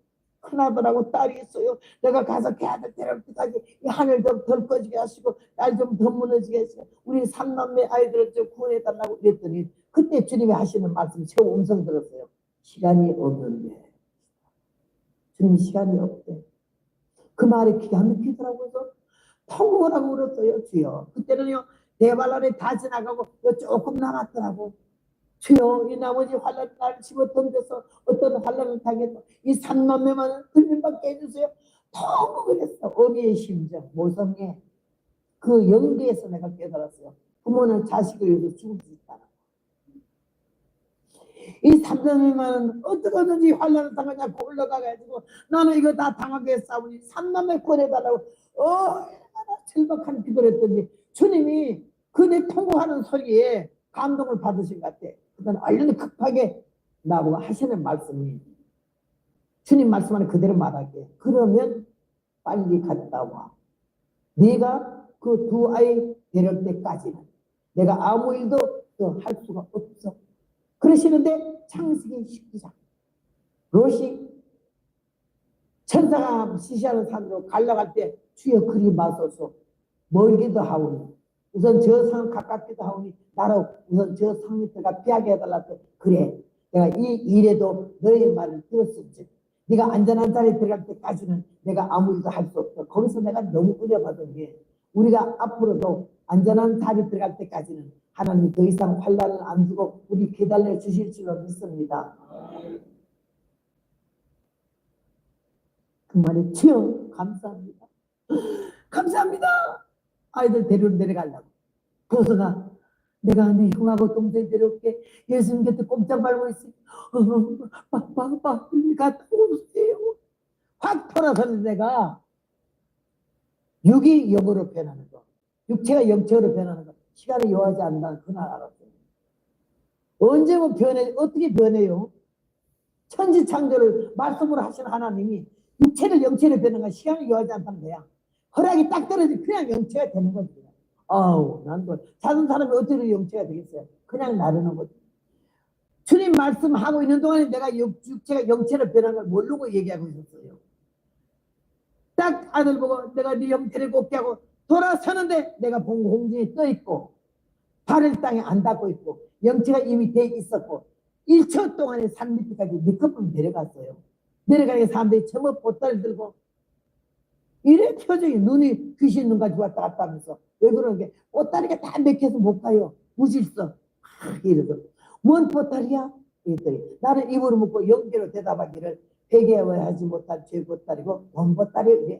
큰아들하고 딸이 있어요. 내가 가서 걔 아들 데려올 때까지 이 하늘 좀 덜 꺼지게 하시고 날 좀 더 무너지게 하시고 우리 삼남매 아이들을 좀 구원해달라고 그랬더니 그때 주님이 하시는 말씀 처음 음성 들었어요. 시간이 없는데. 주님 시간이 없대. 그 말에 기가 막히더라고요. 통곡을 하고 울었어요. 주여. 그때는요 대발란에 다 지나가고 조금 남았더라고. 주여 이 나머지 환란 날 집어 던져서 어떤 환란을 당해도 이 3만명만 들림받게 해주세요. 통곡을 했어. 어미의 심정 모성애 그 연기에서 내가 깨달았어요. 부모는 자식을 위해서 죽을 수 있다. 이 3남매만은 어떻게든지 환란을 당하냐고 올라가가지고 나는 이거 다 당하게 싸우니 3남매 구원해달라고 얼마나 절박한 기도를 했더니 주님이 그 내 통곡하는 소리에 감동을 받으신 것 같아. 그러니까 얼른 급하게 나보고 하시는 말씀이 주님 말씀하는 그대로 말할게. 그러면 빨리 갔다 와. 네가 그 두 아이 데려올 때까지는 내가 아무 일도 더 할 수가 없어. 그러시는데 창세기 19장 롯이 천사가 시시하는 산으로 갈라갈 때 주여 그리 마소서 멀기도 하오니 우선 저 산 가깝기도 하오니 나로 우선 저 산 밑에가 피하게 해달라고 그래 내가 이 일에도 너의 말을 들었을지 네가 안전한 자리에 들어갈 때까지는 내가 아무 일도 할 수 없어. 거기서 내가 너무 은혜받은 게 우리가 앞으로도 안전한 자리에 들어갈 때까지는 하나님 더 이상 환란을 안 주고 우리 기다려 주실 줄로 믿습니다. 그 말에 주여 감사합니다. 감사합니다. 아이들 데리러 내려가려고. 보서가 내가 네 형하고 동생 데려올게. 예수님 곁에 꼼짝 말고 있어. 갔다 오세요. 확 돌아서는 내가 육이 영으로 변하는 거. 육체가 영체로 변하는 거. 시간이 요하지 않는다는 그날 알았어요. 언제 뭐 변해, 어떻게 변해요? 천지 창조를 말씀으로 하신 하나님이 육체를 영체로 변하는 건 시간이 요하지 않다는 거야. 허락이 딱 떨어지면 그냥 영체가 되는 거지. 아우, 난 뭐, 작은 사람이 어떻게 영체가 되겠어요? 그냥 나르는 거지. 주님 말씀하고 있는 동안에 내가 육체가 영체로 변한 걸 모르고 얘기하고 있었어요. 딱 아들 보고 내가 네 형태를 곱게 하고 돌아서는데 내가 본 공중에 떠 있고 발을 땅에 안 닿고 있고 영체가 이미 돼 있었고 1초 동안에 산 밑에까지 미끄럼 내려갔어요. 내려가니까 사람들이 전부 보따리 들고 이래 표정이 눈이 귀신 눈까지 왔다 갔다 하면서 왜 그러는 게 보따리가 다 맥혀서 못 가요. 무질서. 이래서 뭔 보따리야? 이랬더니 나는 입으로 묻고 연기로 대답하기를 회개하지 못한 죄 보따리고 돈 보따리.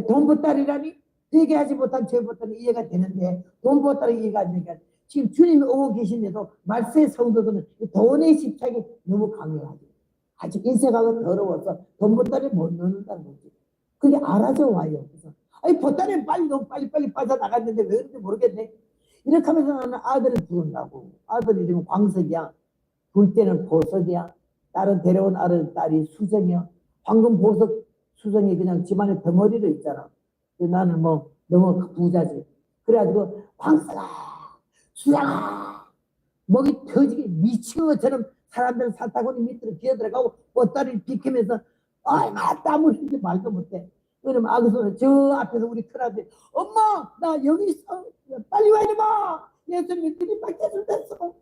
돈 보따리라니? 회개하지 못한 죄 보따리 이해가 되는데 돈 보따리 이해가 안 되니까 지금 주님이 오고 계신데도 말세 성도들은 돈의 집착이 너무 강해가지고 아직 인생하고 더러워서 돈 보따리 못 넣는다는 거지. 그게 알아져 와요. 그래서 아니 보따리 빨리 너무 빨리 빠져나갔는데 왜 그런지 모르겠네. 이렇게 하면서 나는 아들을 부른다고. 아들 이름은 광석이야. 둘째는 보석이야. 딸은 데려온 딸이 수정이야. 황금 보석 수정이 그냥 집안에 덩어리로 있잖아. 나는 뭐 너무 부자지. 그래가지고 광석아 수정아 목이 터지게 미친 것처럼 사람들 사타구니 밑으로 기어들어가고 보따리를 비키면서 얼마나 땀을 흘리지 말도 못해. 그러면 아그서는 저 앞에서 우리 큰아들이 엄마 나 여기 있어 빨리 와 이놈아 예수님이 들이받게 준댔어.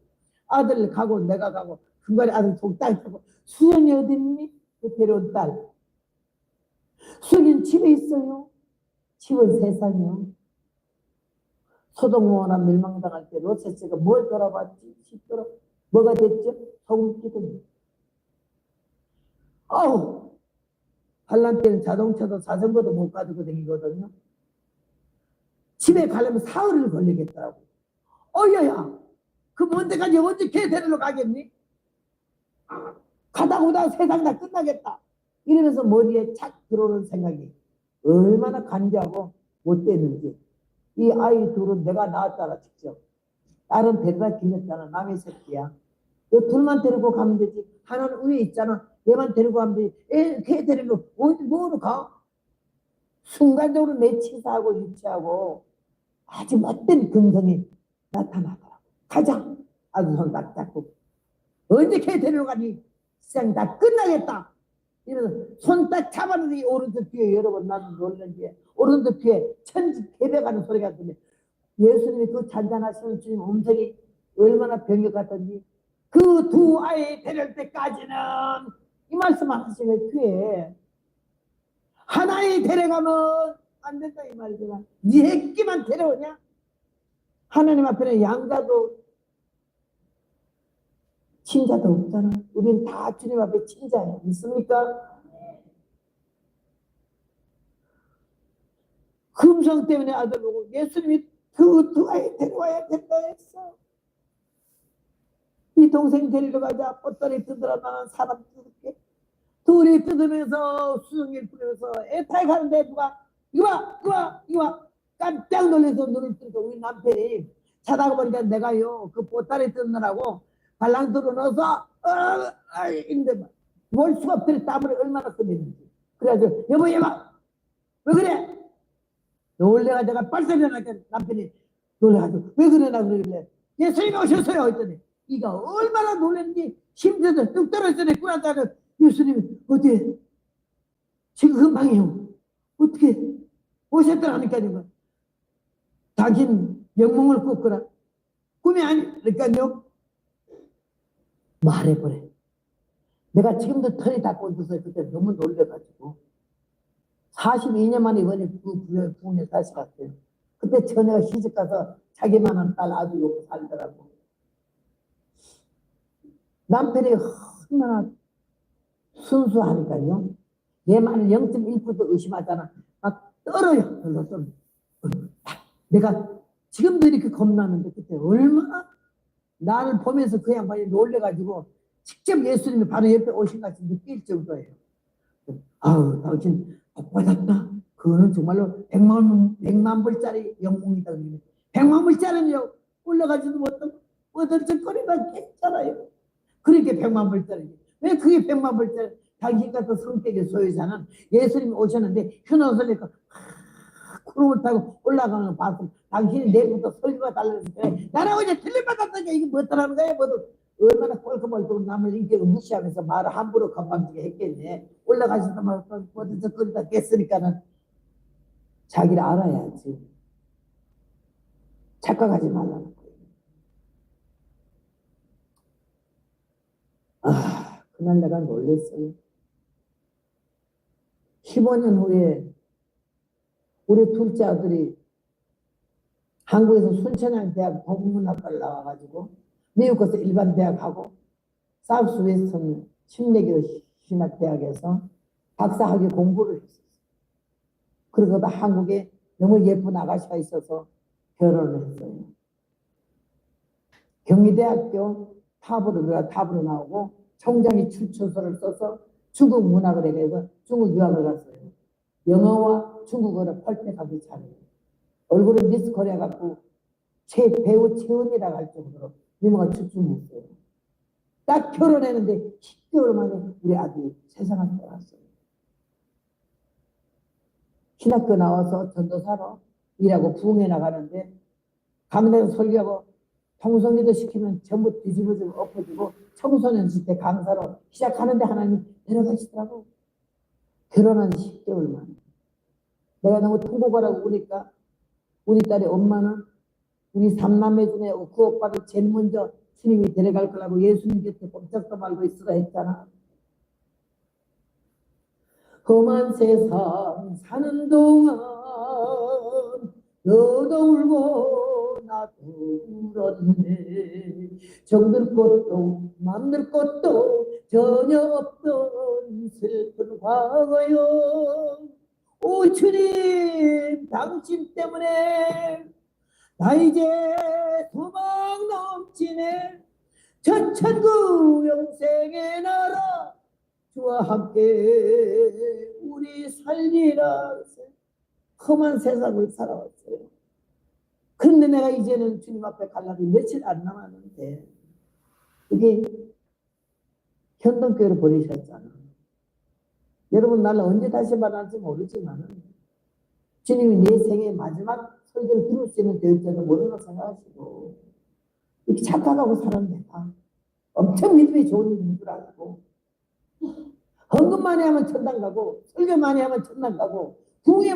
아들 가고 내가 가고 중간에 아들 속 땅 타고 수연이 어디 있니? 데려온 딸 수연이는 집에 있어요. 집은 세상이요. 소돔고모라 멸망당할 때 롯셋째가 뭘 돌아봤지 싶더라. 뭐가 됐죠? 소금 기둥. 아우 환란 때는 자동차도 자전거도 못 가지고 다니거든요. 집에 가려면 사흘을 걸리겠더라고. 어여야 그 먼 데까지 언제 걔 데리러 가겠니? 가다 오다 세상 다 끝나겠다. 이러면서 머리에 착 들어오는 생각이 얼마나 간교하고 못됐는지. 이 아이 둘은 내가 낳았잖아 직접. 딸은 데려다 길렀잖아. 남의 새끼야. 이 둘만 데리고 가면 되지. 하나는 위에 있잖아. 얘만 데리고 가면 되지. 걔 데리고 어디 뭐로 가? 순간적으로 내 치사하고 유치하고 아주 못된 근성이 나타나더라고. 가자. 아주 손 딱 잡고. 어떻게 데려가니? 시장 다 끝나겠다. 이러면서 손 딱 잡았는데 오른쪽 귀에 여러분 나는 놀란 게 오른쪽 귀에 천지 개벽하는 소리가 들려. 예수님이 그 잔잔하시는 주님 음성이 얼마나 병력 같던지 그 두 아이 데려올 때까지는 이 말씀을 하시는 귀에 하나에 데려가면 안 된다 이 말이잖아. 네 새끼만 데려오냐? 하나님 앞에는 양자도 친자도 없잖아. 우리는 다 주님 앞에 친자야. 믿습니까? 금성 때문에 아들 보고 예수님이 그 두 아이 데려와야 된다 했어. 이 동생 데리러 가자. 꽃다리 뜯으러 나는 사람 뜯을게. 둘이 뜯으면서 수정일 뿌려서 애타게 가는데 누가 이거 봐 깜짝 놀라서 눈을 뜨니까 우리 남편이 자다가 보니까 내가요 그 보따리 뜯느라고 발랑도로 넣어서 근데 뭘 수가 없더니 땀을 얼마나 흘리는지. 그래가지고 여보 왜 그래? 놀래가 내가 빨리 일어나니까 남편이 놀래가지고 왜 그러나 그러길래 예수님이 오셨어요 했더니 이가 얼마나 놀랐는지 심지어도 뚝 떨어지네 꾸안다는 예수님이 어디 지금 금방이요 어떻게 오셨더라니까요. 당신 영몽을 꿨거라. 꿈이 아니니까요. 말해보래. 내가 지금도 털이 다 꽂혀서 그때 너무 놀래가지고 42년 만에 이번에 그 부흥에 다시 갔어요. 그때 처녀가 시집가서 자기만한 딸 아주 요고 살더라고. 남편이 얼마나 순수하니까요. 얘 말을 0.1%도 의심하잖아. 막 떨어요. 내가 지금도 이렇게 겁나는데 그때 얼마나 나를 보면서 그 양반이 놀래가지고 직접 예수님이 바로 옆에 오신 같이 느낄 정도예요. 아우 당신 복 받았다. 그거는 정말로 100만 불짜리 영웅이다. 100만 불짜리는요 올라가지도 못하고 어덜쩍거리다 괜찮아요. 그러니까 100만 불짜리. 왜 그게 100만 불짜리? 당신 같은 성격의 소유자는 예수님이 오셨는데 흰옷을 입고 구름을 타고 올라가는 거 봤으면 당신이 내일부터 설교가 달라서 그래. 나라고 이제 틀림받았다니까 이게 뭐더라는 거야. 뭐도 얼마나 꼴끔꼴끔 남을 인격을 무시하면서 말을 함부로 건방지게 했겠네. 올라가시다 말고 어디서거리다 깼으니까는 자기를 알아야지. 착각하지 말라는 거예요. 그날 내가 놀랬어요. 15년 후에 우리 둘째 아들이 한국에서 순천향대학 법문학과를 나와가지고 미국 가서 일반 대학하고 사우스 웨스턴 침례교 신학대학에서 박사학위 공부를 했었어요. 그러고도 한국에 너무 예쁜 아가씨가 있어서 결혼을 했어요. 경희대학교 탑으로 나오고 총장이 추천서를 써서 중국 문학을 해서 중국 유학을 갔어요. 영어와 중국어를 펄펙하게 잘해요. 얼굴은 미스 코리아 갖고 배우 최은이라고 할 정도로 미모가 출중했어요. 딱 결혼했는데 10개월 만에 우리 아들이 세상을 떠났어요. 신학교 나와서 전도사로 일하고 부흥회 나가는데 강단에서 설교하고 통성기도 시키면 전부 뒤집어지고 엎어지고 청소년 시대 강사로 시작하는데 하나님 데려가시더라고. 결혼한 10개월 만에. 내가 너무 통곡하라고 그러니까 우리 딸의 엄마는 우리 삼남매 중에 그 오빠를 제일 먼저 주님이 데려갈 거라고 예수님 곁에 꼼짝도 말고 있으라 했잖아. 험한 세상 사는 동안 너도 울고 나도 울었네. 정들 것도 맘들 것도 전혀 없던 슬픈 과거요. 오 주님 당신 때문에 나 이제 도망 넘치네. 저 천국 영생의 나라 주와 함께 우리 살리라. 험한 세상을 살아왔어요. 그런데 내가 이제는 주님 앞에 가려고 며칠 안 남았는데 이게 현동교회를 보내셨잖아. 여러분 나를 언제 다시 만날지 모르지만 주님이 내 생의 마지막 설교를 들을 수 있는 될지도 모르는 생각하시고 이렇게 착각하고 사는데 엄청 믿음이 좋은 일인 줄 알고 헌금 많이 하면 천당 가고 설교 많이 하면 천당 가고 부흥에